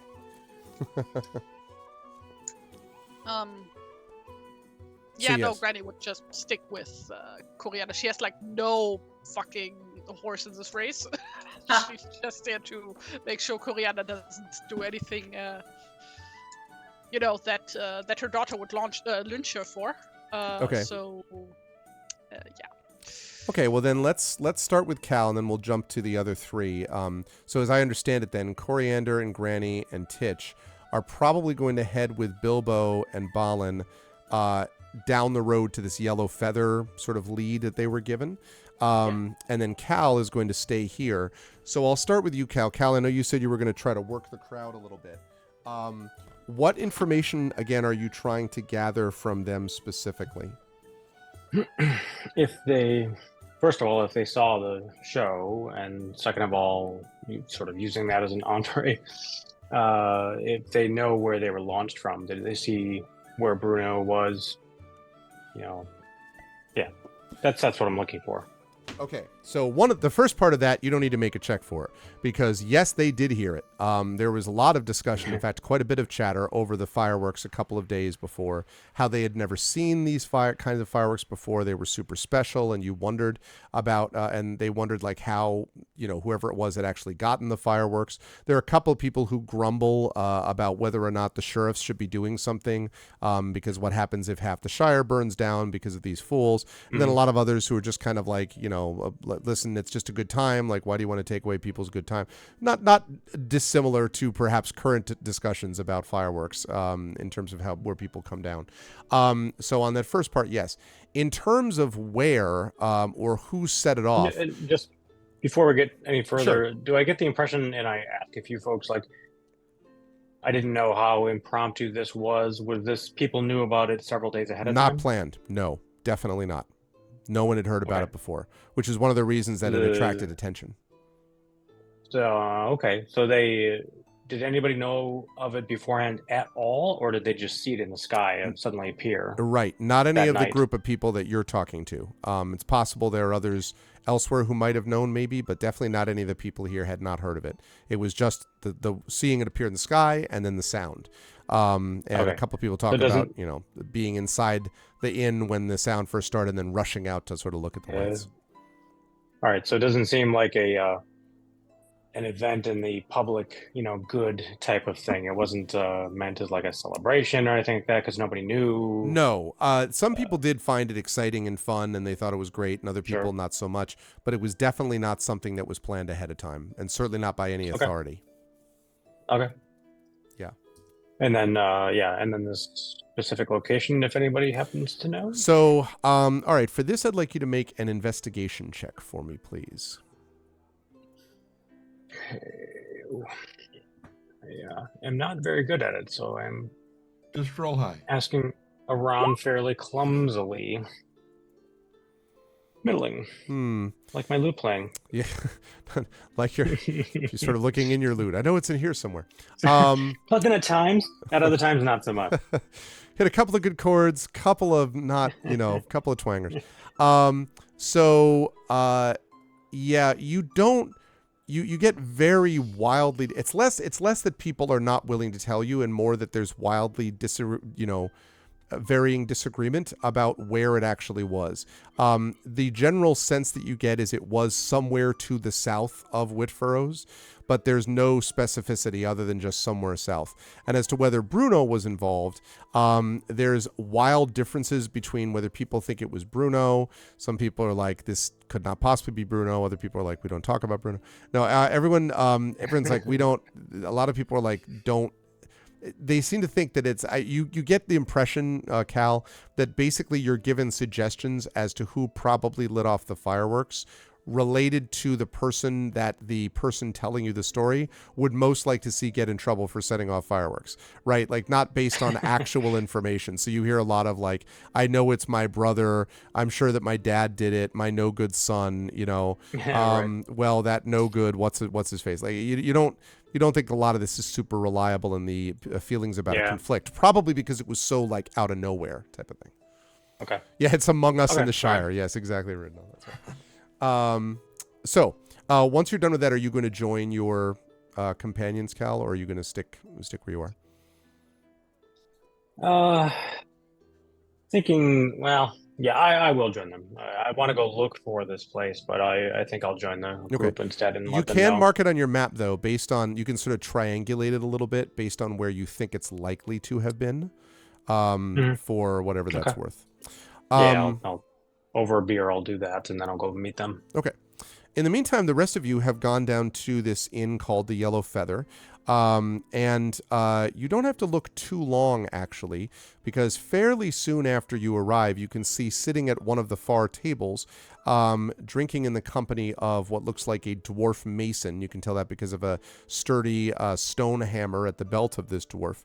Yeah, So, no, yes. Granny would just stick with Coriander. She has like no fucking horse in this race. She's just there to make sure Coriander doesn't do anything, that her daughter would lynch her for. Okay. So, yeah. Okay, well then let's start with Cal, and then we'll jump to the other three. So as I understand it, then Coriander and Granny and Titch are probably going to head with Bilbo and Balin down the road to this yellow feather sort of lead that they were given. And then Cal is going to stay here. So I'll start with you, Cal. Cal, I know you said you were going to try to work the crowd a little bit. What information, again, are you trying to gather from them specifically? First of all, if they saw the show, and second of all, sort of using that as an entree, if they know where they were launched from, did they see where Bruno was? Yeah, that's what I'm looking for. Okay, so the first part of that, you don't need to make a check for, because yes, they did hear it. There was a lot of discussion, in fact, quite a bit of chatter over the fireworks a couple of days before, how they had never seen these kinds of fireworks before. They were super special, and you wondered about, and they wondered like how, whoever it was had actually gotten the fireworks. There are a couple of people who grumble about whether or not the sheriffs should be doing something, because what happens if half the Shire burns down because of these fools? And then a lot of others who are just kind of like, listen, it's just a good time. Like, why do you want to take away people's good time? Not dissimilar to perhaps current discussions about fireworks in terms of where people come down. So on that first part, yes. In terms of where or who set it off. Just before we get any further, Sure. Do I get the impression, and I ask a few folks, like, I didn't know how impromptu this was. Was this people knew about it several days ahead of time? Not planned. No, definitely not. No one had heard about it before, which is one of the reasons that it attracted attention. So, okay. So did anybody know of it beforehand at all, or did they just see it in the sky and suddenly appear? Right. Not any that of the night? group of people that you're talking to. It's possible there are others elsewhere who might have known maybe, but definitely not any of the people here had not heard of it. It was just the seeing it appear in the sky and then the sound. And a couple of people talked about, being inside the inn when the sound first started and then rushing out to sort of look at the lights. All right. So it doesn't seem like an event in the public, good type of thing. It wasn't meant as like a celebration or anything like that because nobody knew. No. Some people did find it exciting and fun and they thought it was great, and other people not so much. But it was definitely not something that was planned ahead of time, and certainly not by any authority. Okay. Yeah. And then, and then this specific location, if anybody happens to know. So, all right, for this, I'd like you to make an investigation check for me, please. I am not very good at it, so I'm Just roll high. asking around fairly clumsily. Middling. Like my lute playing. Yeah, like you're sort of looking in your loot. I know it's in here somewhere. Pleasant at times, at other times not so much. Hit a couple of good chords, couple of not, couple of twangers. You don't. You get very wildly. It's less that people are not willing to tell you, and more that there's wildly varying disagreement about where it actually was. The general sense that you get is it was somewhere to the south of Whitfurrows, but there's no specificity other than just somewhere south. And as to whether Bruno was involved, there's wild differences between whether people think it was Bruno. Some people are like, this could not possibly be Bruno. Other people are like, we don't talk about Bruno. No, everyone's like, we don't. A lot of people are like, don't. They seem to think that it's you get the impression, Cal, that basically you're given suggestions as to who probably lit off the fireworks related to the person that the person telling you the story would most like to see get in trouble for setting off fireworks, right? Like not based on actual information. So you hear a lot of like, I know it's my brother. I'm sure that my dad did it. My no good son, Right. well, that no good. What's his face? Like you don't think a lot of this is super reliable in the feelings about a Yeah. conflict, probably because it was so like out of nowhere type of thing. Okay. Yeah, it's Among Us in Okay, the Shire. Yes, exactly. Written on that's right. So once you're done with that, are you going to join your companions, Cal, or are you going to stick where you are? Thinking, well, yeah, I will join them. I want to go look for this place, but I think I'll join the group instead and You let them can know. mark it on your map though, based on, you can sort of triangulate it a little bit based on where you think it's likely to have been, for whatever that's Okay. worth. Yeah, I'll over a beer, I'll do that, and then I'll go meet them. Okay. In the meantime, the rest of you have gone down to this inn called the Yellow Feather. And you don't have to look too long, actually, because fairly soon after you arrive, you can see sitting at one of the far tables, drinking in the company of what looks like a dwarf mason. You can tell that because of a sturdy stone hammer at the belt of this dwarf.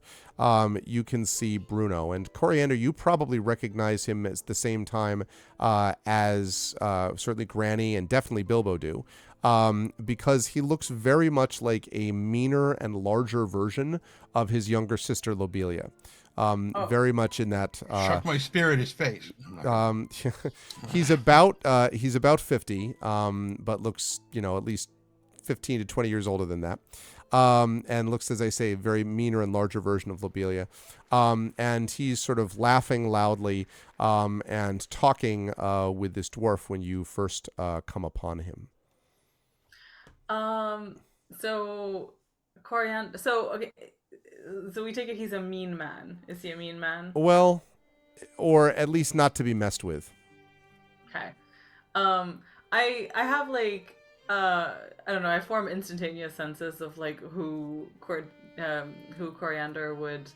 You can see Bruno. And Coriander, you probably recognize him at the same time as certainly Granny and definitely Bilbo do. Because he looks very much like a meaner and larger version of his younger sister Lobelia. Very much in that. Chuck my spear at his face. He's about 50, but looks at least 15 to 20 years older than that. And looks, as I say, very meaner and larger version of Lobelia. And he's sort of laughing loudly and talking with this dwarf when you first come upon him. So Coriander. So okay. So we take it he's a mean man. Is he a mean man? Well, or at least not to be messed with. Okay. I have like I don't know. I form instantaneous senses of like who Coriander would,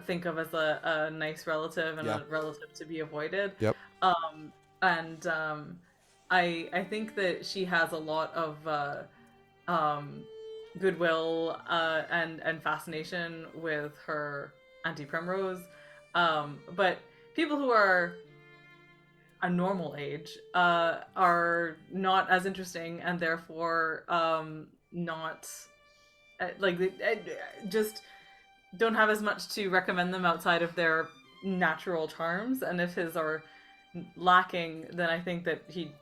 think of as a nice relative and a relative to be avoided. Yep. I think that she has a lot of goodwill and fascination with her Auntie Primrose, but people who are a normal age are not as interesting and therefore not just don't have as much to recommend them outside of their natural charms. And if his are lacking, then I think that she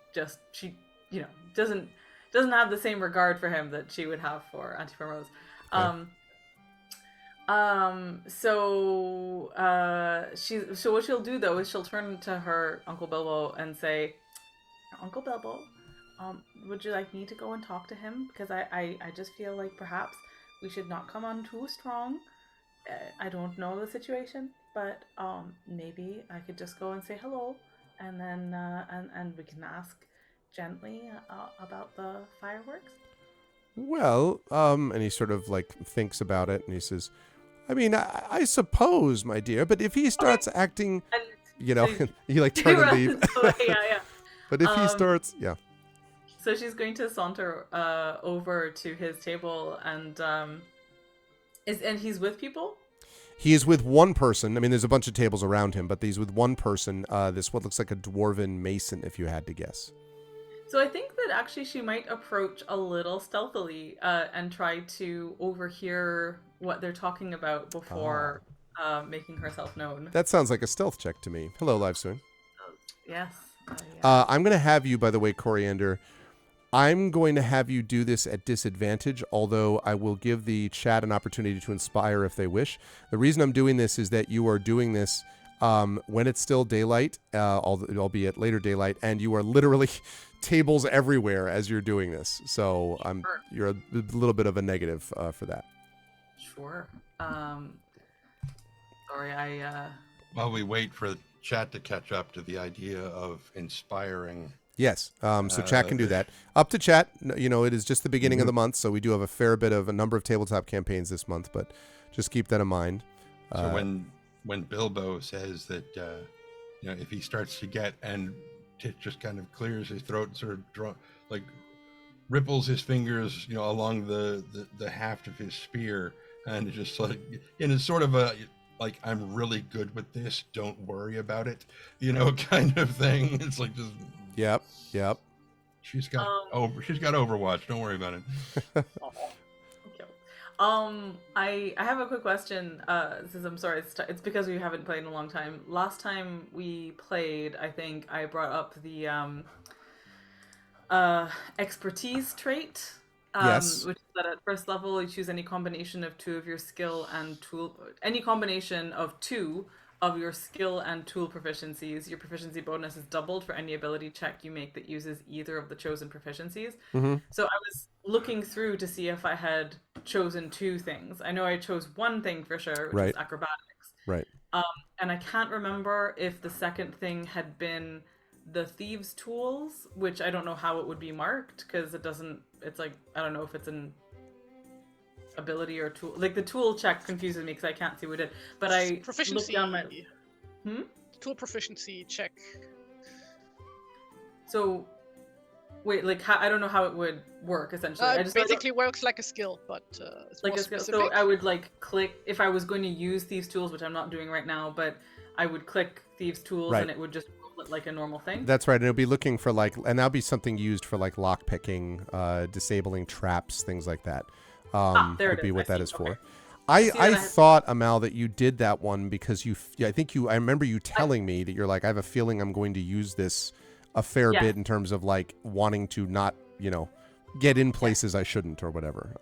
doesn't have the same regard for him that she would have for Auntie Primrose. So what she'll do though is she'll turn to her Uncle Bilbo and say, Uncle Bilbo, would you like me to go and talk to him? Because I just feel like perhaps we should not come on too strong. I don't know the situation, but maybe I could just go and say hello, and then and we can ask gently about the fireworks. Well, and he sort of like thinks about it, and he says, I mean, I suppose, my dear, but if he starts acting, so you like turn and leave. Yeah. But if he starts, So she's going to saunter over to his table, and he's with people? He is with one person. I mean, there's a bunch of tables around him, but he's with one person. This what looks like a dwarven mason, if you had to guess. So I think that actually she might approach a little stealthily and try to overhear what they're talking about before making herself known. That sounds like a stealth check to me. Hello, Livesoon. Yes. I'm going to have you, by the way, Coriander, I'm going to have you do this at disadvantage, although I will give the chat an opportunity to inspire if they wish. The reason I'm doing this is that you are doing this when it's still daylight, albeit later daylight, and you are literally tables everywhere as you're doing this. So you're a little bit of a negative for that. Sure. Sorry, While we wait for the chat to catch up to the idea of inspiring. Yes. So chat can do that. Up to chat. It is just the beginning of the month, so we do have a number of tabletop campaigns this month, but just keep that in mind. So when Bilbo says that, if he starts to get, and Tit just kind of clears his throat and sort of ripples his fingers, along the haft of his spear, and just like, and it's sort of a like, I'm really good with this, don't worry about it, kind of thing. It's like just Yep. she's got Overwatch, don't worry about it. Okay. I have a quick question. Since I'm sorry, it's because we haven't played in a long time. Last time we played, I think I brought up the expertise trait. Yes. Which is that at first level you choose any combination of two of your skill and tool, any combination of two of your skill and tool proficiencies. Your proficiency bonus is doubled for any ability check you make that uses either of the chosen proficiencies. Mm-hmm. So I was looking through to see if I had chosen two things. I know I chose one thing for sure, which was acrobatics. Right. And I can't remember if the second thing had been the thieves' tools, which I don't know how it would be marked, because it's like, I don't know if it's an ability or tool. Like, the tool check confuses me because I can't see what it did. But I looked down my... Tool proficiency check. So, wait, like, I don't know how it would work, essentially. It basically works like a skill, but it's like more a skill. specific. So I would, like, click, if I was going to use thieves' tools, which I'm not doing right now, but I would click thieves' tools and it would just roll it like a normal thing. That's right. And it'll be looking for, like, and that'll be something used for, like, lock picking, disabling traps, things like that. There would it be is. what I that is see. for. Okay. I thought, Amal, that you did that one because I remember you telling me that you're like, I have a feeling I'm going to use this a fair bit in terms of, like, wanting to not, get in places I shouldn't or whatever.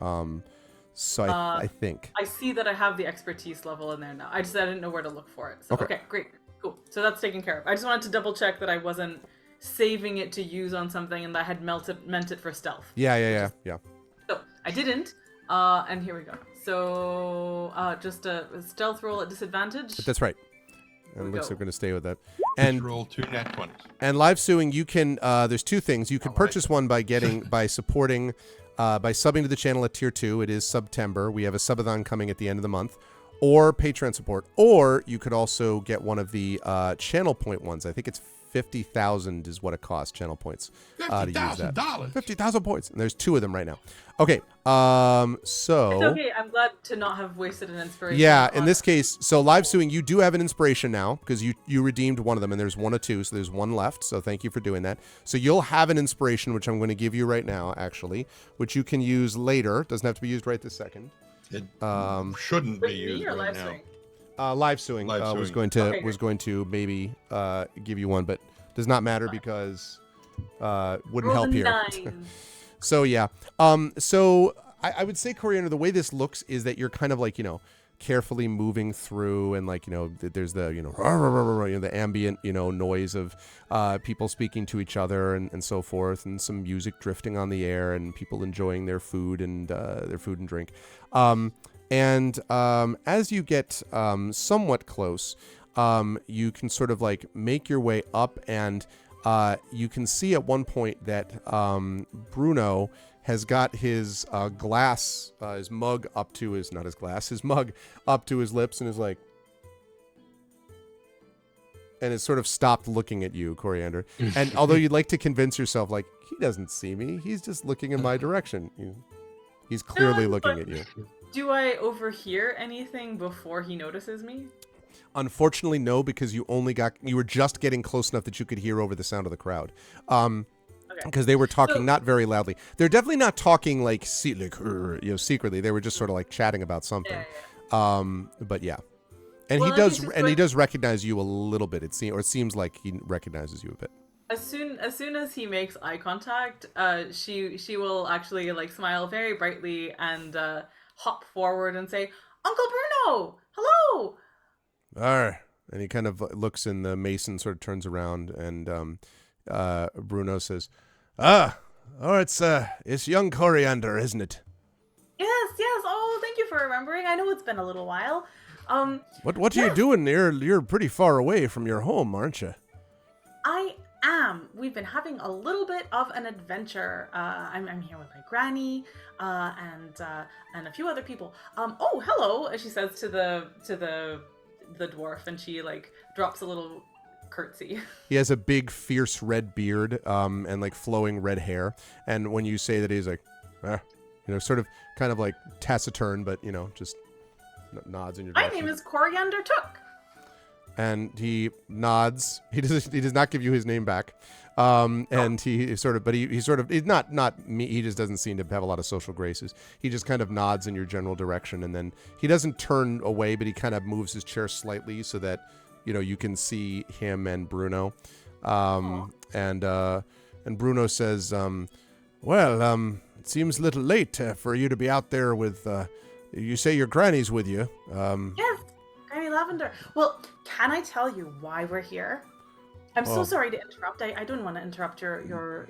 So I think. I see that I have the expertise level in there now. I didn't know where to look for it. So, okay, great. Cool. So that's taken care of. I just wanted to double check that I wasn't saving it to use on something and that I had meant it for stealth. Yeah. So I didn't. And here we go. So just a stealth roll at disadvantage. But that's right. And it looks like we're going to stay with that. And And roll 2 nat 20s. And live suing, you can. There's two things. You can purchase one by supporting, by subbing to the channel at tier 2. It is September. We have a subathon coming at the end of the month, or Patreon support. Or you could also get one of the channel point ones. I think it's 50,000 is what it costs, channel points, to use that. $50,000. 50,000 points, and there's 2 of them right now. Okay, so It's okay. I'm glad to not have wasted an inspiration. yeah, in this case, so live suing, you do have an inspiration now because you redeemed one of them, and there's 1 of 2, so there's 1 left. So thank you for doing that. So you'll have an inspiration, which I'm going to give you right now, actually, which you can use later. Doesn't have to be used right this second. It shouldn't be used right live now. suing? Live suing was going to maybe give you one, but does not matter because wouldn't help here. 9. So yeah. So I would say, Coriander, the way this looks is that you're kind of like, carefully moving through, and like, there's the, the ambient, noise of people speaking to each other and so forth, and some music drifting on the air, and people enjoying their food and drink. And as you get somewhat close, you can sort of like make your way up, and you can see at one point that Bruno has got his glass, his mug up to his, not his glass, his mug up to his lips, and is like, and has sort of stopped looking at you, Coriander. And although you'd like to convince yourself, like, he doesn't see me, he's just looking in my direction. He's clearly looking at you. Do I overhear anything before he notices me? Unfortunately, no, because you were just getting close enough that you could hear over the sound of the crowd. Because they were talking not very loudly. They're definitely not talking like secretly. They were just sort of like chatting about something. Yeah. But yeah, and he does recognize you a little bit. It seems like he recognizes you a bit. As soon as he makes eye contact, she will actually like smile very brightly and hop forward and say, "Uncle Bruno, hello." And he kind of looks, and the mason sort of turns around, and Bruno says, it's young Coriander, isn't it? Yes. Oh, thank you for remembering. I know it's been a little while. What are you doing? You're pretty far away from your home, aren't you? I am. We've been having a little bit of an adventure. I'm here with my granny, and a few other people. Oh, hello, she says to the dwarf, and she like drops a little curtsy. He has a big, fierce red beard, and like flowing red hair. And when you say that, he's like, sort of, kind of like taciturn, but just nods in your My direction. name is Coriander Took. And he nods. He does not give you his name back. And he's not me. He just doesn't seem to have a lot of social graces. He just kind of nods in your general direction, and then he doesn't turn away, but he kind of moves his chair slightly so that you can see him and Bruno. And Bruno says, it seems a little late for you to be out there with. You say your granny's with you. Yes, Granny Lavender. Well, can I tell you why we're here? I'm so sorry to interrupt. I don't want to interrupt your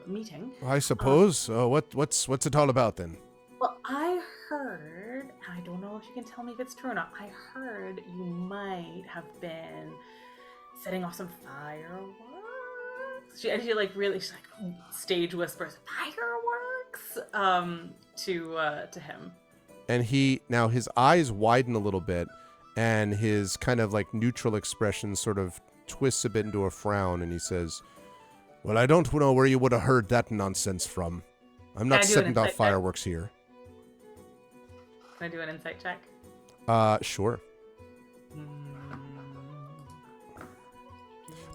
meeting. I suppose. What's it all about then? Well, I heard, and I don't know if you can tell me if it's true or not. I heard you might have been setting off some fireworks. She like stage whispers fireworks to him. And his eyes widen a little bit, and his kind of like neutral expression sort of twists a bit into a frown, and he says, "Well, I don't know where you would have heard that nonsense from. I'm not setting off fireworks here." Can I do an insight check? Sure.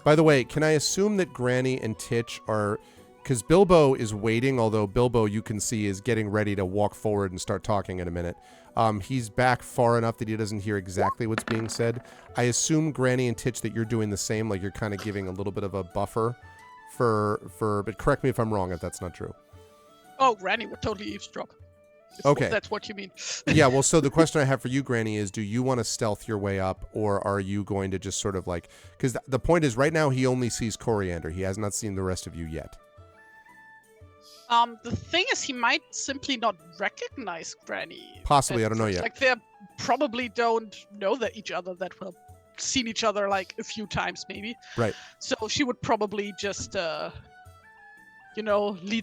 By the way, can I assume that Granny and Titch are... Because Bilbo is waiting, although Bilbo, you can see, is getting ready to walk forward and start talking in a minute. He's back far enough that he doesn't hear exactly what's being said. I assume, Granny and Titch, that you're doing the same, like you're kind of giving a little bit of a buffer but correct me if I'm wrong if that's not true. Oh, Granny would totally eavesdrop. Okay. That's what you mean. Yeah, well, so the question I have for you, Granny, is do you want to stealth your way up, or are you going to just sort of like... Because the point is, right now, he only sees Coriander. He has not seen the rest of you yet. The thing is, he might simply not recognize Granny. Possibly, I don't know yet. Like, they probably don't know each other that well. Seen each other like a few times, maybe. Right. So she would probably just, lead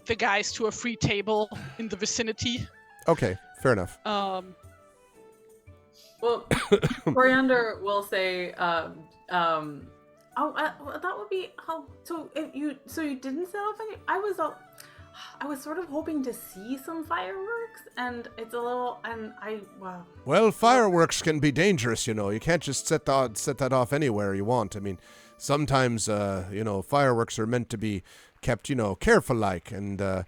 the guys to a free table in the vicinity. Okay, fair enough. Well, Coriander will say, that would be how. So you didn't set off any. I was sort of hoping to see some fireworks, and it's a little, and wow. Well, fireworks can be dangerous, You can't just set that off anywhere you want. I mean, sometimes, fireworks are meant to be kept, careful like, and you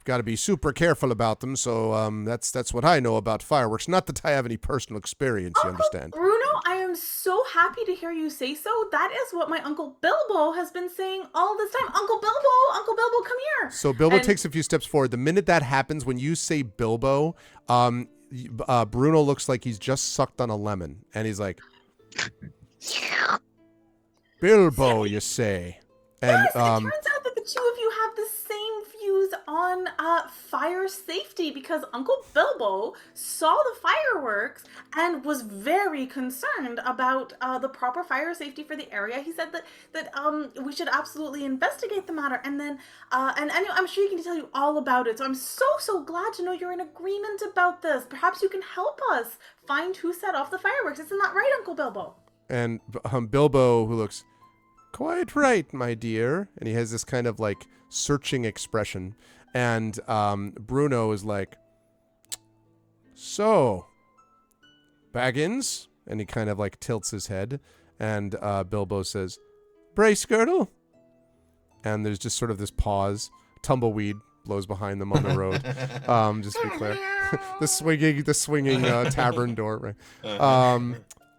gotta be super careful about them. So that's what I know about fireworks. Not that I have any personal experience, you understand. Bruno, I am so happy to hear you say so. That is what my Uncle Bilbo has been saying all this time. Uncle Bilbo, come here. So Bilbo takes a few steps forward. The minute that happens, when you say Bilbo, Bruno looks like he's just sucked on a lemon, and he's like, Bilbo, you say? And yes, it turns out that the two of you have the same views on fire safety, because Uncle Bilbo saw the fireworks and was very concerned about the proper fire safety for the area. He said that we should absolutely investigate the matter, and then and I'm sure he can tell you all about it. So I'm so glad to know you're in agreement about this. Perhaps you can help us find who set off the fireworks. Isn't that right, Uncle Bilbo? And Bilbo, who looks... Quite right, my dear. And he has this kind of like searching expression. And Bruno is like, so, Baggins? And he kind of like tilts his head. And Bilbo says, Brace girdle? And there's just sort of this pause. Tumbleweed blows behind them on the road. Just to be clear. the swinging tavern door, right?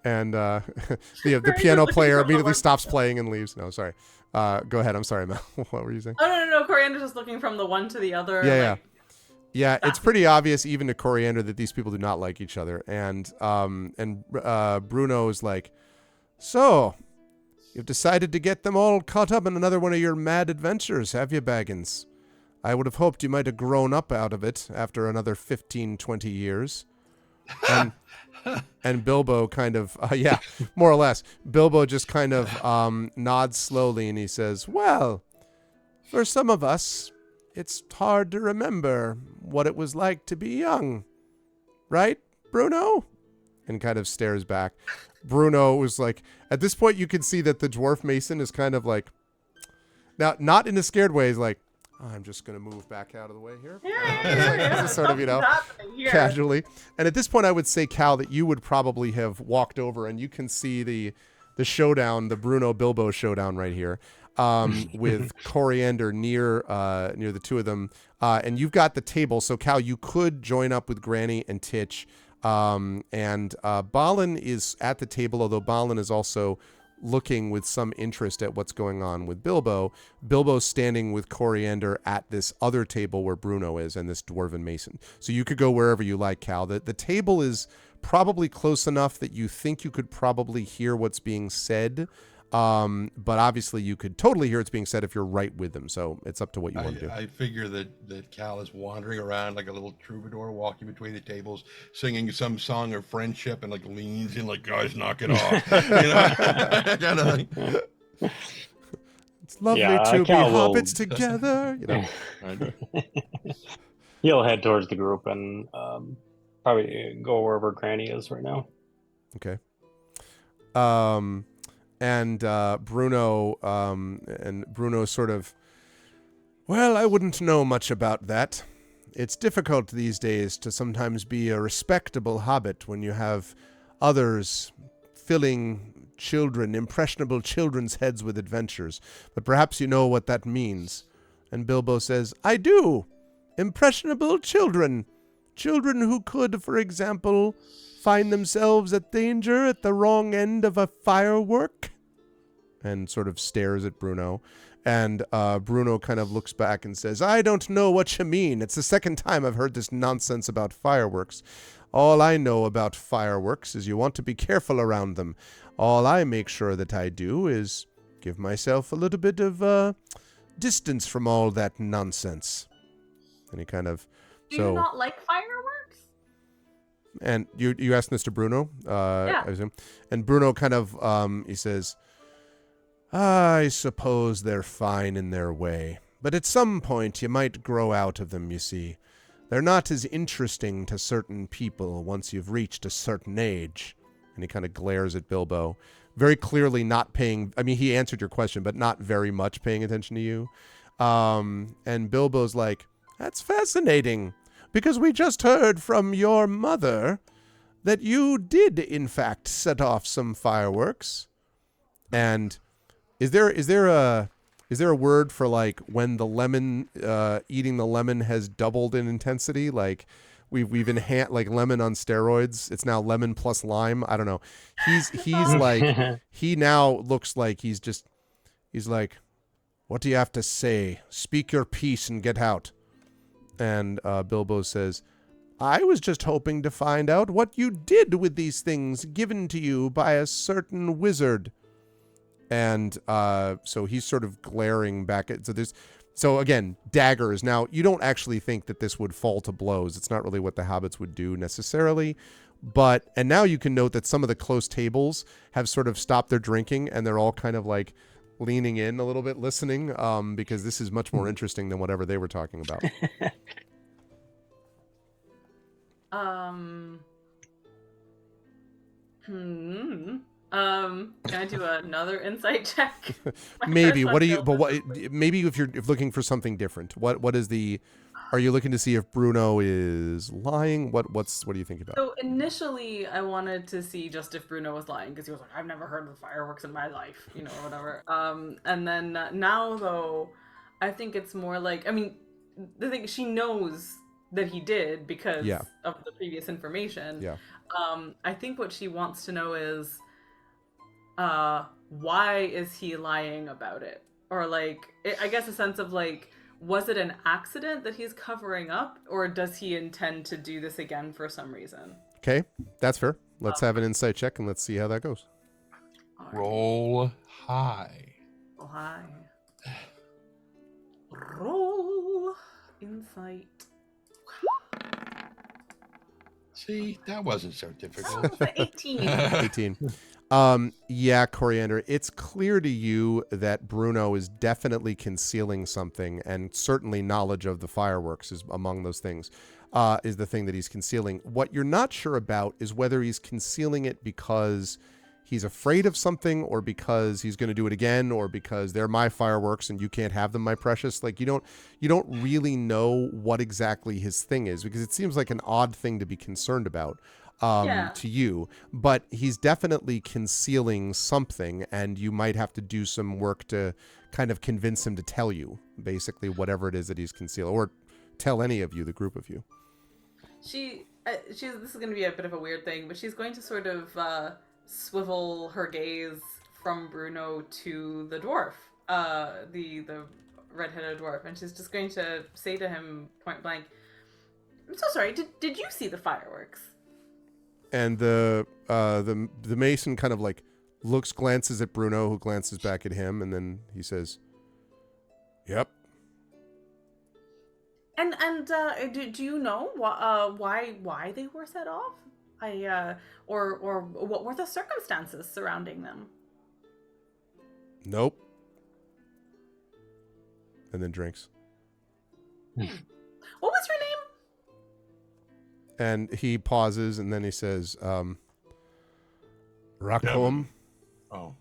And the piano player immediately stops playing and leaves. No, sorry. Go ahead. I'm sorry, Mel. What were you saying? Oh, no. Coriander's just looking from the one to the other. Yeah, it's pretty obvious even to Coriander that these people do not like each other. And Bruno is like, so, you've decided to get them all caught up in another one of your mad adventures, have you, Baggins? I would have hoped you might have grown up out of it after another 15, 20 years. And Bilbo kind of, more or less. Bilbo just kind of nods slowly and he says, well, for some of us, it's hard to remember what it was like to be young. Right, Bruno? and kind of stares back. Bruno was like, at this point, you can see that the dwarf mason is kind of like, now, not in a scared way, he's like, I'm just going to move back out of the way here. This is sort of, casually. And at this point, I would say, Cal, that you would probably have walked over and you can see the showdown, the Bruno-Bilbo showdown right here, with Coriander near the two of them. And you've got the table. So, Cal, you could join up with Granny and Titch. And Balin is at the table, although Balin is also looking with some interest at what's going on with Bilbo. Bilbo's standing with Coriander at this other table where Bruno is and this dwarven mason. So you could go wherever you like, Cal. The table is probably close enough that you think you could probably hear what's being said. But obviously you could totally hear what's being said if you're right with them. So it's up to what you want to do. I figure that Cal is wandering around like a little troubadour, walking between the tables, singing some song of friendship, and like leans in like, guys, knock it off. Kind of like, it's lovely to be hobbits together. He'll head towards the group and probably go wherever Granny is right now. Okay. And Bruno sort of, well, I wouldn't know much about that. It's difficult these days to sometimes be a respectable hobbit when you have others filling impressionable children's heads with adventures. But perhaps you know what that means. And Bilbo says, I do. Impressionable children. Children who could, for example, find themselves at danger at the wrong end of a firework. And sort of stares at Bruno. And Bruno kind of looks back and says, I don't know what you mean. It's the second time I've heard this nonsense about fireworks. All I know about fireworks is you want to be careful around them. All I make sure that I do is give myself a little bit of distance from all that nonsense. And he kind of... Do you not like fireworks? And you asked Mr. Bruno? Yeah. I assume. And Bruno kind of, he says... I suppose they're fine in their way, but at some point you might grow out of them, you see. They're not as interesting to certain people once you've reached a certain age. And he kind of glares at Bilbo, very clearly not paying, I mean, he answered your question, but not very much paying attention to you. And Bilbo's like, that's fascinating, because we just heard from your mother that you did, in fact, set off some fireworks. And... Is there a word for like when the lemon eating the lemon has doubled in intensity? Like we've enhanced, like lemon on steroids. It's now lemon plus lime. I don't know. He's like, he now looks like he's like, what do you have to say? Speak your piece and get out. And Bilbo says, I was just hoping to find out what you did with these things given to you by a certain wizard. And so he's sort of glaring back at... So again, daggers. Now, you don't actually think that this would fall to blows. It's not really what the hobbits would do necessarily. And now you can note that some of the close tables have sort of stopped their drinking, and they're all kind of like leaning in a little bit, listening, because this is much more interesting than whatever they were talking about. Can I do another insight check? Maybe. Maybe if you're looking for something different, what is the... Are you looking to see if Bruno is lying? What do you think about? So initially, I wanted to see just if Bruno was lying, because he was like, I've never heard of fireworks in my life, or whatever. And then now, though, I think it's more like, I mean, the thing, she knows that he did because of the previous information. Yeah. I think what she wants to know is, why is he lying about it? Or like, I guess a sense of like, was it an accident that he's covering up, or does he intend to do this again for some reason? Okay, that's fair. Let's have an insight check and let's see how that goes. Right. Roll high. Roll high. Roll insight. See, that wasn't so difficult. That was 18. 18. Yeah, Coriander, it's clear to you that Bruno is definitely concealing something, and certainly knowledge of the fireworks is among those things. is the thing that he's concealing. What you're not sure about is whether he's concealing it because he's afraid of something, or because he's going to do it again, or because they're my fireworks and you can't have them, my precious. Like, you don't really know what exactly his thing is, because it seems like an odd thing to be concerned about to you, but he's definitely concealing something, and you might have to do some work to kind of convince him to tell you basically whatever it is that he's concealing, or tell any of you, the group of you. She's this is going to be a bit of a weird thing, but she's going to sort of swivel her gaze from Bruno to the dwarf, the redheaded dwarf, and she's just going to say to him point blank, "I'm so sorry. Did you see the fireworks?" And the mason kind of like glances at Bruno, who glances back at him, and then he says, "Yep." And do you know why they were set off? Or what were the circumstances surrounding them? Nope. And then drinks. What was your name? And he pauses, and then he says, Rockholm. Oh.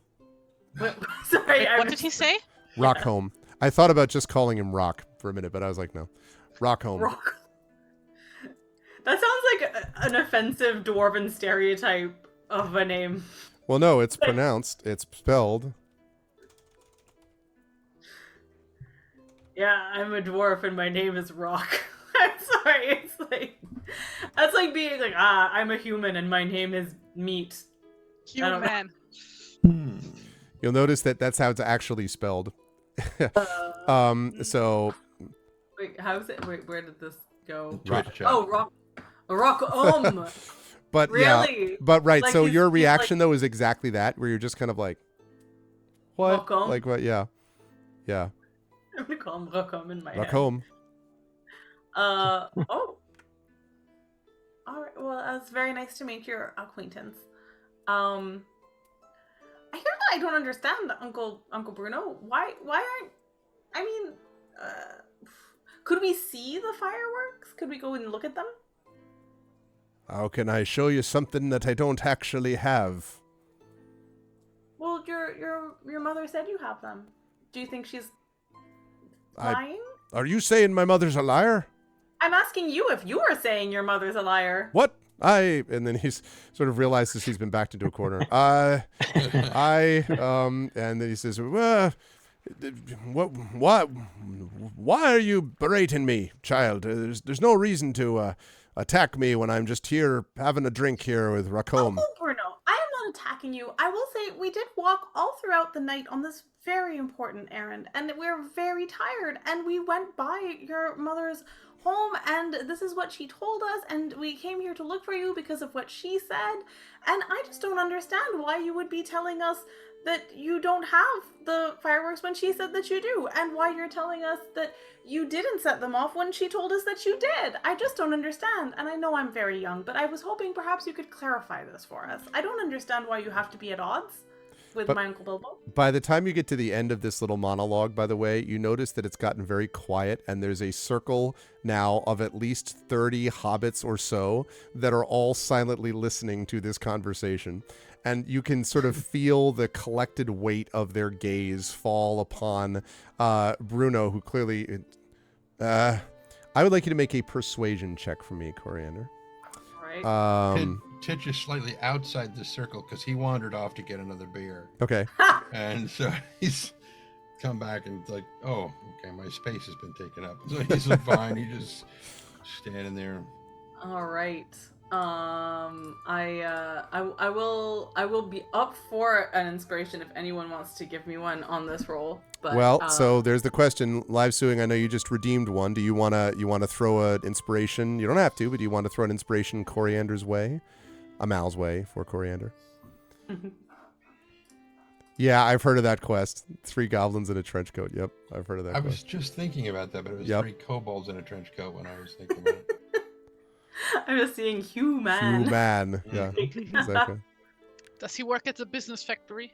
Sorry. Wait, what did he say? Rockholm. I thought about just calling him Rock for a minute, but I was like, no. Rockholm. Rock. That sounds like an offensive dwarven stereotype of a name. Well, no, it's pronounced. It's spelled. Yeah, I'm a dwarf and my name is Rock. I'm sorry. It's like that's like being like, I'm a human and my name is Meat. Human. You'll notice that that's how it's actually spelled. So. Wait, how's it? Wait, where did this go? Rock. Oh, Rock. But really? yeah, but right. Like so he's your like- reaction though is exactly that, where you're just kind of like, what? Rockholm? Like what? Yeah. Yeah. I'm gonna call him Rockholm in my head. Rockholm. Oh. All right. Well, it's very nice to make your acquaintance. I hear that I don't understand, Uncle Bruno. Why aren't? I mean, could we see the fireworks? Could we go and look at them? How can I show you something that I don't actually have? Well, your mother said you have them. Do you think she's lying? Are you saying my mother's a liar? I'm asking you if you are saying your mother's a liar. What? And then he's sort of realizes he's been backed into a corner. And then he says, well, why are you berating me, child? There's no reason to attack me when I'm just here having a drink here with Racombe. Oh, Bruno, I am not attacking you. I will say we did walk all throughout the night on this very important errand, and we're very tired, and we went by your mother's home, and this is what she told us, and we came here to look for you because of what she said, and I just don't understand why you would be telling us that you don't have the fireworks when she said that you do, and why you're telling us that you didn't set them off when she told us that you did. I just don't understand, and I know I'm very young, but I was hoping perhaps you could clarify this for us. I don't understand why you have to be at odds with my Uncle Bilbo. By the time you get to the end of this little monologue, by the way, you notice that it's gotten very quiet, and there's a circle now of at least 30 hobbits or so that are all silently listening to this conversation. And you can sort of feel the collected weight of their gaze fall upon Bruno, who clearly... I would like you to make a persuasion check for me, Coriander. Right. Titch is slightly outside the circle because he wandered off to get another beer. Okay. And so he's come back and it's like, oh, okay, my space has been taken up. So he's fine. He's just standing there. All right. I will be up for an inspiration if anyone wants to give me one on this roll. But Well, so there's the question. Live suing, I know you just redeemed one. Do you wanna throw an inspiration? You don't have to, but do you want to throw an inspiration Coriander's way? Amal's way for Coriander. Yeah, I've heard of that quest. 3 goblins in a trench coat. Yep, I've heard of that I quest. was just thinking about that, but it was Yep. 3 kobolds in a trench coat when I was thinking about it. I was seeing human. Human. Yeah, exactly. Does he work at the business factory?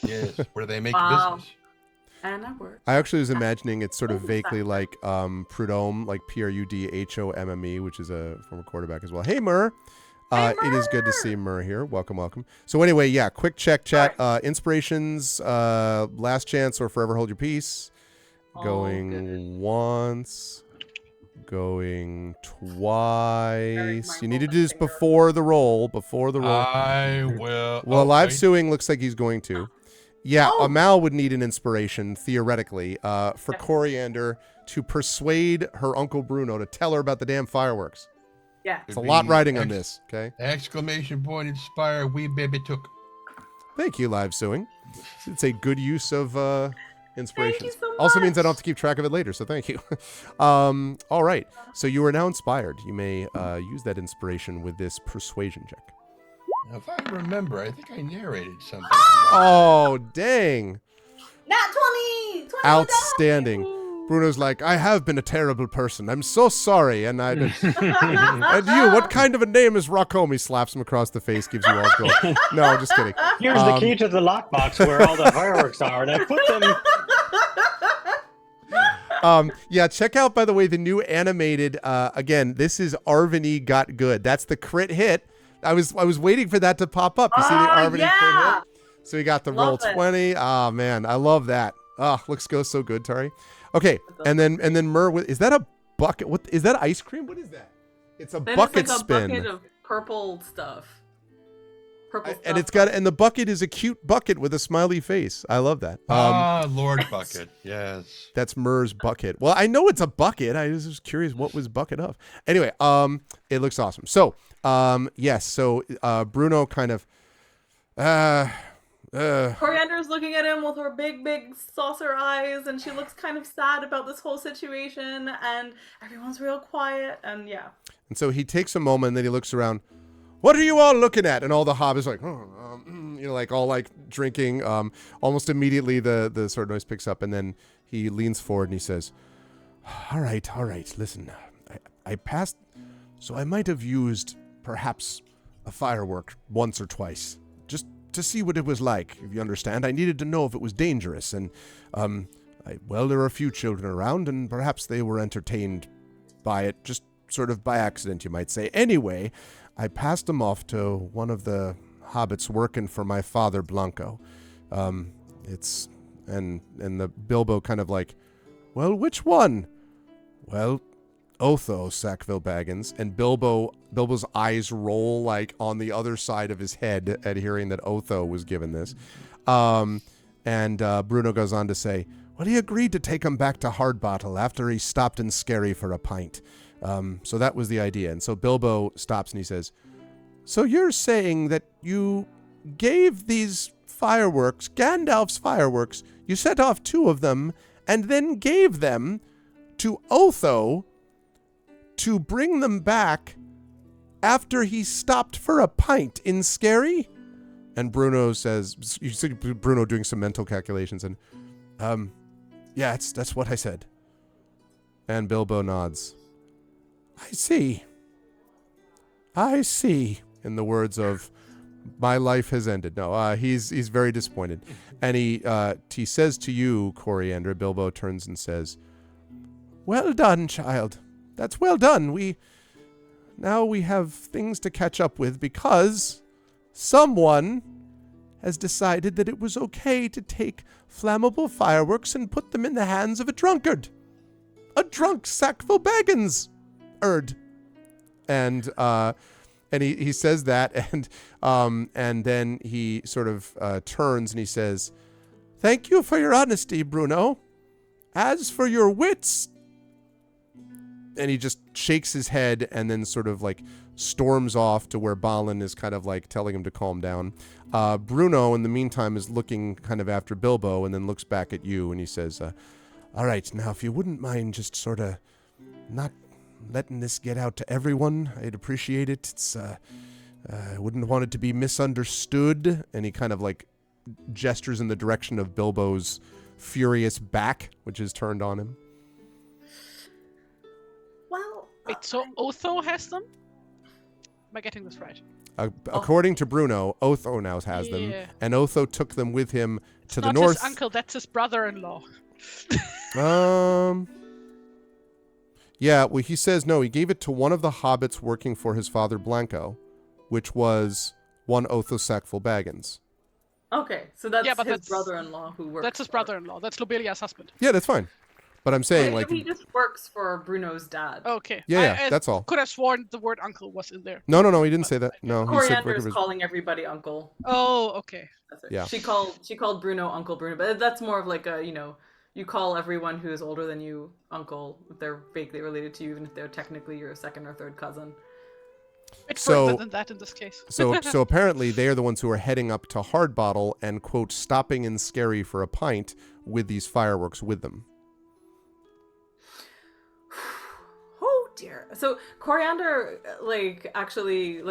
Yes, where they make Wow. business. And I work. I actually was imagining it's sort of vaguely like Prudhomme, like Prudhomme, which is a former quarterback as well. Hey, Murr. It is good to see Murr here. Welcome. So anyway, yeah, quick check chat. Inspirations, last chance or forever hold your peace. Going once. Going twice. You need to do this before the roll. I will. Well, live suing looks like he's going to. Yeah, Amal would need an inspiration, theoretically, for Coriander to persuade her Uncle Bruno to tell her about the damn fireworks. Yeah. It's a lot riding on this, okay? Exclamation point inspire, wee baby took. Thank you, live suing. It's a good use of inspirations. Thank you so much. Also means I don't have to keep track of it later, so thank you. All right, so you are now inspired. You may use that inspiration with this persuasion check. Now, if I remember, I think I narrated something. Oh, dang. Nat 20! Outstanding. Bruno's like, I have been a terrible person. I'm so sorry. And and you, what kind of a name is Rockhome? He slaps him across the face, gives you all gold. No, I'm just kidding. Here's the key to the lockbox where all the fireworks are, and I put them. Yeah, check out, by the way, the new animated, again, this is Arvany Got Good. That's the crit hit. I was waiting for that to pop up. You see the Arvany crit hit? So he got the roll 20. Oh, man, I love that. Oh, looks so good, Tari. Okay, and then Mur, is that a bucket? What is that? Ice cream? What is that? It's a bucket it's like spin. A bucket of purple stuff. And the bucket is a cute bucket with a smiley face. I love that. Lord Bucket, yes. That's Mur's bucket. Well, I know it's a bucket. I was just curious what was bucket of. Anyway, it looks awesome. So, yes. So Bruno kind of. Coriander's looking at him with her big saucer eyes, and she looks kind of sad about this whole situation, and everyone's real quiet, and yeah. And so he takes a moment, and then he looks around. What are you all looking at? And all the hobbits are like, like all like drinking. Almost immediately the sort of noise picks up, and then he leans forward and he says, all right, listen, I passed, so I might have used perhaps a firework once or twice, just to see what it was like, if you understand. I needed to know if it was dangerous, and there are a few children around, and perhaps they were entertained by it, just sort of by accident, you might say. Anyway, I passed them off to one of the hobbits working for my father Blanco. And the Bilbo kind of like, well, which one? Well, Otho, Sackville Baggins. And Bilbo's eyes roll like on the other side of his head at hearing that Otho was given this. And Bruno goes on to say, well, he agreed to take him back to Hardbottle after he stopped in Skerry for a pint. So that was the idea. And so Bilbo stops and he says, so you're saying that you gave these fireworks, Gandalf's fireworks, you set off 2 of them and then gave them to Otho to bring them back after he stopped for a pint in Skerry? And Bruno says, you see Bruno doing some mental calculations, and, yeah, that's what I said. And Bilbo nods. I see, in the words of, my life has ended. No, he's very disappointed. And he says to you, Coriander, Bilbo turns and says, well done, child. That's well done. Now we have things to catch up with because someone has decided that it was okay to take flammable fireworks and put them in the hands of a drunkard. A drunk Sackville Baggins. And he says that, and then he sort of turns and he says, thank you for your honesty, Bruno. As for your wits, and he just shakes his head and then sort of like storms off to where Balin is kind of like telling him to calm down. Bruno, in the meantime, is looking kind of after Bilbo and then looks back at you and he says, all right, now if you wouldn't mind just sort of not letting this get out to everyone, I'd appreciate it. It's I wouldn't want it to be misunderstood. And he kind of like gestures in the direction of Bilbo's furious back, which is turned on him. Well, Wait, so Otho has them? Am I getting this right? According to Bruno, Otho now has them, Yeah. and Otho took them with him It's to the not north. his uncle, that's his brother-in-law. Yeah, well, he says no. He gave it to one of the hobbits working for his father Blanco, which was one Otho Sackville Baggins. Okay, so that's but his that's- brother-in-law who works. That's his for- brother-in-law. That's Lobelia's husband. Yeah, that's fine. But I'm saying, like, he just works for Bruno's dad. Okay. yeah, I that's all. could have sworn the word uncle was in there. No, he didn't say that. No, he said Coriander is Rick was- calling everybody uncle. Oh, okay. That's it. Yeah. She called Bruno Uncle Bruno, but that's more of like a, you call everyone who is older than you uncle if they're vaguely related to you, even if they're technically your second or third cousin. It's So- further than that in this case. So apparently they are the ones who are heading up to Hardbottle and, quote, stopping in Scary for a pint with these fireworks with them. Oh dear. So Coriander actually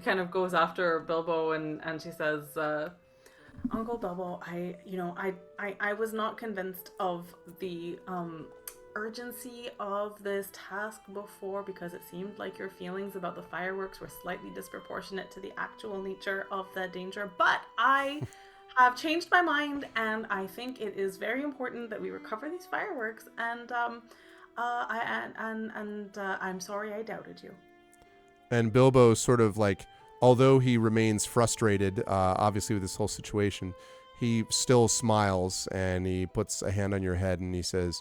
kind of goes after Bilbo and she says, Uncle Bilbo, I was not convinced of the urgency of this task before because it seemed like your feelings about the fireworks were slightly disproportionate to the actual nature of the danger, but I have changed my mind and I think it is very important that we recover these fireworks and I'm sorry I doubted you. And Bilbo sort of like, although he remains frustrated, obviously with this whole situation, he still smiles and he puts a hand on your head and he says,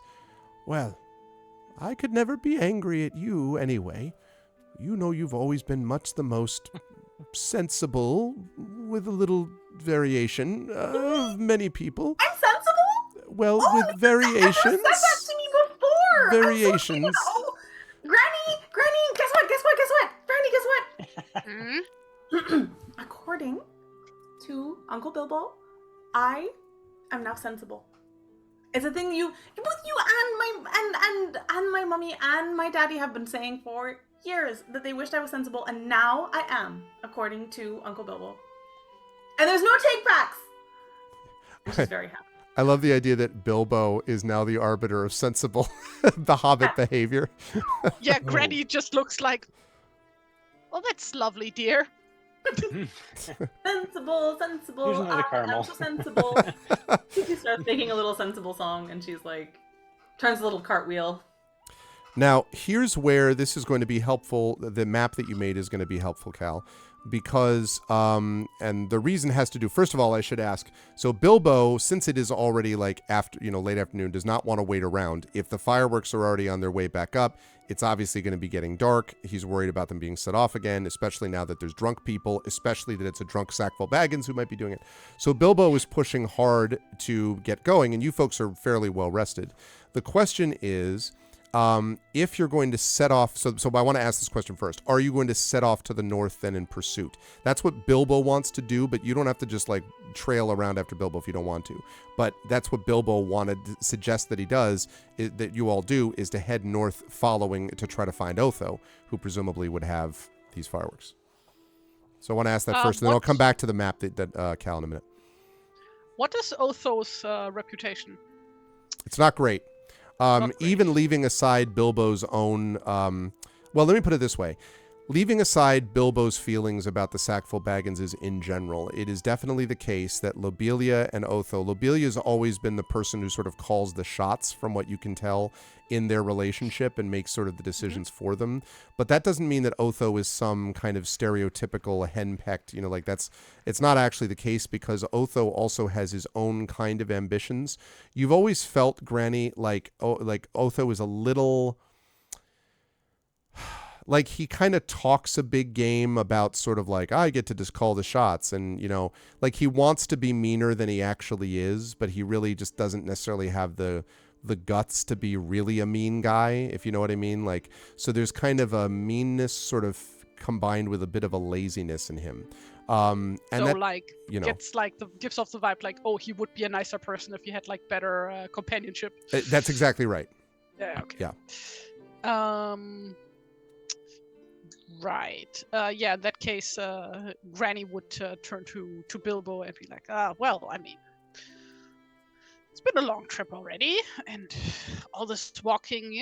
well, I could never be angry at you anyway. You know you've always been much the most sensible, with a little variation, of many people. I'm sensible? Well, Oh, with variations. Never said that to me before. Variations. I'm so Granny, guess what? Granny, guess what? According to Uncle Bilbo, I am now sensible. It's a thing both you and my mummy and my daddy have been saying for years that they wished I was sensible, and now I am, according to Uncle Bilbo. And there's no take backs. And she's very happy. I love the idea that Bilbo is now the arbiter of sensible, the Hobbit behavior. Yeah, Granny just looks like, well, that's lovely, dear. Sensible. Here's another caramel. I'm so sensible. She starts making a little sensible song, and she's like, turns a little cartwheel. Now, here's where this is going to be helpful. The map that you made is going to be helpful, Cal, because, and the reason has to do, first of all, I should ask, so Bilbo, since it is already like after, late afternoon, does not want to wait around. If the fireworks are already on their way back up, it's obviously going to be getting dark. He's worried about them being set off again, especially now that there's drunk people, especially that it's a drunk Sackville Baggins who might be doing it. So Bilbo is pushing hard to get going, and you folks are fairly well rested. The question is, if you're going to set off, so I want to ask this question first. Are you going to set off to the north then in pursuit? That's what Bilbo wants to do, but you don't have to just like trail around after Bilbo if you don't want to. But that's what Bilbo wanted to suggest that he does, that you all do, is to head north following to try to find Otho, who presumably would have these fireworks. So I want to ask that first, and then I'll come back to the map that Cal in a minute. What is Otho's reputation? It's not great. Not great. Even leaving aside Bilbo's own, well, let me put it this way. Leaving aside Bilbo's feelings about the Sackville Bagginses in general, it is definitely the case that Lobelia and Otho, Lobelia's always been the person who sort of calls the shots from what you can tell in their relationship and makes sort of the decisions for them. But that doesn't mean that Otho is some kind of stereotypical henpecked, it's not actually the case, because Otho also has his own kind of ambitions. You've always felt, Granny, like Otho is a little... like he kind of talks a big game about sort of like, I get to just call the shots, and like he wants to be meaner than he actually is, but he really just doesn't necessarily have the guts to be really a mean guy, if you know what I mean. Like, so there's kind of a meanness sort of combined with a bit of a laziness in him. And so that, like gives off the vibe like, oh, he would be a nicer person if he had like better companionship. that's exactly right. Yeah. Okay. Yeah. Right. In that case, Granny would turn to Bilbo and be like, well, I mean, it's been a long trip already, and all this walking,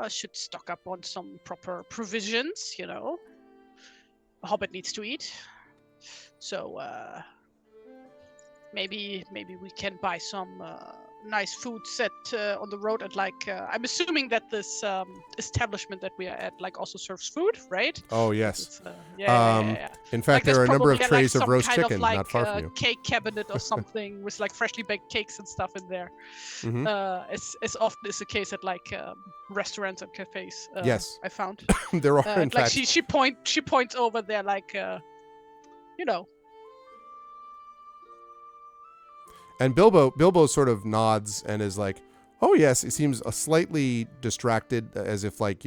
should stock up on some proper provisions, Hobbit needs to eat. So maybe we can buy some nice food set on the road. And like I'm assuming that this establishment that we are at like also serves food, right? Oh yes. It's, yeah. In fact, Like, there are a there's number of probably, trays of some roast kind chicken like, not far from you. cake cabinet or something with like freshly baked cakes and stuff in there. Mhm. As often is the case at like restaurants and cafes. Yes. I found. There are in Like fact. she points over there like you know. And Bilbo sort of nods and is like, "Oh yes." He seems slightly distracted, as if like,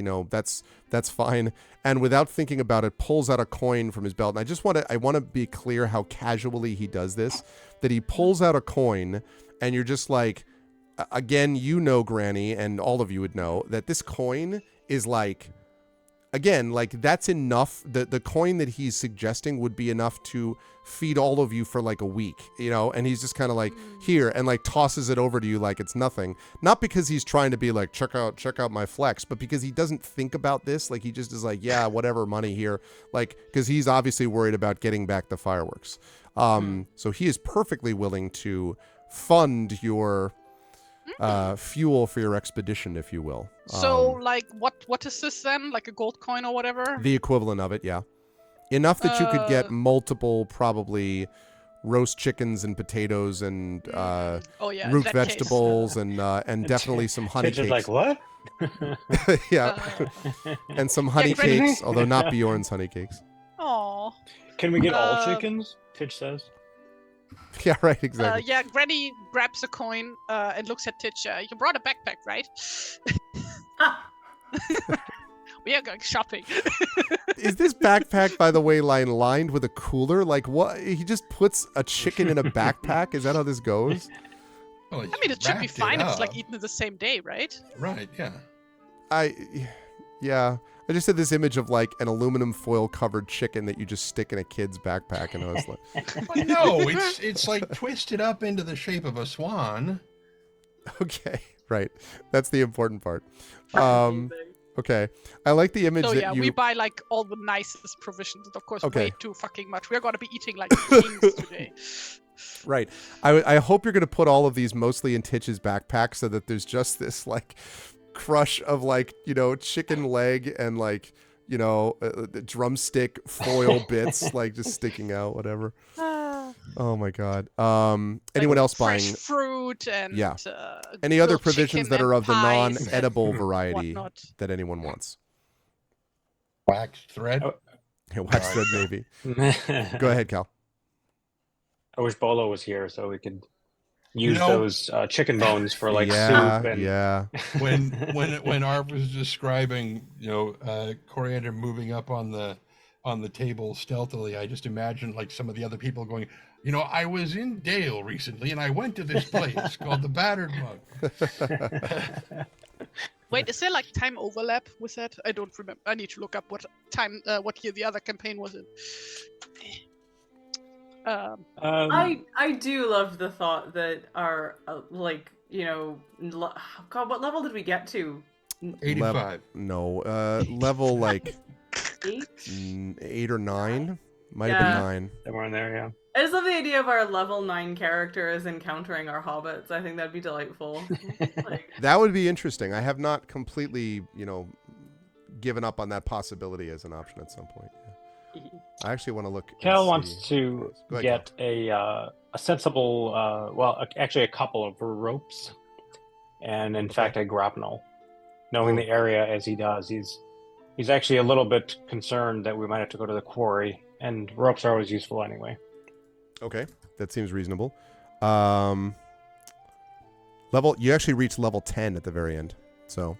that's fine. And without thinking about it, pulls out a coin from his belt. And I want to be clear how casually he does this. That he pulls out a coin, and you're just like, again, Granny, and all of you would know that this coin is like. Again, like that's enough. The coin that he's suggesting would be enough to feed all of you for like a week, and he's just kind of like here and like tosses it over to you like it's nothing. Not because he's trying to be like, check out my flex, but because he doesn't think about this. Like he just is like, yeah, whatever, money here. Like, because he's obviously worried about getting back the fireworks. So he is perfectly willing to fund your fuel for your expedition, if you will. So like what is this then? Like a gold coin or whatever? The equivalent of it, yeah. Enough that you could get multiple, probably roast chickens and potatoes and root vegetables and definitely some honey Kitchen's cakes. like, what? Yeah. And some honey cakes, although not Bjorn's honey cakes. Oh. Can we get all chickens? Titch says. Yeah, right, exactly. Yeah, Granny grabs a coin and looks at Titch. You brought a backpack, right? We are going shopping. Is this backpack, by the way, lined with a cooler? Like, what? He just puts a chicken in a backpack? Is that how this goes? Well, I mean, it should be fine if it's like eaten the same day, right? Right, yeah. Yeah. I just had this image of like an aluminum foil covered chicken that you just stick in a kid's backpack, and I was like, Well, no, it's like twisted up into the shape of a swan. okay, right. That's the important part. Okay. I like the image So that yeah, you... we buy like all the nicest provisions, and of course Okay. way too fucking much. We're gonna be eating like kings today. Right. I hope you're going to put all of these mostly in Titch's backpack so that there's just this like crush of like, chicken leg and like, drumstick foil bits like just sticking out, whatever. Oh my God. Anyone else buying fresh fruit and any other grilled provisions chicken that are and of the pies non-edible and variety whatnot. that anyone wants? Wax thread. Wax thread, maybe. Go ahead, Cal. I wish Bolo was here so we could use those chicken bones for like soup. And... Yeah. When Arv was describing, Coriander moving up on the table stealthily, I just imagined like some of the other people going, I was in Dale recently and I went to this place called the Battered Mug. Wait, is there like time overlap with that? I don't remember. I need to look up what year the other campaign was in. I do love the thought that our God, what level did we get to? 85. Level like 8? 8 or 9. Might have been 9. Somewhere in there, yeah. I just love the idea of our level 9 characters encountering our hobbits. I think that'd be delightful. That would be interesting. I have not completely, given up on that possibility as an option at some point. Yeah. I actually want to look. Cal wants to get a sensible, actually a couple of ropes, and in fact a grapnel. Knowing the area as he does, he's actually a little bit concerned that we might have to go to the quarry, and ropes are always useful anyway. Okay, that seems reasonable. You actually reach level 10 at the very end, so.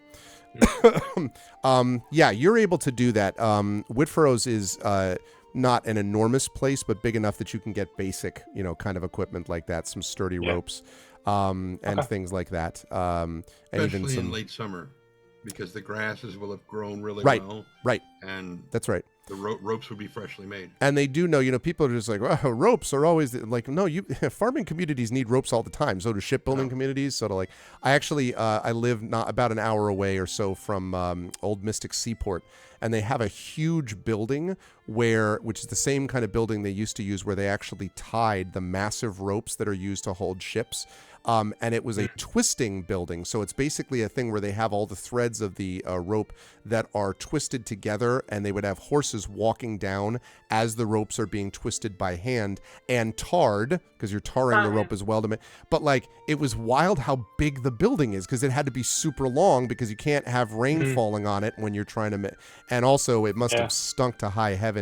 Yeah, you're able to do that. Whitfurrows is not an enormous place, but big enough that you can get basic, kind of equipment like that, some sturdy ropes, and things like that. And especially even some... in late summer, because the grasses will have grown really well. Right. And that's right. The ropes would be freshly made. And they do know, people are just like, well, ropes are always like, no, farming communities need ropes all the time. So do shipbuilding communities. So I actually, I live not about an hour away or so from Old Mystic Seaport. and they have a huge building which is the same kind of building they used to use, where they actually tied the massive ropes that are used to hold ships. And it was a twisting building. So it's basically a thing where they have all the threads of the rope that are twisted together, and they would have horses walking down as the ropes are being twisted by hand and tarred, because you're tarring the rope as well. But like, it was wild how big the building is, because it had to be super long, because you can't have rain falling on it when you're trying to. And also, it must have stunk to high heaven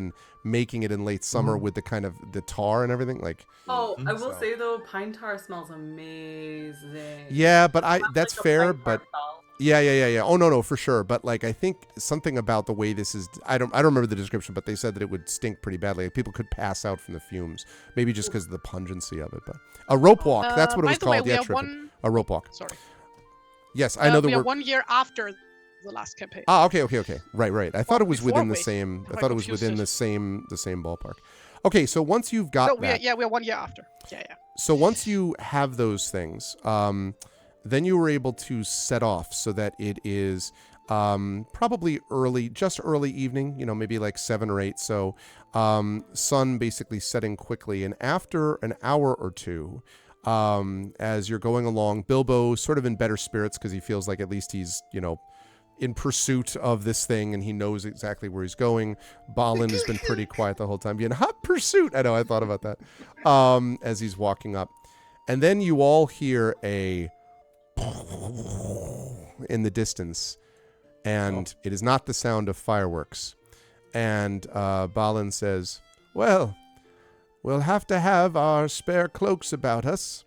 making it in late summer with the kind of the tar and everything. Like, I will say though, pine tar smells amazing. yeah, but that's like fair, pine tar but smell. yeah. Oh no, for sure. But like, I think something about the way this is, I don't remember the description, but they said that it would stink pretty badly. Like, people could pass out from the fumes, maybe just because of the pungency of it. But a rope walk, that's what it was called. Yeah, a rope walk. Sorry. Yes, I know the we word. are 1 year after the last campaign. Ah, okay. Right. I thought it was within the we. same. I I thought it was confused within it. the same ballpark. Okay, so once you've got that, we're 1 year after. Yeah. so once you have those things, then you were able to set off so that it is probably just early evening, maybe like 7 or 8. So sun basically setting quickly. And after an hour or two, as you're going along, Bilbo sort of in better spirits, because he feels like at least he's, in pursuit of this thing, and he knows exactly where he's going. Balin has been pretty quiet the whole time, being hot pursuit. I know, I thought about that as he's walking up. And then you all hear a in the distance, and it is not the sound of fireworks. And Balin says, "Well, we'll have to have our spare cloaks about us.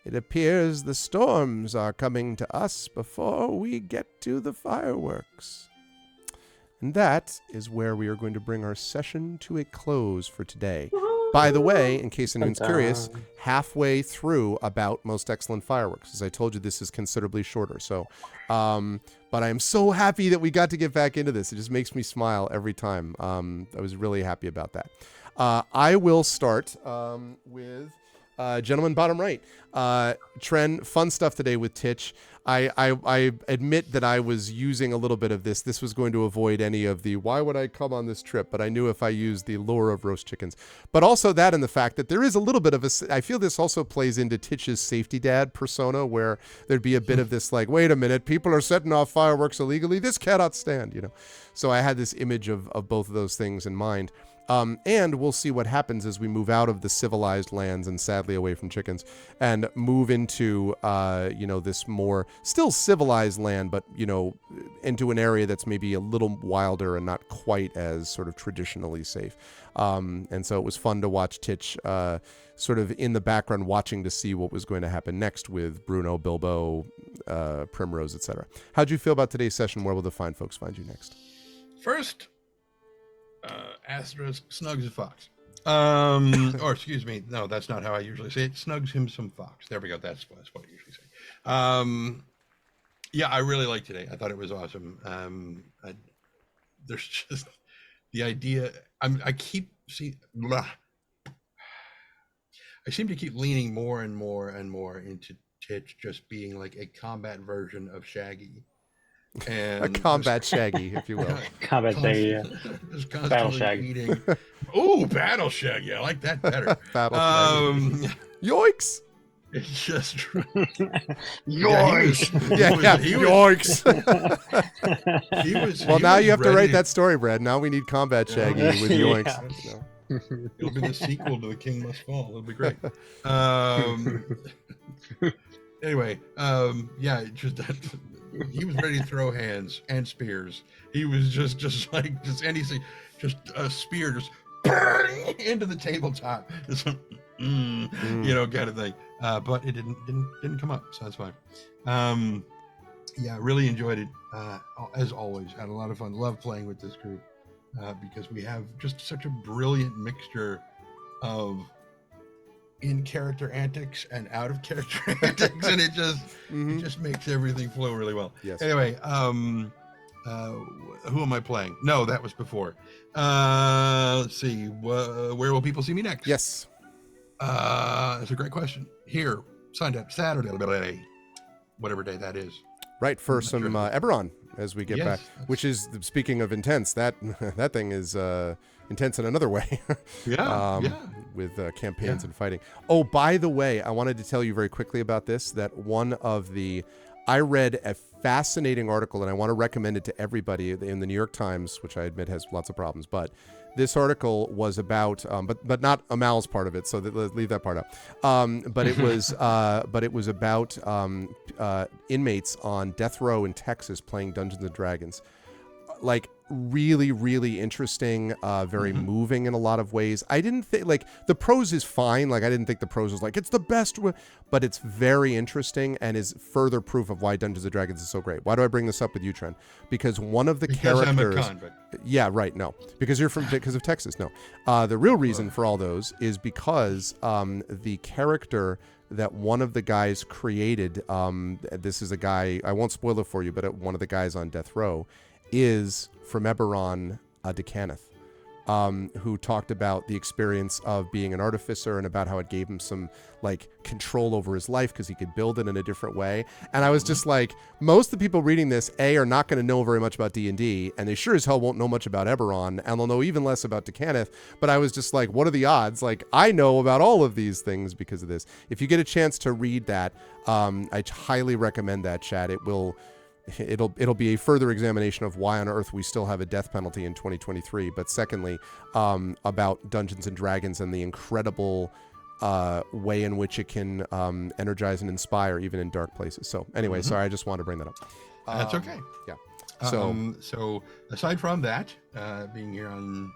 It appears the storms are coming to us before we get to the fireworks." And that is where we are going to bring our session to a close for today. By the way, in case anyone's curious, halfway through About Most Excellent Fireworks. As I told you, this is considerably shorter. So, but I am so happy that we got to get back into this. It just makes me smile every time. I was really happy about that. I will start with... gentleman bottom right. Tren, fun stuff today with Titch. I admit that I was using a little bit of this. This was going to avoid any of the why would I come on this trip, but I knew if I used the lure of roast chickens. But also that, and the fact that there is a little bit of I feel this also plays into Titch's safety dad persona, where there'd be a bit of this like, wait a minute, people are setting off fireworks illegally. This cannot stand, So I had this image of both of those things in mind. And we'll see what happens as we move out of the civilized lands and sadly away from chickens and move into, this more still civilized land, but, into an area that's maybe a little wilder and not quite as sort of traditionally safe. And so it was fun to watch Titch sort of in the background watching to see what was going to happen next with Bruno, Bilbo, Primrose, etc. How'd you feel about today's session? Where will the fine folks find you next? First, Asterisk snugs a fox. Or excuse me, no, that's not how I usually say it. Snugs him some fox. There we go. That's what I usually say. Yeah, I really liked today. I thought it was awesome. There's just the idea. I seem to keep leaning more and more and more into Titch just being like a combat version of Shaggy. And a combat Shaggy, if you will. Combat Shaggy, yeah. Just Battle constantly Shaggy. eating. Oh, Battle Shaggy. I like that better. Battle Shaggy. Yoinks! It's just Yoinks! Yoinks! Well, now you have to write ready. that story, Brad. Now we need combat Shaggy with Yoinks. Yeah. It'll be the sequel to The King Must Fall. It'll be great. Anyway, yeah, just he was ready to throw hands and spears. He was just anything, just a spear just into the tabletop, just kind of thing. But it didn't come up, so that's fine. Yeah, really enjoyed it. As always, had a lot of fun. Love playing with this group because we have just such a brilliant mixture of in-character antics and out-of-character antics, and it just makes everything flow really well. Yes. Anyway, who am I playing? No, that was before. Let's see. Where will people see me next? Yes. That's a great question. Here, Sunday, Saturday, whatever day that is. Right, for some Eberron as we get back, which is, speaking of intense, that thing is intense in another way. With campaigns and fighting. Oh, by the way, I wanted to tell you very quickly about this, that I read a fascinating article, and I want to recommend it to everybody, in the New York Times, which I admit has lots of problems, but this article was about, but not Amal's part of it, so leave that part out. But it was about inmates on death row in Texas playing Dungeons and Dragons. Like, really, really interesting, very moving in a lot of ways. I didn't think, like, the prose is fine. Like, I didn't think the prose was like, it's the best, but it's very interesting and is further proof of why Dungeons and Dragons is so great. Why do I bring this up with you, Trent? Because one of the characters... I'm a con, but... Yeah, right, no. Because because of Texas, no. The real reason for all those is because the character that one of the guys created, this is a guy, I won't spoil it for you, but one of the guys on death row is from Eberron, Decaneth, who talked about the experience of being an artificer and about how it gave him some, like, control over his life because he could build it in a different way. And I was just like, most of the people reading this, are not going to know very much about D&D, and they sure as hell won't know much about Eberron, and they'll know even less about Decaneth. But I was just like, what are the odds? Like, I know about all of these things because of this. If you get a chance to read that, I highly recommend that, chat. It'll be a further examination of why on earth we still have a death penalty in 2023. But secondly, about Dungeons and Dragons and the incredible way in which it can energize and inspire even in dark places. So anyway, sorry, I just wanted to bring that up. That's okay. Yeah. So aside from that, being here on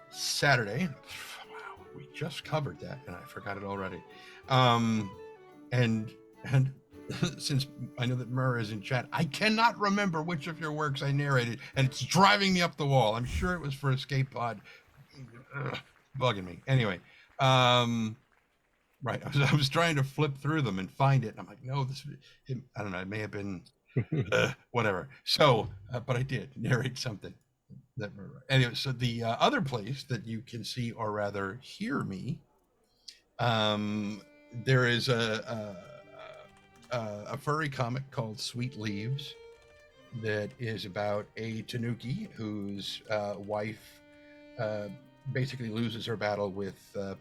Saturday, wow, we just covered that and I forgot it already. And since I know that Murr is in chat, I cannot remember which of your works I narrated, and it's driving me up the wall. I'm sure it was for Escape Pod. Bugging me. Anyway, right. I was trying to flip through them and find it. And I'm like, no, I don't know. It may have been whatever. So, but I did narrate something. Anyway, so the other place that you can see, or rather hear me, there is a furry comic called Sweet Leaves that is about a tanuki whose wife basically loses her battle with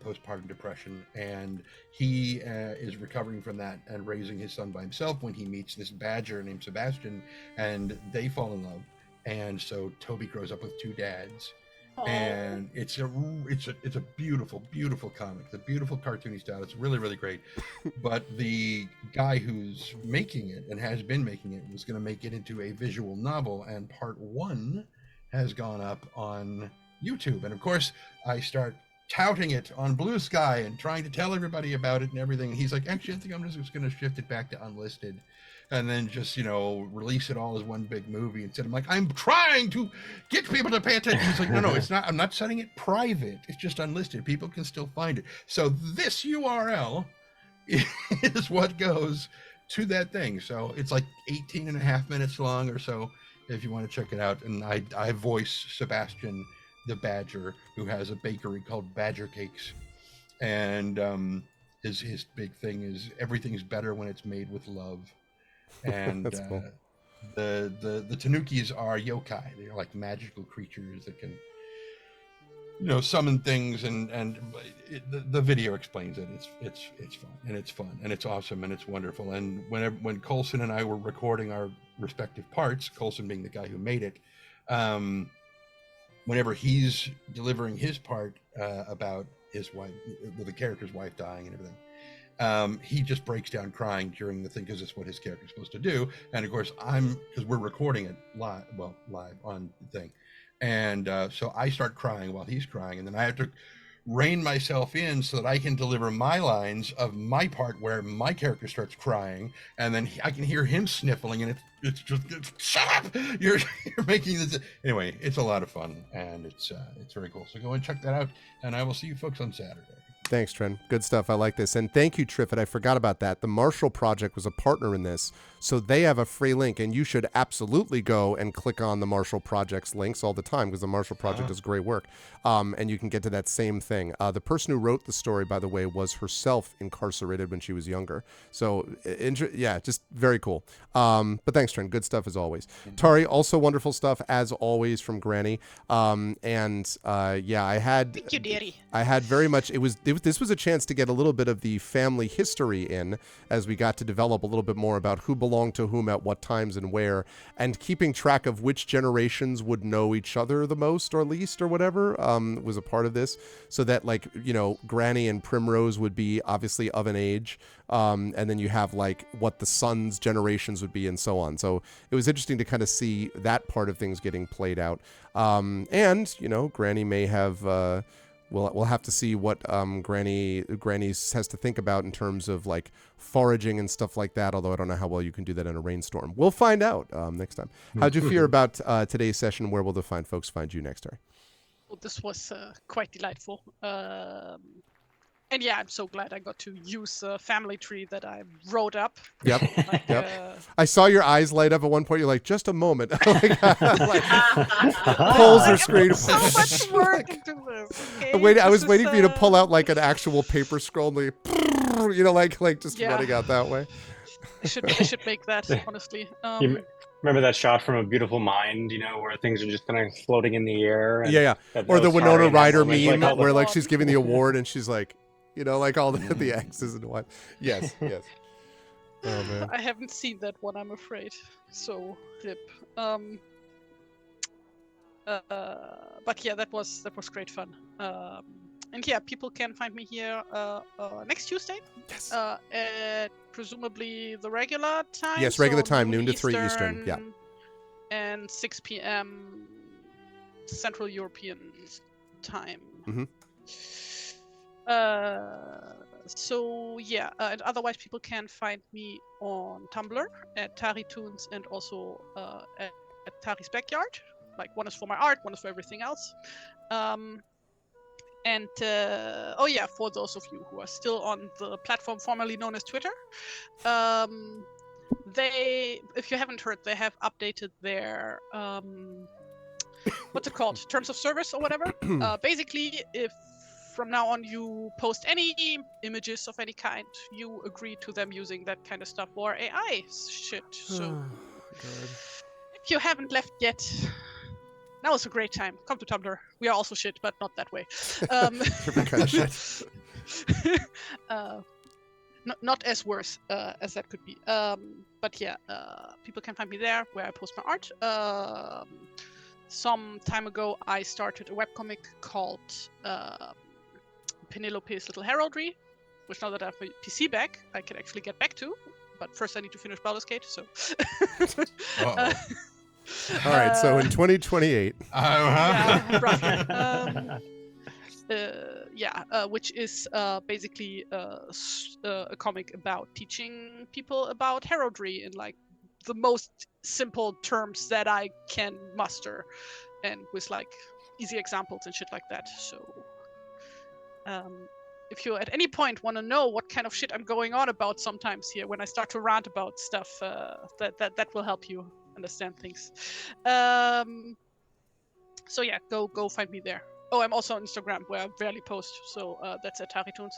postpartum depression, and he is recovering from that and raising his son by himself when he meets this badger named Sebastian, and they fall in love. And so Toby grows up with two dads. Aww. And it's a beautiful, beautiful comic. It's a beautiful cartoony style. It's really, really great. But the guy who's making it and has been making it was going to make it into a visual novel, and part 1 has gone up on YouTube. And of course, I start touting it on Blue Sky and trying to tell everybody about it and everything. And he's like, actually, I think I'm just going to shift it back to unlisted, and then just, release it all as one big movie instead. I'm like, I'm trying to get people to pay attention. He's like, no, it's not. I'm not setting it private. It's just unlisted. People can still find it. So this URL is what goes to that thing. So it's like 18 and a half minutes long or so if you want to check it out. And I voice Sebastian the Badger, who has a bakery called Badger Cakes. And his big thing is everything's better when it's made with love. And that's cool. The tanukis are yokai. They're like magical creatures that can, summon things, and the video explains it. It's fun, and it's fun, and it's awesome, and it's wonderful. And when Colson and I were recording our respective parts, Colson being the guy who made it, whenever he's delivering his part about his wife, the character's wife dying and everything, he just breaks down crying during the thing because it's what his character's supposed to do. And of course, because we're recording it live on the thing, and so I start crying while he's crying, and then I have to rein myself in so that I can deliver my lines of my part where my character starts crying, and then I can hear him sniffling, and it's just shut up. You're making this. Anyway, it's a lot of fun, and it's very cool. So go and check that out, and I will see you folks on Saturday. Thanks, Trin. Good stuff. I like this. And thank you, Triffid. I forgot about that. The Marshall Project was a partner in this, so they have a free link, and you should absolutely go and click on the Marshall Project's links all the time because the Marshall Project does great work. And you can get to that same thing. The person who wrote the story, by the way, was herself incarcerated when she was younger. So, yeah, just very cool. But thanks, Trin. Good stuff as always. Tari, also wonderful stuff as always from Granny. Yeah, I had... Thank you, dearie. I had very much... This was a chance to get a little bit of the family history in as we got to develop a little bit more about who belonged to whom at what times and where, and keeping track of which generations would know each other the most or least or whatever was a part of this, so that, like, you know, Granny and Primrose would be obviously of an age, and then you have like what the sons' generations would be and so on. So it was interesting to kind of see that part of things getting played out. And, you know, Granny may have... We'll have to see what Granny has to think about in terms of like foraging and stuff like that. Although I don't know how well you can do that in a rainstorm. We'll find out next time. How'd you feel about today's session? Where will the fine folks find you next time? Well, this was quite delightful. And yeah, I'm so glad I got to use a family tree that I wrote up. Yep. Like, Yep. I saw your eyes light up at one point. You're like, just a moment. Like, pulls her screen. So much work into this. Okay? I was waiting for you to pull out like an actual paper scroll, and like, you know, like just running out that way. I should make that, honestly. You remember that shot from A Beautiful Mind, you know, where things are just kind of floating in the air? And yeah. that Or the was Winona Tari in that Ryder moment, meme like, where like she's giving the award and she's like, you know, like all the X's and what. Yes. Oh man. I haven't seen that one, I'm afraid. So rip. But yeah, that was great fun. And yeah, people can find me here next Tuesday. Yes. At presumably the regular time. Yes, regular time, noon to 3 Eastern. Yeah. And 6 p.m. Central European time. Mm-hmm. So yeah, and otherwise people can find me on Tumblr at TariTunes and also at Tari's Backyard. Like, one is for my art, one is for everything else. Oh yeah, for those of you who are still on the platform formerly known as Twitter, if you haven't heard, they have updated their what's it called, terms of service or whatever. Basically, if from now on you post any images of any kind, you agree to them using that kind of stuff or AI shit. So if you haven't left yet, now is a great time. Come to Tumblr. We are also shit, but not that way. Different kind of shit. Not as worse as that could be. But yeah, people can find me there where I post my art. Some time ago, I started a webcomic called Penelope's Little Heraldry, which now that I have my PC back, I can actually get back to. But first I need to finish Baldur's Gate, so... All right, so in 2028. Yeah, roughly. Which is basically a comic about teaching people about heraldry in like the most simple terms that I can muster, and with like easy examples and shit like that. So if you at any point want to know what kind of shit I'm going on about sometimes here when I start to rant about stuff, that will help you understand things. So yeah, go find me there. Oh, I'm also on Instagram where I rarely post, so that's at TariTunes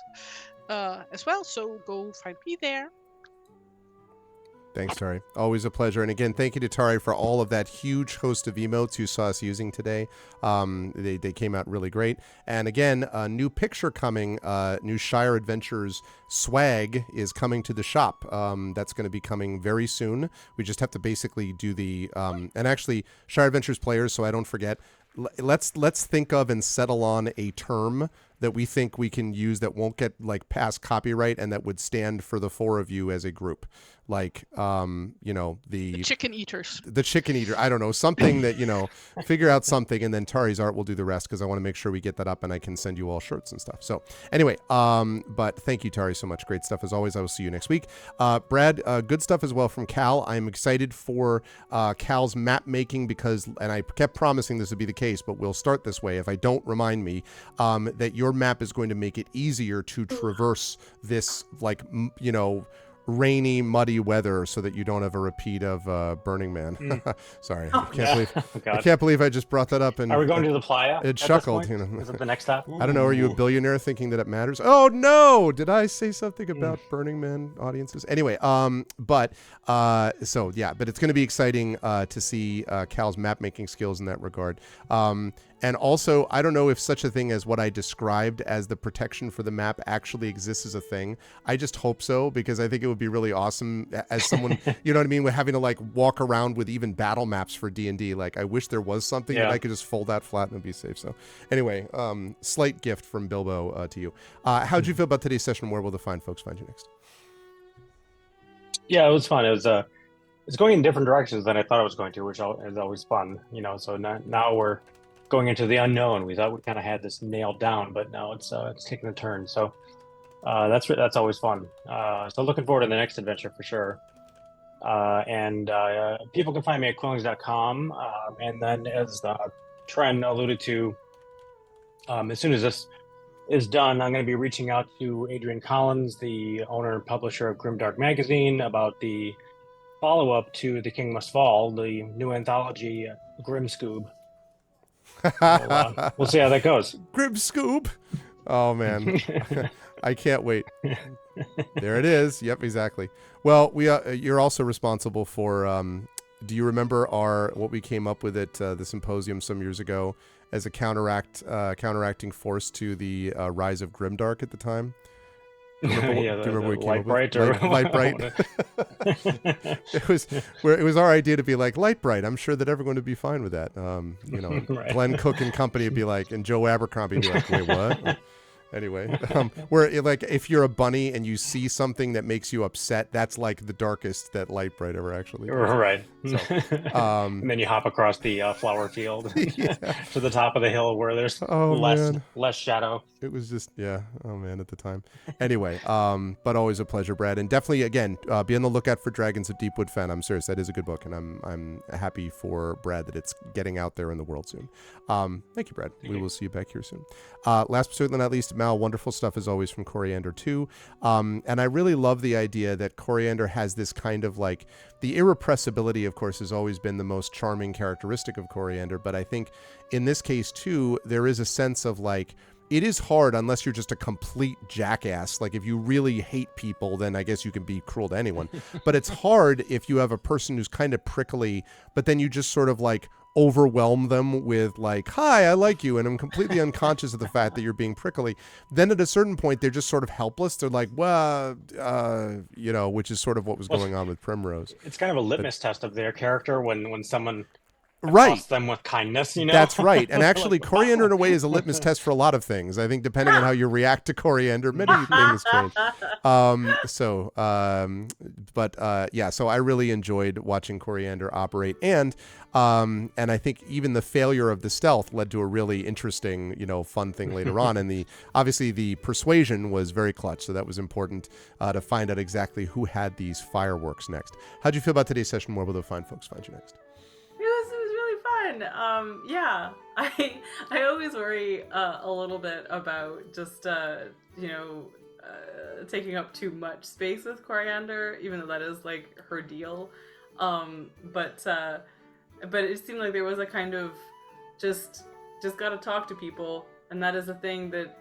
as well. So go find me there. Thanks, Tari. Always a pleasure. And again, thank you to Tari for all of that huge host of emotes you saw us using today. They came out really great. And again, a new picture coming, new Shire Adventures swag is coming to the shop. That's going to be coming very soon. We just have to basically do the, and actually Shire Adventures players, so I don't forget, let's think of and settle on a term that we think we can use that won't get like past copyright and that would stand for the four of you as a group. Like, the chicken eaters. The chicken eater. I don't know. Something that, figure out something, and then Tari's art will do the rest because I want to make sure we get that up and I can send you all shirts and stuff. So anyway, but thank you, Tari, so much. Great stuff as always. I will see you next week. Brad, good stuff as well from Cal. I'm excited for Cal's map making and I kept promising this would be the case, but we'll start this way if I don't remind me, that your your map is going to make it easier to traverse this, like, rainy, muddy weather, so that you don't have a repeat of Burning Man. Sorry, I can't believe I just brought that up. And are we going to the playa? It chuckled. Is it the next stop? I don't know. Are you a billionaire thinking that it matters? Oh no! Did I say something about Burning Man audiences? Anyway, but it's going to be exciting to see Cal's map making skills in that regard. And also, I don't know if such a thing as what I described as the protection for the map actually exists as a thing. I just hope so, because I think it would be really awesome as someone, you know what I mean, with having to like walk around with even battle maps for D&D. Like, I wish there was something that I could just fold that flat and it'd be safe. So anyway, slight gift from Bilbo to you. How'd you feel about today's session? Where will the fine folks find you next? Yeah, it was fun. It was it's going in different directions than I thought it was going to, which is always fun, you know. So now we're going into the unknown. We thought we kind of had this nailed down, but now it's taking a turn. So that's always fun. So looking forward to the next adventure for sure. And people can find me at quillings.com. And then, as Tren alluded to, as soon as this is done, I'm going to be reaching out to Adrian Collins, the owner and publisher of Grimdark Magazine, about the follow-up to The King Must Fall, the new anthology, Grim Scoob. We'll see how that goes. Grim Scoob. Oh man, I can't wait. There it is. Yep, exactly. Well, you're also responsible for. Do you remember what we came up with at the symposium some years ago as a counteracting force to the rise of Grimdark at the time? Do you remember what we came up with? Light Bright. It was our idea to be like, Light Bright. I'm sure that everyone would be fine with that. Right. Glenn Cook and company would be like, and Joe Abercrombie would be like, wait, what? Anyway, where like if you're a bunny and you see something that makes you upset, that's like the darkest that Light Bright ever actually does. Right. So, and then you hop across the flower field to the top of the hill where there's less shadow. It was just oh man, at the time. Anyway, but always a pleasure, Brad, and definitely again be on the lookout for Dragons of Deepwood Fen. I'm serious, that is a good book, and I'm happy for Brad that it's getting out there in the world soon. Thank you, Brad. We will see you back here soon. Last but certainly not least, Mal, wonderful stuff as always from Coriander 2. And I really love the idea that Coriander has this kind of like, the irrepressibility, of course, has always been the most charming characteristic of Coriander. But I think in this case, too, there is a sense of like, it is hard unless you're just a complete jackass. Like if you really hate people, then I guess you can be cruel to anyone. But it's hard if you have a person who's kind of prickly, but then you just sort of like overwhelm them with like, hi, I like you, and I'm completely unconscious of the fact that you're being prickly. Then at a certain point, they're just sort of helpless. They're like, well, which is sort of what was going on with Primrose. It's kind of a litmus test of their character when someone right them with kindness, you know. That's right. And actually Coriander in a way is a litmus test for a lot of things. I think depending on how you react to Coriander, many things change. So I really enjoyed watching Coriander operate, and I think even the failure of the stealth led to a really interesting, fun thing later on. And obviously the persuasion was very clutch, so that was important to find out exactly who had these fireworks next. How'd you feel about today's session? Where will the fine folks find you next? I always worry a little bit about just taking up too much space with Coriander, even though that is like her deal. But it seemed like there was a kind of just gotta talk to people, and that is a thing that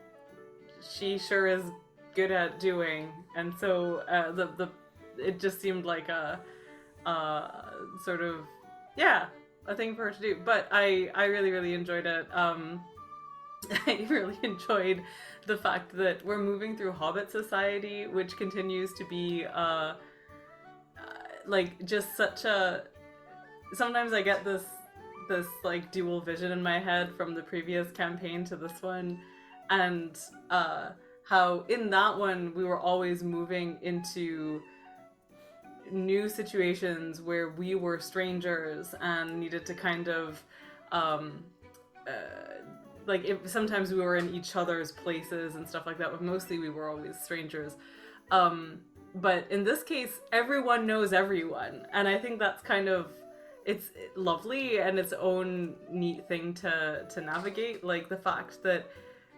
she sure is good at doing. And so it just seemed like a sort of a thing for her to do. But I really, really enjoyed it. I really enjoyed the fact that we're moving through Hobbit society, which continues to be like just such a... Sometimes I get this like dual vision in my head from the previous campaign to this one, and how in that one we were always moving into new situations where we were strangers and needed to kind of sometimes we were in each other's places and stuff like that, but mostly we were always strangers. But in this case, everyone knows everyone, and I think that's kind of, it's lovely and its own neat thing to navigate, like the fact that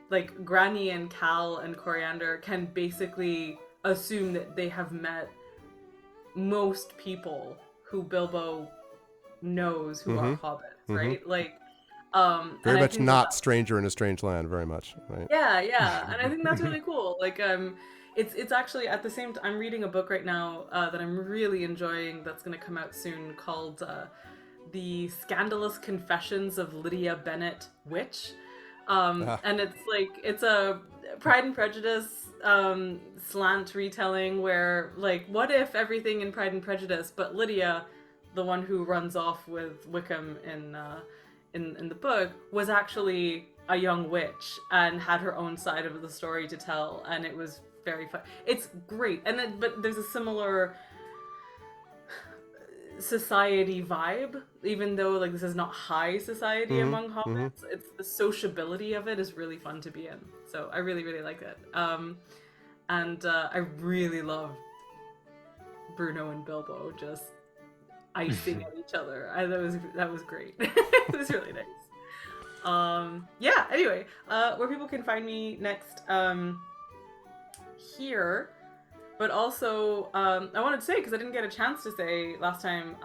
like Granny and Cal and Coriander can basically assume that they have met most people who Bilbo knows who are hobbits, right? Like, Very and I much think not stranger in a strange land. Very much, right? yeah, and I think that's really cool. Like, it's actually at the same time I'm reading a book right now that I'm really enjoying. That's going to come out soon, called "The Scandalous Confessions of Lydia Bennet, Witch," and it's a Pride and Prejudice slant retelling where, like, what if everything in Pride and Prejudice, but Lydia, the one who runs off with Wickham in the book, was actually a young witch and had her own side of the story to tell, and it was very fun. It's great, and then but there's a similar society vibe, even though like this is not high society among hobbits. It's the sociability of it is really fun to be in. So I really like it. And I really love Bruno and Bilbo just icing at each other. That was great. It was really nice. Yeah. Anyway, where people can find me next, here. But also, I wanted to say, because I didn't get a chance to say last time,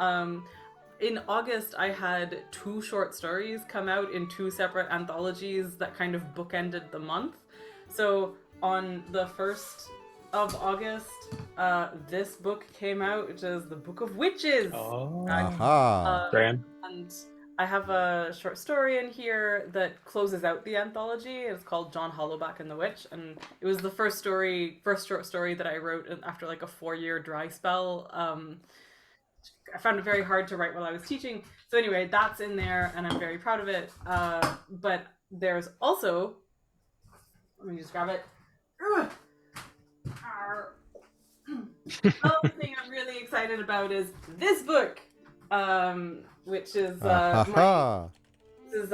in August I had 2 short stories come out in 2 separate anthologies that kind of bookended the month. So on the 1st of August, this book came out, which is The Book of Witches. Oh, Aha. And I have a short story in here that closes out the anthology. It's called John Hollowback and the Witch, and it was the first short story that I wrote after like a 4-year dry spell. I found it very hard to write while I was teaching. So anyway, that's in there, and I'm very proud of it. But there's also, let me just grab it. Another thing I'm really excited about is this book. Which is this is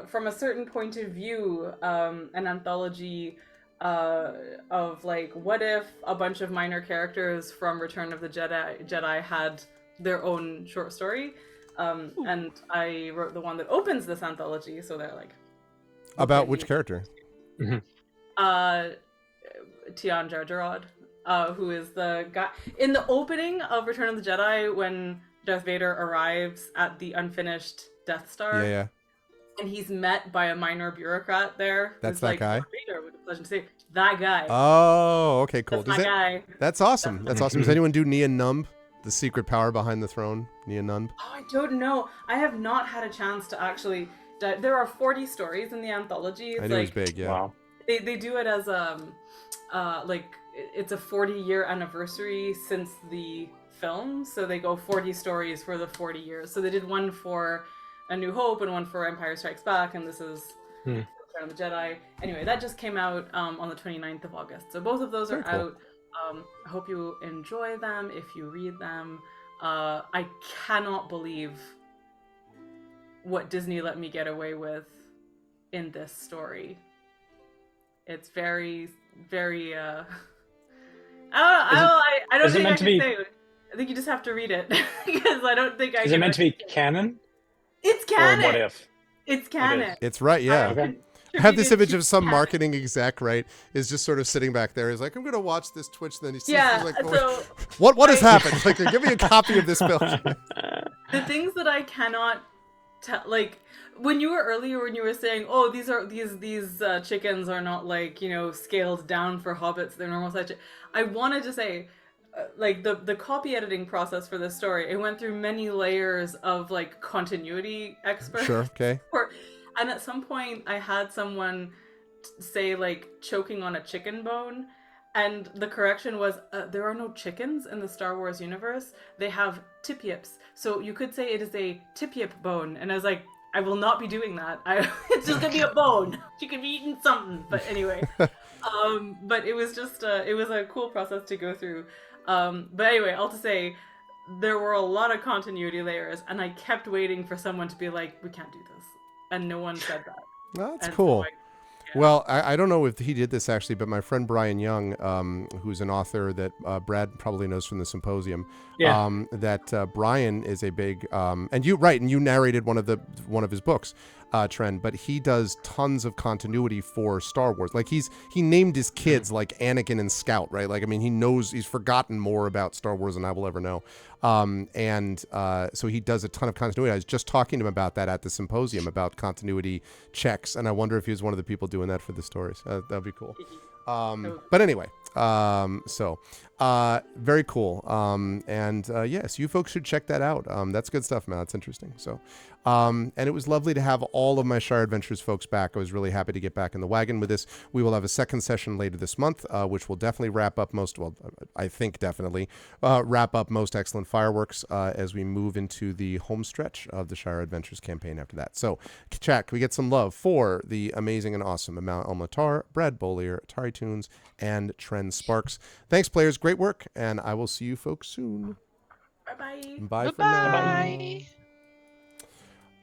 from a certain point of view, an anthology of like, what if a bunch of minor characters from Return of the Jedi had their own short story, and I wrote the one that opens this anthology, so they're like About which character? Tian Jarjarod, who is the guy in the opening of Return of the Jedi when Darth Vader arrives at the unfinished Death Star. Yeah. And he's met by a minor bureaucrat there. That's that guy? Darth Vader, with a pleasure to say. That guy. Oh, okay, cool. That's my guy. That's awesome. That's awesome. Does anyone do Nia Numb? The secret power behind the throne? Nia Numb? Oh, I don't know. I have not had a chance to actually... There are 40 stories in the anthology. I knew it was big, yeah. wow. They do it as like, it's a 40-year anniversary since the film, so they go 40 stories for the 40 years. So they did one for A New Hope and one for Empire Strikes Back, and this is Return of the Jedi. Anyway, that just came out on the 29th of August. So both of those are out. I hope you enjoy them if you read them. I cannot believe what Disney let me get away with in this story. It's very, very... I don't think I can say it. I think you just have to read it because I don't think I. Is it meant to be canon? It's canon. Or what if? It's canon. It's right, yeah. Okay. I have this image of some marketing exec, right, is just sort of sitting back there. He's like, I'm going to watch this Twitch. Then he sees, he's like, so what has happened? Like, give me a copy of this film. The things that I cannot tell, like when you were saying, oh, these chickens are not like, scaled down for hobbits, they're normal size. I wanted to say, like the copy editing process for this story, it went through many layers of like continuity experts. Sure, okay. And at some point I had someone say like choking on a chicken bone, and the correction was there are no chickens in the Star Wars universe. They have tip-yips. So you could say it is a tip-yip bone. And I was like, I will not be doing that. It's just gonna be a bone. She could be eating something. But anyway, but it was just it was a cool process to go through. But anyway, all to say, there were a lot of continuity layers, and I kept waiting for someone to be like, we can't do this. And no one said that. That's and cool. So Well, I don't know if he did this actually, but my friend Brian Young, who's an author that Brad probably knows from the symposium, Yeah. that Brian is a big and you narrated one of his books, Trend, but he does tons of continuity for Star Wars. Like he named his kids like Anakin and Scout, right? Like I mean, he's forgotten more about Star Wars than I will ever know. So he does a ton of continuity. I was just talking to him about that at the symposium about continuity checks, and I wonder if he was one of the people doing that for the stories. That'd be cool. But anyway, very cool. Yes, you folks should check that out. That's good stuff, man. That's interesting. So, and it was lovely to have all of my Shire Adventures folks back. I was really happy to get back in the wagon with this. We will have a second session later this month, which will definitely wrap up I think definitely wrap up Most Excellent Fireworks as we move into the home stretch of the Shire Adventures campaign after that. So, chat, can we get some love for the amazing and awesome Amount Elmatar, Brad Bollier, Atari Tunes, and Trend Sparks. Thanks, players. Great work, and I will see you folks soon. Bye-bye. Bye for now. Bye.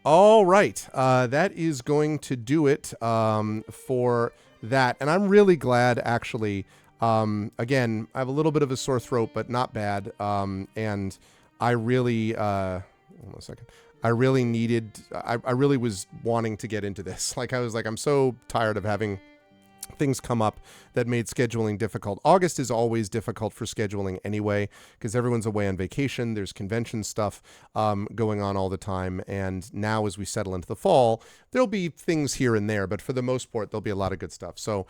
All right. That is going to do it for that. And I'm really glad, actually. Again, I have a little bit of a sore throat, but not bad. And I really, hold on a second. I really was wanting to get into this. Like, I was like, I'm so tired of having things come up that made scheduling difficult. August is always difficult for scheduling anyway, because everyone's away on vacation. There's convention stuff going on all the time. And now as we settle into the fall, there'll be things here and there, but for the most part, there'll be a lot of good stuff. So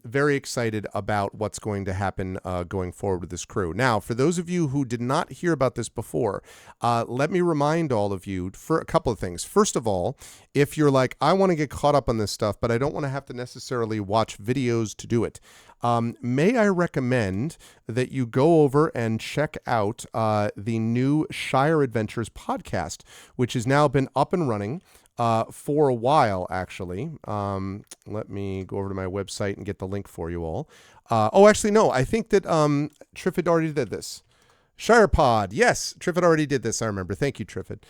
very excited about what's going to happen going forward with this crew. Now, for those of you who did not hear about this before, let me remind all of you for a couple of things. First of all, if you're like, I want to get caught up on this stuff, but I don't want to have to necessarily watch videos to do it. May I recommend that you go over and check out the new Shire Adventures podcast, which has now been up and running for a while, actually. Let me go over to my website and get the link for you all. Actually, no, I think that Triffid already did this. ShirePod, yes, Triffid already did this, I remember. Thank you, Triffid.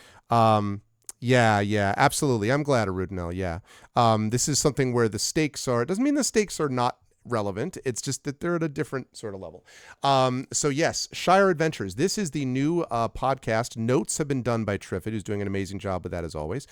Yeah, absolutely. I'm glad, Arudinel, yeah. This is something where the stakes are, it doesn't mean the stakes are not relevant. It's just that they're at a different sort of level. So yes, Shire Adventures. This is the new podcast. Notes have been done by Triffid, who's doing an amazing job with that as always.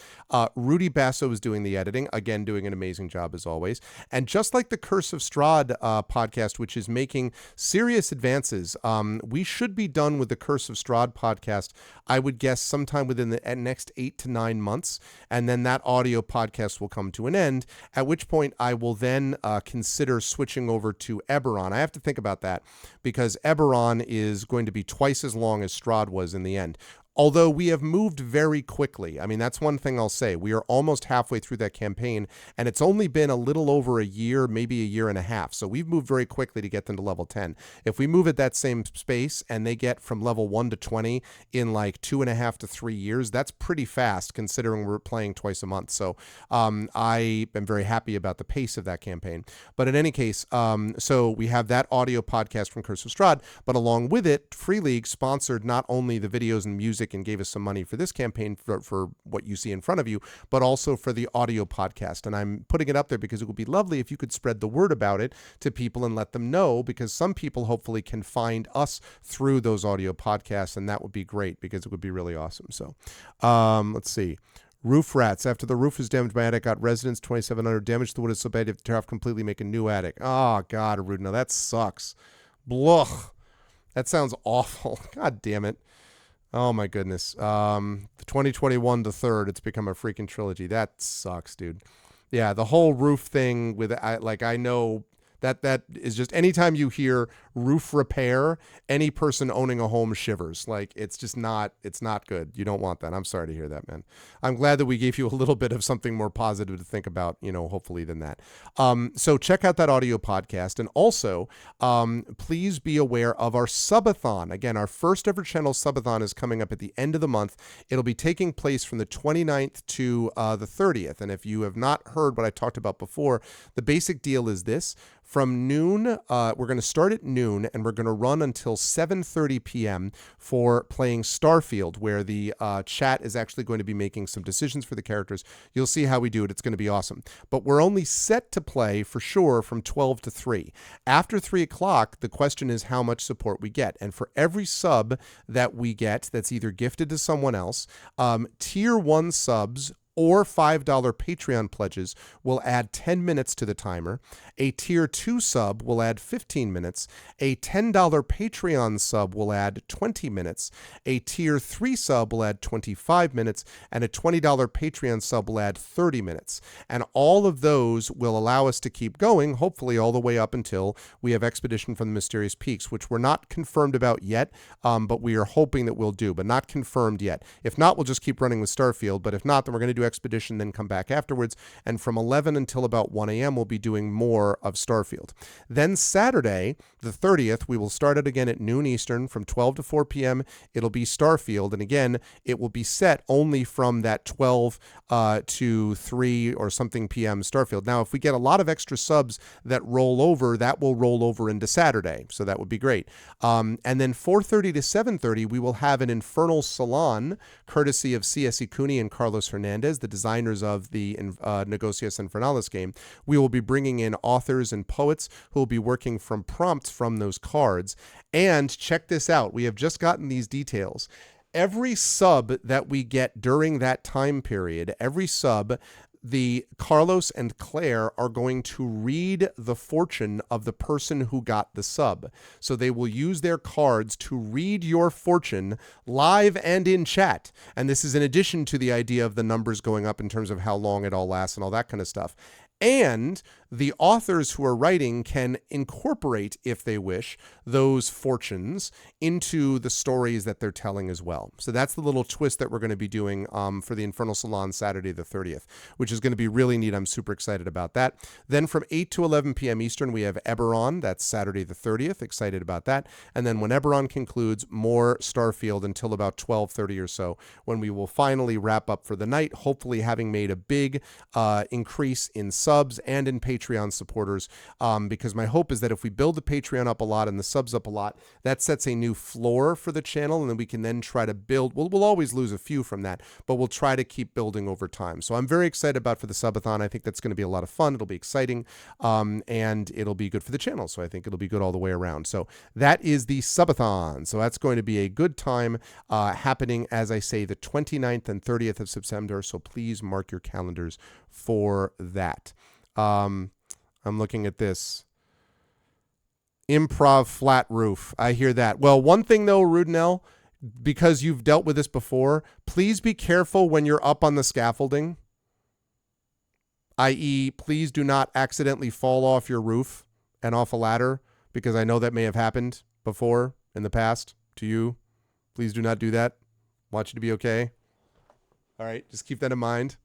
Rudy Basso is doing the editing, again, doing an amazing job as always. And just like the Curse of Strahd podcast, which is making serious advances, we should be done with the Curse of Strahd podcast, I would guess sometime within the next 8 to 9 months. And then that audio podcast will come to an end, at which point I will then consider switching over to Eberron. I have to think about that because Eberron is going to be twice as long as Strahd was in the end. Although we have moved very quickly. I mean, that's one thing I'll say. We are almost halfway through that campaign, and it's only been a little over a year, maybe a year and a half. So we've moved very quickly to get them to level 10. If we move at that same space and they get from level 1 to 20 in like 2.5 to 3 years, that's pretty fast considering we're playing twice a month. So I am very happy about the pace of that campaign. But in any case, so we have that audio podcast from Curse of Strahd, but along with it, Free League sponsored not only the videos and music and gave us some money for this campaign for what you see in front of you, but also for the audio podcast. And I'm putting it up there because it would be lovely if you could spread the word about it to people and let them know, because some people hopefully can find us through those audio podcasts, and that would be great because it would be really awesome. So let's see. Roof rats. After the roof is damaged, my attic got residents 2,700 damage. The wood is so bad you have to tear off completely, make a new attic. Oh, God, Arudna, that sucks. Bluch. That sounds awful. God damn it. Oh my goodness. The 2021 the third, it's become a freaking trilogy. That sucks, dude. Yeah, the whole roof thing with I know that is just anytime you hear roof repair, any person owning a home shivers. Like it's not good. You don't want that. I'm sorry to hear that, man. I'm glad that we gave you a little bit of something more positive to think about, hopefully than that. So check out that audio podcast. And also, please be aware of our subathon. Again, our first ever channel subathon is coming up at the end of the month. It'll be taking place from the 29th to the 30th. And if you have not heard what I talked about before, the basic deal is this. From noon, we're going to start at noon, and we're going to run until 7:30 p.m. for playing Starfield, where the chat is actually going to be making some decisions for the characters. You'll see how we do it. It's going to be awesome. But we're only set to play, for sure, from 12 to 3. After 3 o'clock, the question is how much support we get. And for every sub that we get that's either gifted to someone else, Tier 1 subs or $5 Patreon pledges will add 10 minutes to the timer. A Tier 2 sub will add 15 minutes. A $10 Patreon sub will add 20 minutes. A Tier 3 sub will add 25 minutes. And a $20 Patreon sub will add 30 minutes. And all of those will allow us to keep going, hopefully all the way up until we have Expedition from the Mysterious Peaks, which we're not confirmed about yet, but we are hoping that we'll do, but not confirmed yet. If not, we'll just keep running with Starfield. But if not, then we're going to do Expedition, then come back afterwards. And from 11 until about 1 a.m., we'll be doing more of Starfield. Then Saturday, the 30th, we will start it again at noon Eastern. From 12 to 4 p.m., it'll be Starfield. And again, it will be set only from that 12 to 3 or something p.m. Starfield. Now, if we get a lot of extra subs that roll over, that will roll over into Saturday. So that would be great. And then 4:30 to 7:30, we will have an Infernal Salon, courtesy of C.S. Ikuni and Carlos Hernandez, the designers of the Negocios Infernalis game. We will be bringing in authors and poets who will be working from prompts from those cards. And check this out. We have just gotten these details. Every sub that we get during that time period, every sub, the Carlos and Claire are going to read the fortune of the person who got the sub. So they will use their cards to read your fortune live and in chat. And this is in addition to the idea of the numbers going up in terms of how long it all lasts and all that kind of stuff. And the authors who are writing can incorporate, if they wish, those fortunes into the stories that they're telling as well. So that's the little twist that we're going to be doing for the Infernal Salon Saturday the 30th, which is going to be really neat. I'm super excited about that. Then from 8 to 11 p.m. Eastern, we have Eberron. That's Saturday the 30th. Excited about that. And then when Eberron concludes, more Starfield until about 12:30 or so, when we will finally wrap up for the night, hopefully having made a big increase in subs and in Patreon supporters, because my hope is that if we build the Patreon up a lot and the subs up a lot, that sets a new floor for the channel, and then we can then try to build. We'll always lose a few from that, but we'll try to keep building over time. So I'm very excited about for the subathon. I think that's going to be a lot of fun. It'll be exciting, and it'll be good for the channel. So I think it'll be good all the way around. So that is the subathon. So that's going to be a good time happening, as I say, the 29th and 30th of September. So please mark your calendars for that. I'm looking at this. Improv flat roof. I hear that. Well, one thing though, Rudnell, because you've dealt with this before, please be careful when you're up on the scaffolding. i.e., please do not accidentally fall off your roof and off a ladder, because I know that may have happened before in the past to you. Please do not do that. Want you to be okay. All right, just keep that in mind.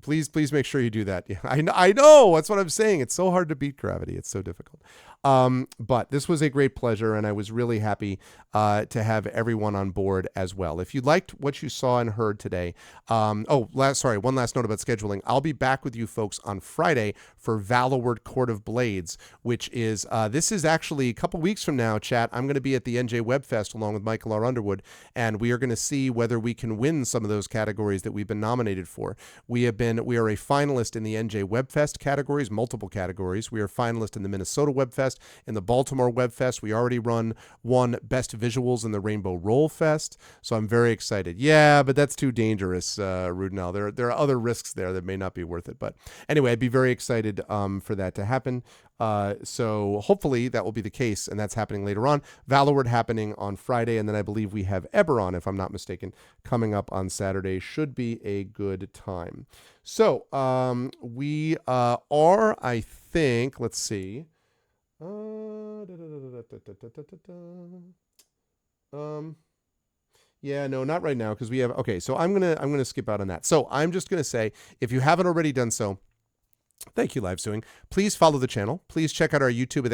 Please make sure you do that. Yeah, I know. That's what I'm saying. It's so hard to beat gravity. It's so difficult. But this was a great pleasure, and I was really happy to have everyone on board as well. If you liked what you saw and heard today, one last note about scheduling. I'll be back with you folks on Friday for Valorward Court of Blades, which is, this is actually a couple weeks from now, chat. I'm going to be at the NJ Webfest along with Michael R. Underwood, and we are going to see whether we can win some of those categories that we've been nominated for. We are a finalist in the NJ Webfest categories, multiple categories. We are finalist in the Minnesota Webfest, in the Baltimore Webfest. We already won Best Visuals in the Rainbow Roll Fest, so I'm very excited. Yeah, but that's too dangerous, Rudnell. There are other risks there that may not be worth it. But anyway, I'd be very excited for that to happen. So hopefully that will be the case, and that's happening later on. Valorward happening on Friday, and then I believe we have Eberron, if I'm not mistaken, coming up on Saturday. Should be a good time. So we are, I think, let's see. Yeah, no, not right now, because we have, okay, so I'm gonna skip out on that. So I'm just gonna say, if you haven't already done so, Thank you, Live Suing. Please follow the channel. Please check out our YouTube at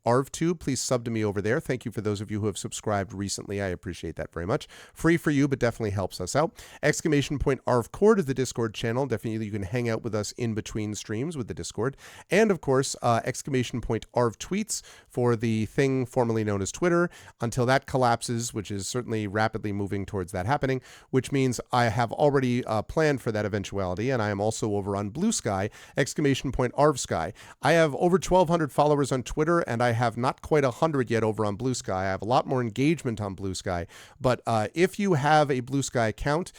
!ArvTube. Please sub to me over there. Thank you for those of you who have subscribed recently. I appreciate that very much. Free for you, but definitely helps us out. !ArvCord is the Discord channel. Definitely you can hang out with us in between streams with the Discord. And of course, !ArvTweets for the thing formerly known as Twitter until that collapses, which is certainly rapidly moving towards that happening, which means I have already planned for that eventuality. And I am also over on Blue Sky, !ArvSky. I have over 1,200 followers on Twitter, and I have not quite 100 yet over on Blue Sky. I have a lot more engagement on Blue Sky. But if you have a Blue Sky account,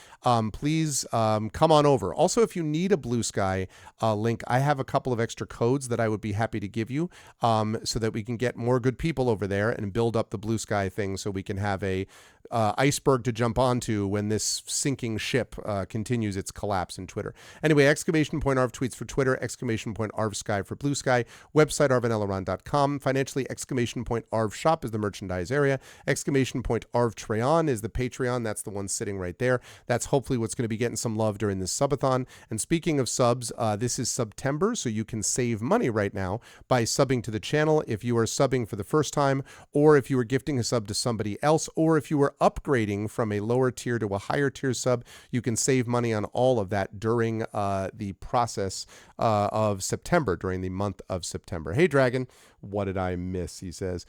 please come on over. Also, if you need a Blue Sky link, I have a couple of extra codes that I would be happy to give you so that we can get more good people over there and build up the Blue Sky thing so we can have a iceberg to jump onto when this sinking ship continues its collapse in Twitter. Anyway, !ArvTweets for Twitter, !ArvSky for Blue Sky, website arvanelleron.com, financially !ArvShop is the merchandise area, !ArvTreon is the Patreon, that's the one sitting right there. That's hopefully what's going to be getting some love during this subathon. And speaking of subs, this is September, so you can save money right now by subbing to the channel if you are subbing for the first time, or if you are gifting a sub to somebody else, or if you are upgrading from a lower tier to a higher tier sub. You can save money on all of that during the process of September, during the month of September. Hey, Dragon, what did I miss? He says.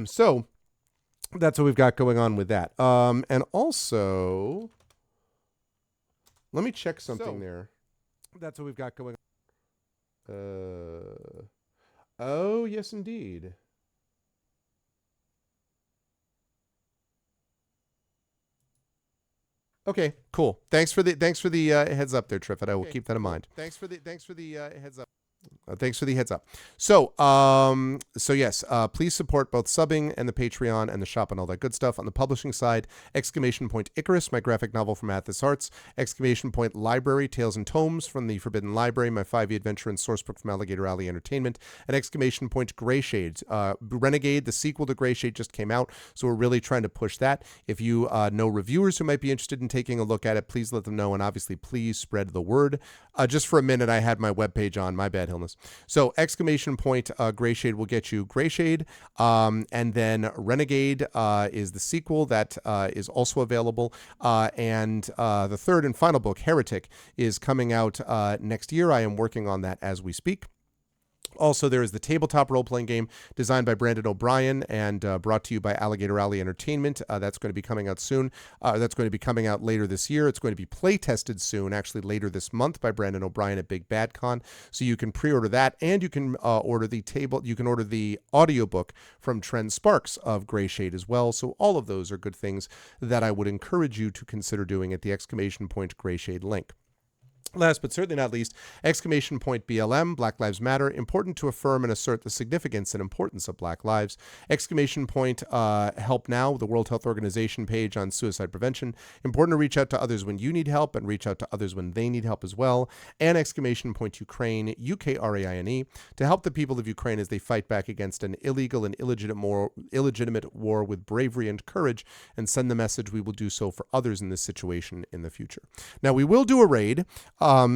So that's what we've got going on with that. And also, let me check something there. That's what we've got going on. Oh, yes, indeed. Okay, cool. Thanks for the heads up there, Triffid. I will keep that in mind. Thanks for the heads up. Thanks for the heads up. So, yes, please support both subbing and the Patreon and the shop and all that good stuff. On the publishing side, !Icarus, my graphic novel from Athos Arts, !Library, Tales and Tomes from the Forbidden Library, my 5e adventure and sourcebook from Alligator Alley Entertainment, and Grey Shades. Renegade, the sequel to Grey Shade, just came out, so we're really trying to push that. If you know reviewers who might be interested in taking a look at it, please let them know, and obviously please spread the word. Just for a minute, I had my webpage on. My bad, Hillness. So Grey Shade will get you Grey Shade, and then Renegade is the sequel that is also available, and the third and final book, Heretic, is coming out next year. I am working on that as we speak. Also, there is the tabletop role-playing game designed by Brandon O'Brien and brought to you by Alligator Alley Entertainment. That's going to be coming out soon. That's going to be coming out later this year. It's going to be play-tested soon, actually later this month, by Brandon O'Brien at Big Bad Con. So you can pre-order that, and you can order the audiobook from Trent Sparks of Grey Shade as well. So all of those are good things that I would encourage you to consider doing at the Grey Shade link. Last but certainly not least, BLM, Black Lives Matter, important to affirm and assert the significance and importance of Black lives. Help Now, the World Health Organization page on suicide prevention. Important to reach out to others when you need help and reach out to others when they need help as well. And Ukraine, UKRAINE, to help the people of Ukraine as they fight back against an illegal and illegitimate war with bravery and courage, and send the message we will do so for others in this situation in the future. Now, we will do a raid.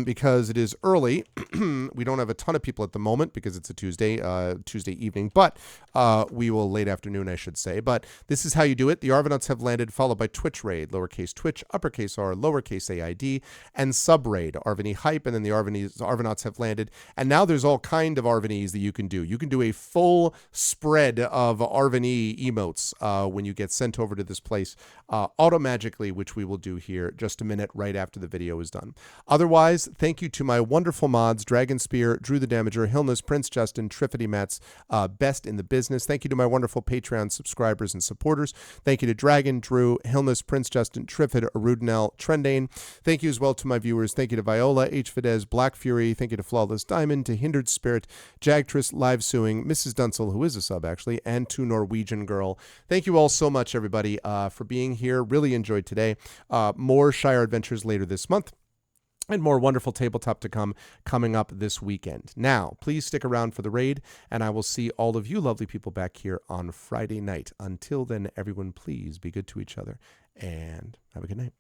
Because it is early. We don't have a ton of people at the moment because it's a Tuesday evening, but we will late afternoon, I should say. But this is how you do it. The Arvanauts have landed, followed by Twitch raid, lowercase Twitch, uppercase R, lowercase AID, and sub raid, Arvany hype, and then the Arvanauts have landed. And now there's all kind of Arvanese that you can do. You can do a full spread of Arvany emotes when you get sent over to this place automagically, which we will do here just a minute right after the video is done. Otherwise, thank you to my wonderful mods, Dragon Spear, Drew the Damager, Hillness, Prince Justin, Triffity Mats, best in the business. Thank you to my wonderful Patreon subscribers and supporters. Thank you to Dragon, Drew, Hillness, Prince Justin, Triffid, Arudinel, Trendane. Thank you as well to my viewers. Thank you to Viola, H. Fidesz, Black Fury. Thank you to Flawless Diamond, to Hindered Spirit, Jagtress, Live Suing, Mrs. Dunsel, who is a sub actually, and to Norwegian Girl. Thank you all so much, everybody, for being here. Really enjoyed today. More Shire adventures later this month, and more wonderful tabletop to come coming up this weekend. Now, please stick around for the raid, and I will see all of you lovely people back here on Friday night. Until then, everyone, please be good to each other, and have a good night.